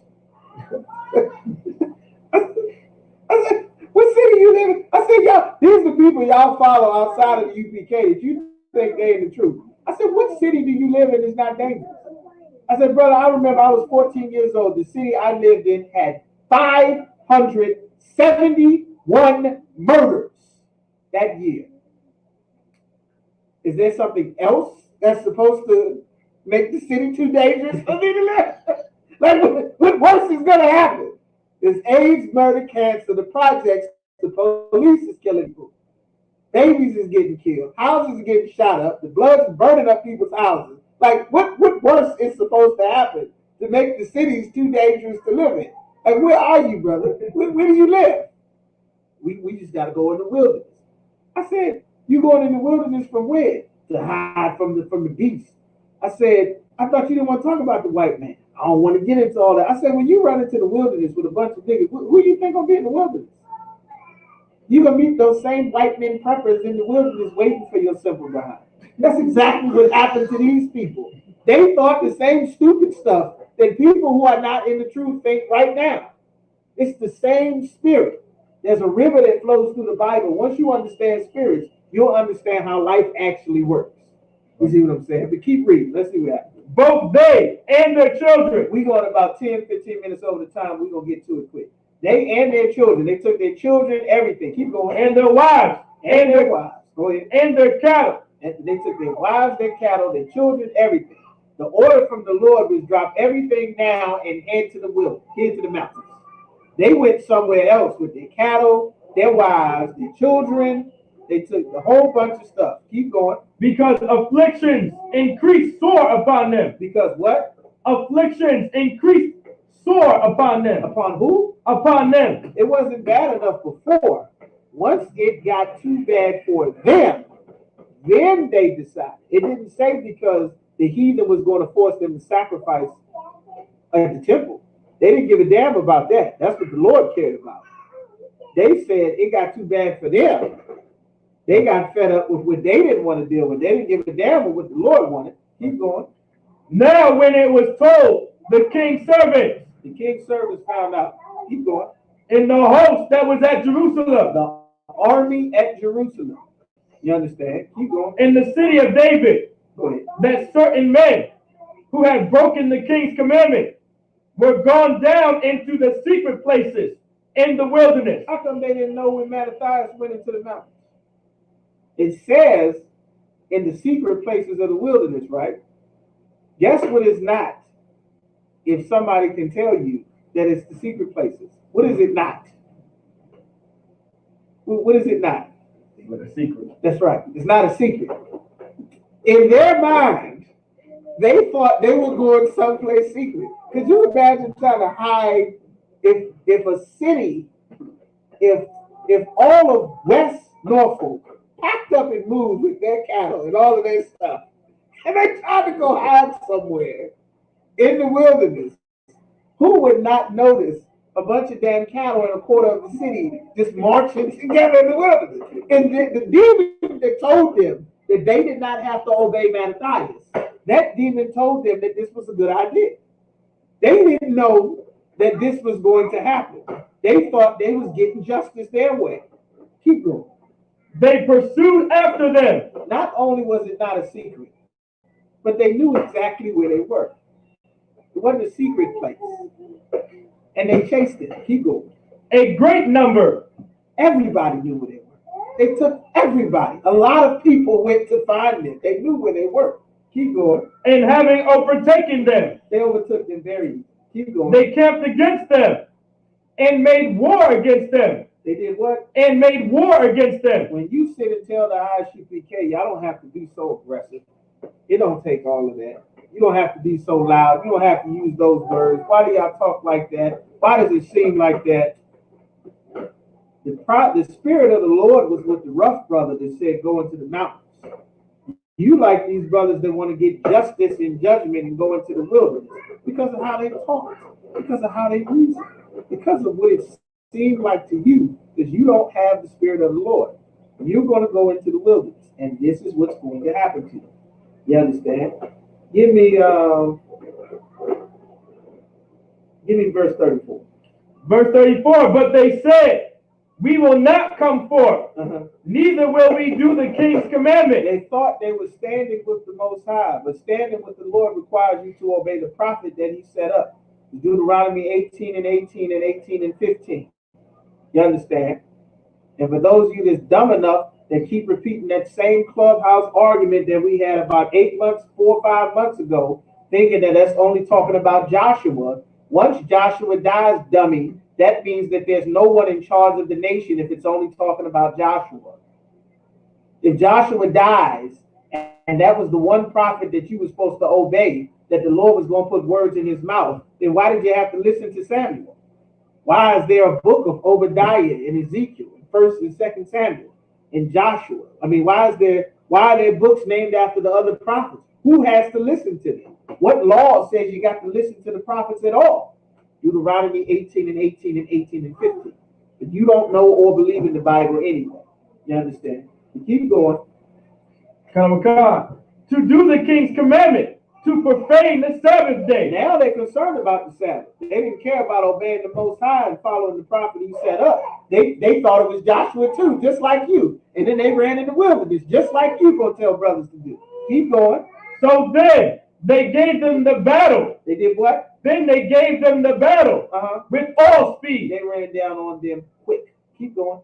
[SPEAKER 1] I said, what city you live in? I said, y'all, these are the people y'all follow outside of the UPK that you think they ain't the truth. I said, what city do you live in that's not dangerous? I said, brother, I remember I was 14 years old. The city I lived in had 571 murders that year. Is there something else that's supposed to make the city too dangerous for me to live? Like, what worse is going to happen? There's AIDS, murder, cancer, the projects, the police is killing people. Babies is getting killed. Houses are getting shot up. The blood is burning up people's houses. Like, what worse is supposed to happen to make the cities too dangerous to live in? Like, where are you, brother? Where do you live? We just got to go in the wilderness. I said, you going in the wilderness from where? To hide from the beast. I said, I thought you didn't want to talk about the white man. I don't want to get into all that. I said, when you run into the wilderness with a bunch of niggas, who do you think gonna be in the wilderness? You're gonna meet those same white men preppers in the wilderness waiting for your simple behind. That's exactly what happened to these people. They thought the same stupid stuff that people who are not in the truth think right now. It's the same spirit. There's a river that flows through the Bible. Once you understand spirits, you'll understand how life actually works. You see what I'm saying? But keep reading. Let's see what happens.
[SPEAKER 2] Both they and their children.
[SPEAKER 1] We going about 10, 15 minutes over the time. We're going to get to it quick. They and their children. They took their children, everything. Keep going.
[SPEAKER 2] And their wives.
[SPEAKER 1] And their wives. Go ahead.
[SPEAKER 2] And their cattle.
[SPEAKER 1] And they took their wives, their cattle, their children, everything. The order from the Lord was drop everything now and head to the wilderness, head to the mountains. They went somewhere else with their cattle, their wives, their children. They took a whole bunch of stuff. Keep going.
[SPEAKER 2] Because afflictions increased sore upon them.
[SPEAKER 1] Because what?
[SPEAKER 2] Afflictions increased sore upon them.
[SPEAKER 1] Upon who?
[SPEAKER 2] Upon them.
[SPEAKER 1] It wasn't bad enough before. Once it got too bad for them, then they decided. It didn't say because the heathen was going to force them to sacrifice at the temple. They didn't give a damn about that. That's what the Lord cared about. They said it got too bad for them. They got fed up with what they didn't want to deal with. They didn't give a damn with what the Lord wanted. Keep going.
[SPEAKER 2] Now when it was told the king's servants.
[SPEAKER 1] The king's servants found out. Keep going.
[SPEAKER 2] In the host that was at Jerusalem.
[SPEAKER 1] The army at Jerusalem. You understand? Keep going.
[SPEAKER 2] In the city of David.
[SPEAKER 1] Go ahead.
[SPEAKER 2] That certain men who had broken the king's commandment were gone down into the secret places in the wilderness.
[SPEAKER 1] How come they didn't know when Mattathias went into the mountains? It says in the secret places of the wilderness, right? Guess what it's not? If somebody can tell you that it's the secret places, what is it not? What is it not?
[SPEAKER 2] Like a secret.
[SPEAKER 1] That's right. It's not a secret. In their mind, they thought they were going someplace secret. Could you imagine trying to hide if a city, if all of West Norfolk packed up and moved with their cattle and all of their stuff, and they tried to go hide somewhere in the wilderness, who would not notice a bunch of damn cattle in a quarter of the city just marching together in the wilderness? And the demon that told them that they did not have to obey Mattathias, that demon told them that this was a good idea. They didn't know that this was going to happen. They thought they was getting justice their way. Keep going.
[SPEAKER 2] They pursued after them.
[SPEAKER 1] Not only was it not a secret, but they knew exactly where they were. It wasn't a secret place. And they chased it. Keep going.
[SPEAKER 2] A great number.
[SPEAKER 1] Everybody knew where they were. They took everybody. A lot of people went to find them. They knew where they were. Keep going.
[SPEAKER 2] And having overtaken them,
[SPEAKER 1] they overtook them very easily. Keep going.
[SPEAKER 2] They camped against them and made war against them.
[SPEAKER 1] They did what?
[SPEAKER 2] And made war against them.
[SPEAKER 1] When you sit and tell the ISUPK, y'all don't have to be so aggressive. It don't take all of that. You don't have to be so loud. You don't have to use those words. Why do y'all talk like that? Why does it seem like that? The Spirit of the Lord was with the rough brother that said, go into the mountains. You like these brothers that want to get justice and judgment and go into the wilderness because of how they talk, because of how they reason, because of what it seems like to you, because you don't have the Spirit of the Lord. You're going to go into the wilderness, and this is what's going to happen to you. You understand? Give me verse 34.
[SPEAKER 2] Verse 34, but they said, we will not come forth, neither will we do the king's commandment.
[SPEAKER 1] They thought they were standing with the Most High, but standing with the Lord requires you to obey the prophet that he set up. Deuteronomy 18 and 18 and 18 and 15. You understand? And for those of you that's dumb enough that keep repeating that same clubhouse argument that we had about 4 or 5 months ago, thinking that that's only talking about Joshua. Once Joshua dies, dummy, that means that there's no one in charge of the nation if it's only talking about Joshua. If Joshua dies, and that was the one prophet that you were supposed to obey, that the Lord was going to put words in his mouth, then why did you have to listen to Samuel? Why is there a book of Obadiah and Ezekiel, 1st and 2nd Samuel, and Joshua? I mean, why are there books named after the other prophets? Who has to listen to them? What law says you got to listen to the prophets at all? Deuteronomy 18 and 18 and 18 and 15. But you don't know or believe in the Bible anyway. You understand? You keep going.
[SPEAKER 2] To do the king's commandment, to profane the Sabbath day.
[SPEAKER 1] Now they're concerned about the Sabbath. They didn't care about obeying the Most High and following the prophet he set up. They thought it was Joshua too, just like you. And then they ran in the wilderness, just like you gonna tell brothers to do. Keep going.
[SPEAKER 2] So then they gave them the battle.
[SPEAKER 1] They did what?
[SPEAKER 2] Then they gave them the battle with all speed.
[SPEAKER 1] They ran down on them quick. Keep going.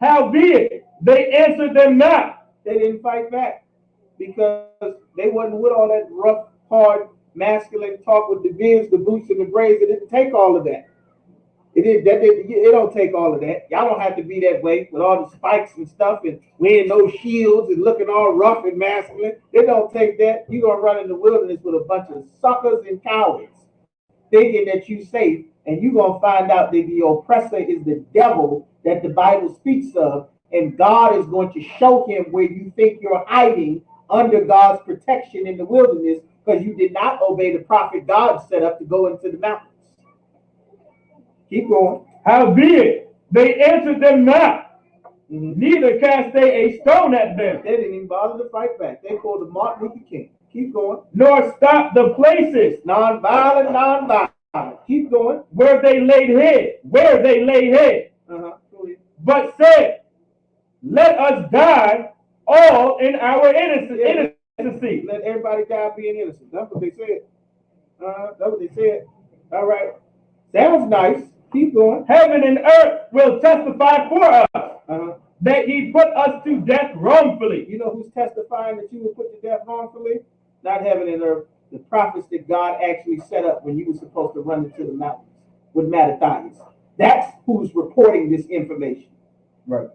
[SPEAKER 2] Howbeit, they answered them not.
[SPEAKER 1] They didn't fight back because they wasn't with all that rough, hard, masculine talk with the beards, the boots, and the braids. It didn't take all of that. It don't take all of that. Y'all don't have to be that way with all the spikes and stuff and wearing those shields and looking all rough and masculine. It don't take that. You're going to run in the wilderness with a bunch of suckers and cowards thinking that you're safe, and you're going to find out that the oppressor is the devil that the Bible speaks of, and God is going to show him where you think you're hiding under God's protection in the wilderness because you did not obey the prophet God set up to go into the mountains. Keep going.
[SPEAKER 2] Howbeit, they answered them not, neither cast they a stone at them.
[SPEAKER 1] They didn't even bother to fight back. They called him Martin Luther King. Keep going.
[SPEAKER 2] Nor stopped the places.
[SPEAKER 1] Nonviolent. Keep going.
[SPEAKER 2] Where they laid head. But said, let us die all in our innocency.
[SPEAKER 1] Let everybody die being innocent. That's what they said. That's what they said. All right. Sounds nice. Keep going.
[SPEAKER 2] Heaven and earth will testify for us that he put us to death wrongfully.
[SPEAKER 1] You know who's testifying that you were put to death wrongfully? Not heaven and earth. The prophets that God actually set up when you were supposed to run into the mountains with Mattathias. That's who's reporting this information.
[SPEAKER 2] Right.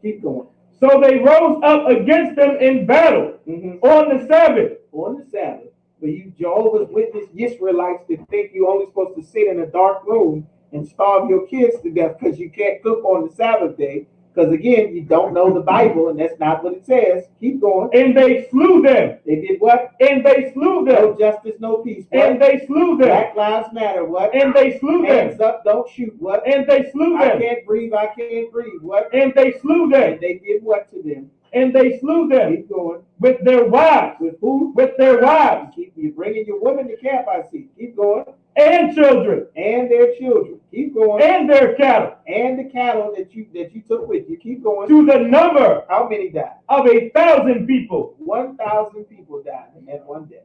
[SPEAKER 1] Keep going.
[SPEAKER 2] So they rose up against them in battle on the Sabbath.
[SPEAKER 1] On the Sabbath. But you Jehovah's Witness Israelites that think you're only supposed to sit in a dark room and starve your kids to death because you can't cook on the Sabbath day. Because again, you don't know the Bible, and that's not what it says. Keep going.
[SPEAKER 2] And they slew them.
[SPEAKER 1] They did what?
[SPEAKER 2] And they slew them.
[SPEAKER 1] No justice, no peace. What?
[SPEAKER 2] And they slew them.
[SPEAKER 1] Black Lives Matter. What?
[SPEAKER 2] And they slew them.
[SPEAKER 1] Hands up, don't shoot. What?
[SPEAKER 2] And they slew them.
[SPEAKER 1] I can't breathe. I can't breathe. What?
[SPEAKER 2] And they slew them.
[SPEAKER 1] And they did what to them?
[SPEAKER 2] And they slew them.
[SPEAKER 1] Keep going.
[SPEAKER 2] With their wives.
[SPEAKER 1] With who?
[SPEAKER 2] With their wives.
[SPEAKER 1] You bringing your women to camp, I see. Keep going.
[SPEAKER 2] And children.
[SPEAKER 1] And their children. Keep going.
[SPEAKER 2] And their cattle.
[SPEAKER 1] And the cattle that you took with you. Keep going.
[SPEAKER 2] To the number.
[SPEAKER 1] How many died?
[SPEAKER 2] Of 1,000 people.
[SPEAKER 1] 1,000 people died in that one day.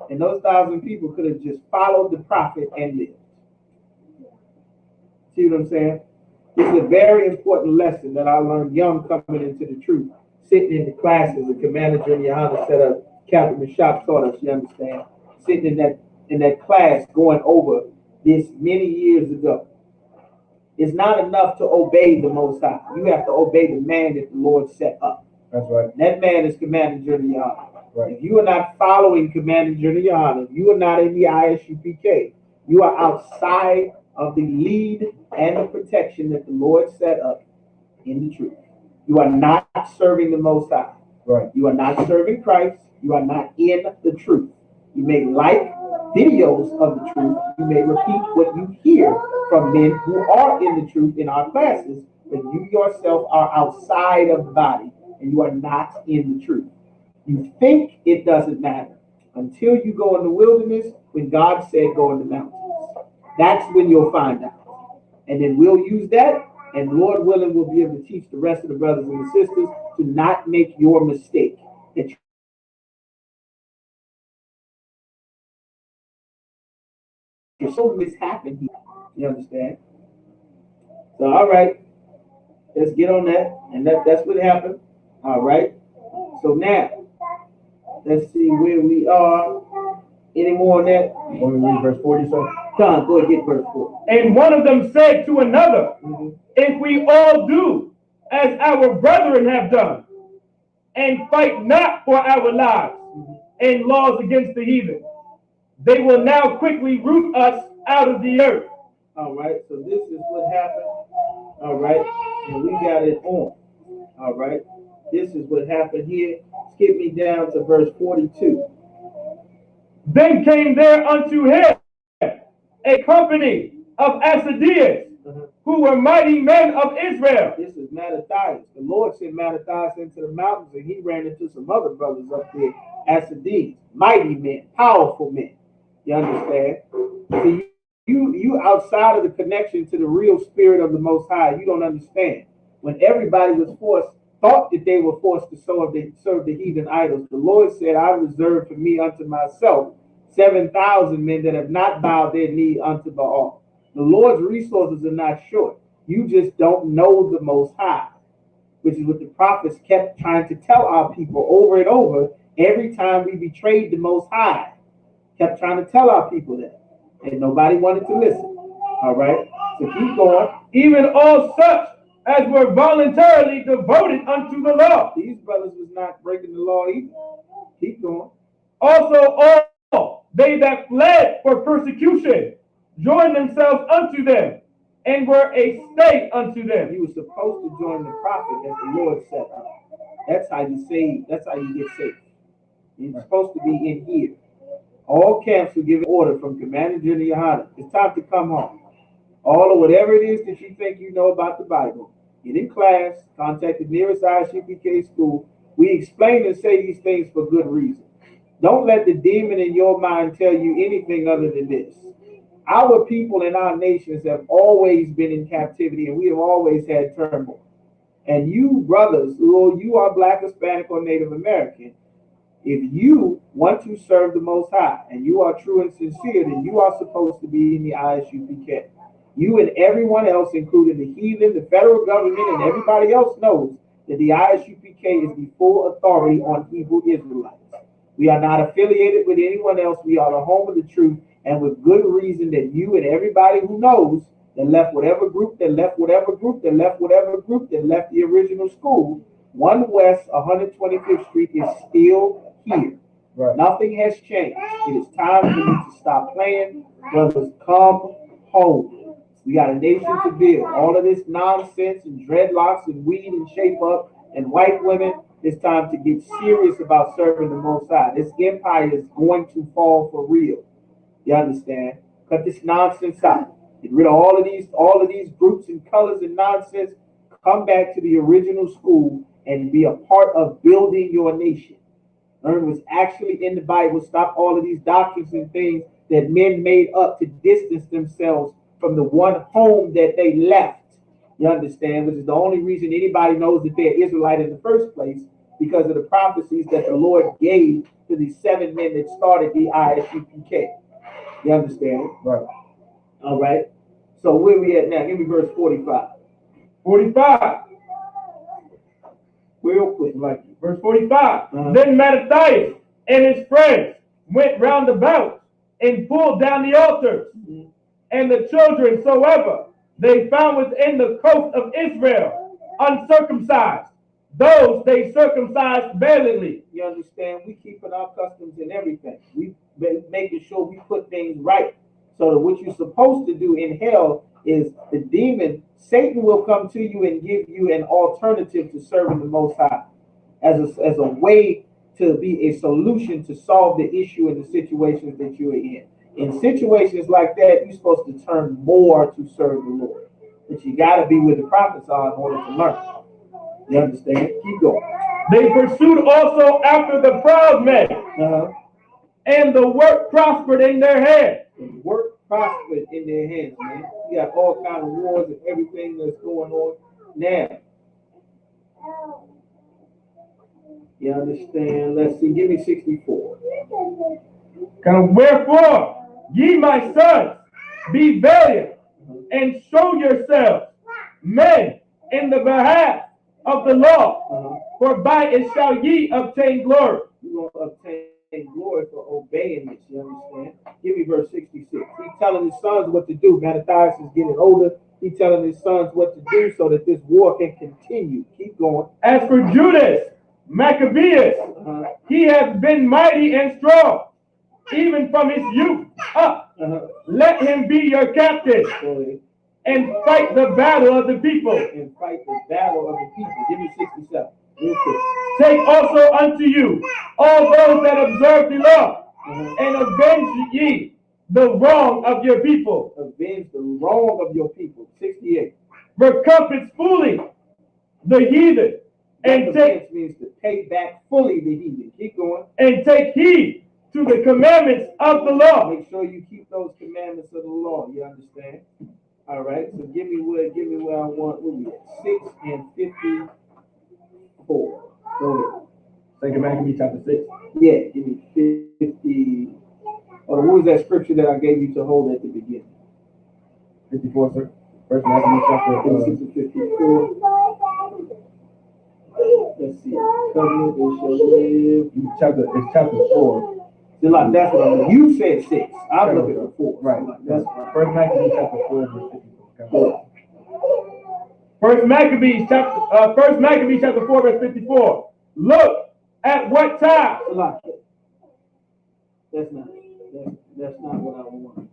[SPEAKER 1] And those 1,000 people could have just followed the prophet and lived. See what I'm saying? This is a very important lesson that I learned young coming into the truth. Sitting in the classes, the Commander General Yohana set up, Captain Mashak taught us, you understand? Sitting in that class going over this many years ago. It's not enough to obey the Most High. You have to obey the man that the Lord set up.
[SPEAKER 2] That's right.
[SPEAKER 1] That man is Commander General Yohana.
[SPEAKER 2] Right.
[SPEAKER 1] If you are not following Commander General Yohana, if you are not in the ISUPK, you are outside of the lead and the protection that the Lord set up in the truth. You are not serving the Most High.
[SPEAKER 2] Right.
[SPEAKER 1] You are not serving Christ. You are not in the truth. You may like videos of the truth. You may repeat what you hear from men who are in the truth in our classes, but you yourself are outside of the body and you are not in the truth. You think it doesn't matter until you go in the wilderness when God said go in the mountains. That's when you'll find out. And then we'll use that, and Lord willing, we'll be able to teach the rest of the brothers and the sisters to not make your mistake. That you're so mishappen here. You understand? So, all right. Let's get on that. And that's what happened. All right. So now, let's see where we are. Any more on that?
[SPEAKER 2] Want me to read verse 40, sir?
[SPEAKER 1] Come on, go ahead, get verse 4.
[SPEAKER 2] And one of them said to another, if we all do as our brethren have done, and fight not for our lives and laws against the heathen, they will now quickly root us out of the earth.
[SPEAKER 1] All right, so this is what happened. All right, and we got it on. All right, this is what happened here. Skip me down to verse 42.
[SPEAKER 2] Then came there unto him a company of Assadeans, who were mighty men of Israel.
[SPEAKER 1] This is Mattathias. The Lord sent Mattathias into the mountains, and he ran into some other brothers up there, Assadeans, mighty men, powerful men. You understand? See, you outside of the connection to the real spirit of the Most High, you don't understand. When everybody was thought that they were forced to serve the heathen idols, the Lord said, I reserved for me unto myself 7,000 men that have not bowed their knee unto Baal. The Lord's resources are not short. You just don't know the Most High, which is what the prophets kept trying to tell our people over and over. Every time we betrayed the Most High, kept trying to tell our people that. And nobody wanted to listen. All right? So keep going.
[SPEAKER 2] Even all such as were voluntarily devoted unto the law.
[SPEAKER 1] These brothers was not breaking the law either. Keep going.
[SPEAKER 2] Also all they that fled for persecution joined themselves unto them, and were a stay unto them.
[SPEAKER 1] You were supposed to join the prophet that the Lord set up. That's how you save. That's how you get saved. You're supposed to be in here. All camps were given order from Commander General Yohana. It's time to come home. All of whatever it is that you think you know about the Bible, get in class, contact the nearest ISUPK school. We explain and say these things for good reason. Don't let the demon in your mind tell you anything other than this. Our people and our nations have always been in captivity, and we have always had turmoil. And you brothers, who you are Black, Hispanic, or Native American, if you want to serve the Most High and you are true and sincere, then you are supposed to be in the ISUPK. You and everyone else, including the heathen, the federal government, and everybody else knows that the ISUPK is the full authority on Hebrew Israelites. We are not affiliated with anyone else. We are the home of the truth, and with good reason that you and everybody who knows They left whatever group, they left whatever group, they left whatever group, they left the original school. 1 West 125th Street is still here.
[SPEAKER 2] Right.
[SPEAKER 1] Nothing has changed. It is time for you to stop playing. Brothers, come home. We got a nation to build. All of this nonsense and dreadlocks and weed and shape up and white women, it's time to get serious about serving the Most High. This empire is going to fall for real. You understand? Cut this nonsense out. Get rid of all of these groups and colors and nonsense. Come back to the original school and be a part of building your nation. Learn what's actually in the Bible. Stop all of these doctrines and things that men made up to distance themselves from the one home that they left. You understand? Which is the only reason anybody knows that they're Israelite in the first place, because of the prophecies that the Lord gave to the 7 men that started the ISUPK. You understand?
[SPEAKER 2] Right.
[SPEAKER 1] All right. So where we at now? Give me verse 45.
[SPEAKER 2] 45.
[SPEAKER 1] Real quick.
[SPEAKER 2] Like verse 45. Then Mattathias and his friends went round about and pulled down the altars, and the children soever they found within the coast of Israel uncircumcised, those they circumcised valiantly.
[SPEAKER 1] You understand? We keeping our customs and everything. We making sure we put things right. So that what you're supposed to do in hell is the demon, Satan will come to you and give you an alternative to serving the Most High as a way to be a solution to solve the issue in the situations that you're in. In situations like that, you're supposed to turn more to serve the Lord. But you got to be where the prophets are in order to learn. You understand? Keep going.
[SPEAKER 2] They pursued also after the proud men, and the work prospered in their hands.
[SPEAKER 1] The work prospered in their hands, man. You got all kinds of wars and everything that's going on now. You understand? Let's see. Give me 64.
[SPEAKER 2] Wherefore, ye my sons, be valiant and show yourselves men in the behalf of the law, for by it shall ye obtain glory.
[SPEAKER 1] You're going to obtain glory for obeying it. You understand? Give me verse 66. He's telling his sons what to do. Mattathias is getting older. He's telling his sons what to do so that this war can continue. Keep going.
[SPEAKER 2] As for Judas Maccabeus, he has been mighty and strong, even from his youth up. Let him be your captain and fight the battle of the people.
[SPEAKER 1] And fight the battle of the people. Give me 67. Real quick.
[SPEAKER 2] Take also unto you all those that observe the law, and avenge ye the wrong of your people.
[SPEAKER 1] Avenge the wrong of your people. 68.
[SPEAKER 2] Recompense fully the heathen, and take
[SPEAKER 1] means to pay back fully the heathen. Keep going.
[SPEAKER 2] And take heed to the commandments of the law.
[SPEAKER 1] Make sure you keep those commandments of the law. You understand? All right. So give me where I want. Where we at? 6 and 54. Go ahead.
[SPEAKER 2] 2 Maccabees chapter 6.
[SPEAKER 1] Yeah. Give me 50. Or what was that scripture that I gave you to hold at the beginning?
[SPEAKER 2] 54, sir. 1 Maccabees chapter
[SPEAKER 1] 6 and 54. Let's see. Covenant, they shall live.
[SPEAKER 2] It's chapter 4.
[SPEAKER 1] Like, that's what I mean. You said 6. I'm looking for 4.
[SPEAKER 2] Right.
[SPEAKER 1] That's
[SPEAKER 2] right. 1 Maccabees chapter 4, verse 54. 1 Maccabees chapter 4, verse 54. Look at what time.
[SPEAKER 1] That's not what I want.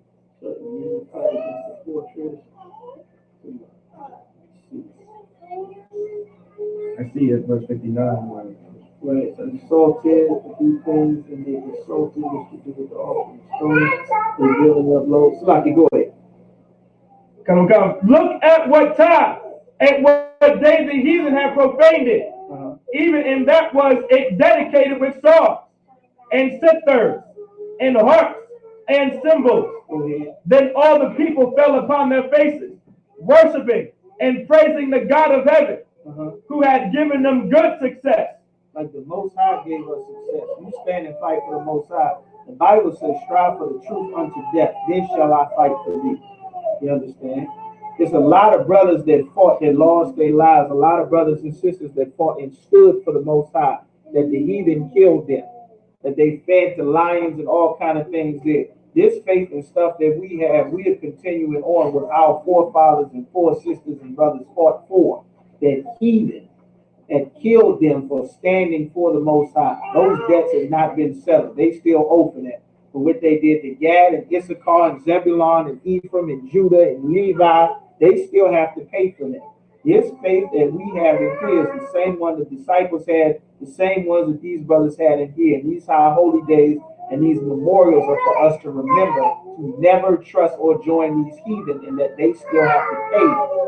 [SPEAKER 2] I see it, verse 59.
[SPEAKER 1] Right, so insulted, do things, and they insulted, which to do with the offering stone. They're building up low. Slocky, go ahead.
[SPEAKER 2] Come. Look at what time, at what day the heathen have profaned it. Even in that was it dedicated with songs and cithers and harps and cymbals. Then all the people fell upon their faces, worshiping and praising the God of heaven, who had given them good success.
[SPEAKER 1] Like the Most High gave us success. You stand and fight for the Most High. The Bible says, strive for the truth unto death. Then shall I fight for thee. You understand? There's a lot of brothers that fought, that lost their lives. A lot of brothers and sisters that fought and stood for the Most High. That the heathen killed them. That they fed to lions and all kind of things there. This faith and stuff that we are continuing on with our forefathers and sisters and brothers fought for. That heathen and killed them for standing for the Most High. Those debts have not been settled. They still owe for that. For what they did to Gad and Issachar and Zebulun and Ephraim and Judah and Levi, they still have to pay for that. This faith that we have in here is the same one the disciples had, the same ones that these brothers had in here. And these high holy days and these memorials are for us to remember to never trust or join these heathen, and that they still have to pay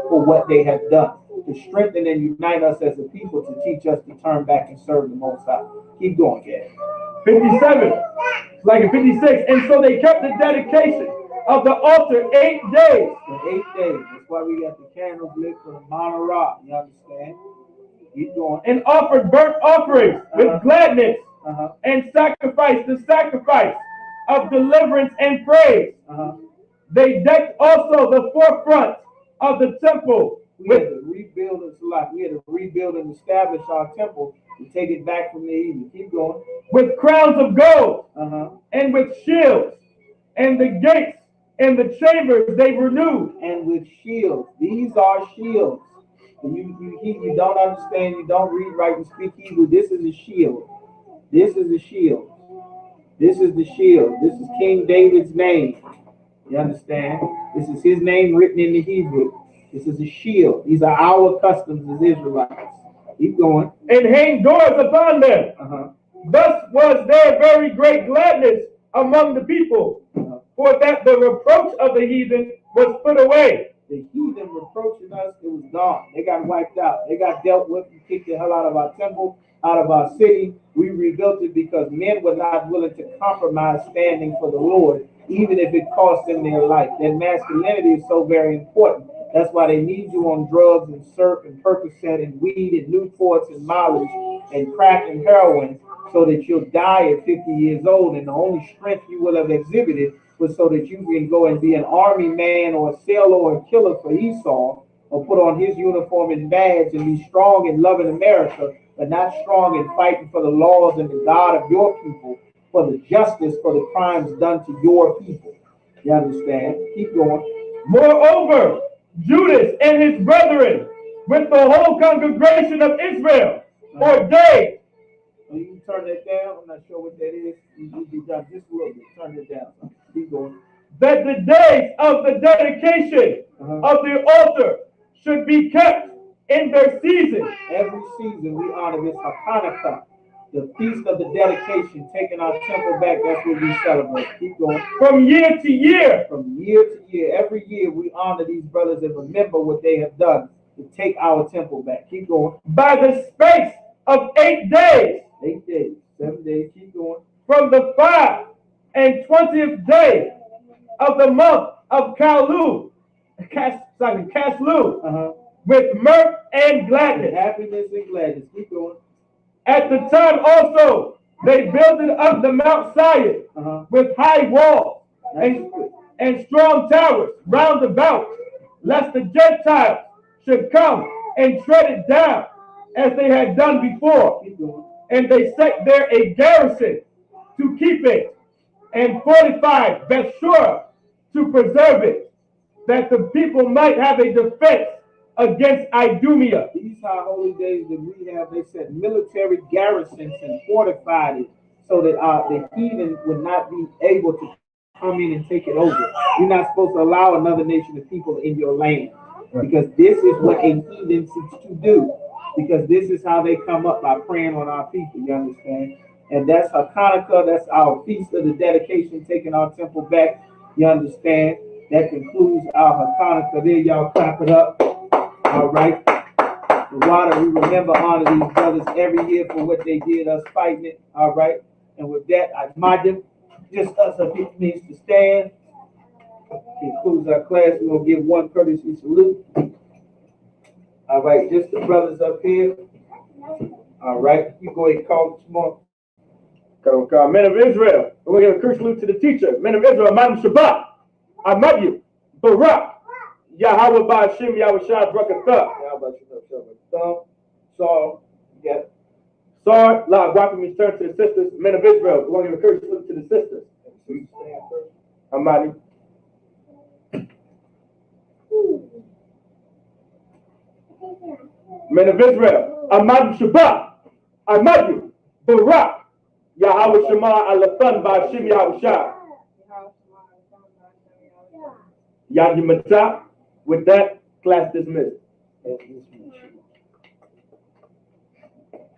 [SPEAKER 1] for what they have done, to strengthen and unite us as a people, to teach us to turn back and serve the Most High. Keep going, Gad.
[SPEAKER 2] 57, like in 56. And so they kept the dedication of the altar 8 days.
[SPEAKER 1] For 8 days. That's why we got the candles lit for the Monarach. You understand? Keep going.
[SPEAKER 2] And offered burnt offerings with gladness, and sacrificed the sacrifice of deliverance and praise. They decked also the forefront of the temple.
[SPEAKER 1] We had to rebuild and select. We had to rebuild and establish our temple to take it back from the heathen. Keep going.
[SPEAKER 2] With crowns of gold, and with shields, and the gates and the chambers they renewed.
[SPEAKER 1] And with shields. These are shields. You don't understand, you don't read, write, and speak Hebrew. This is a shield. This is a shield. This is the shield. This is King David's name. You understand? This is his name written in the Hebrew. This is a shield. These are our customs as Israelites. Keep going.
[SPEAKER 2] And hang doors upon them. Thus was there very great gladness among the people, for that the reproach of the heathen was put away.
[SPEAKER 1] The heathen reproaching us, it was gone. They got wiped out. They got dealt with. We kicked the hell out of our temple, out of our city. We rebuilt it because men were not willing to compromise standing for the Lord, even if it cost them their life. That masculinity is so very important. That's why they need you on drugs and surf and Percocet and weed and Newports and Molly's and crack and heroin, so that you'll die at 50 years old, and the only strength you will have exhibited was so that you can go and be an army man or a sailor or a killer for Esau, or put on his uniform and badge and be strong in loving America, but not strong in fighting for the laws and the God of your people, for the justice for the crimes done to your people. You understand? Keep going.
[SPEAKER 2] Moreover, Judas and his brethren, with the whole congregation of Israel, ordained.
[SPEAKER 1] You can turn that down. I'm not sure what that is. You be done just a little bit. Turn it down. Keep going.
[SPEAKER 2] That the days of the dedication of the altar should be kept in their season.
[SPEAKER 1] Every season we honor this Hanukkah, the feast of the dedication, taking our temple back. That's what we celebrate. Keep going.
[SPEAKER 2] From year to year.
[SPEAKER 1] From year to year. Every year we honor these brothers and remember what they have done to take our temple back. Keep going.
[SPEAKER 2] By the space of 8 days.
[SPEAKER 1] 8 days. 7 days. Keep going.
[SPEAKER 2] From the 25th day of the month of Caslu, with mirth and gladness.
[SPEAKER 1] Happiness and gladness. Keep going.
[SPEAKER 2] At the time also, they builded up the Mount Zion with high walls and strong towers round about, lest the Gentiles should come and tread it down as they had done before. And they set there a garrison to keep it, and fortified Bethshura to preserve it, that the people might have a defense against Idumea.
[SPEAKER 1] These high holy days that we have, they set military garrisons and fortified it so that the heathen would not be able to come in and take it over. You're not supposed to allow another nation of people in your land, because this is what a heathen seeks to do. Because this is how they come up, by preying on our people. You understand? And that's Hanukkah. That's our feast of the dedication, taking our temple back. You understand? That concludes our Hanukkah. There, y'all clap it up. All right. The water, we remember, honor these brothers every year for what they did, us fighting it. All right. And with that, I remind them, just us a few needs to stand. Concludes our class. We're going to give one courtesy salute. All right, just the brothers up here. All right, you go ahead and call it tomorrow.
[SPEAKER 2] Men of Israel, we're going to give a courtesy salute to the teacher. Men of Israel, Madam Shabbat, Ahmadu, Barak, Yahweh Ba'ashim, Yahweh Shah, Brakatha.
[SPEAKER 1] Yahweh Shah, Saul, yes.
[SPEAKER 2] Sar, La, Guatemala, turn to the sisters. Men of Israel, we're going to give a courtesy salute to the sisters.
[SPEAKER 1] So you stand first.
[SPEAKER 2] Amadi. Men of Israel, Ahmad Shabbat, Ahmadu, Barak, Yahweh Shema Alathan Bashim Yahushua, Yadi Matah. With that, class dismissed.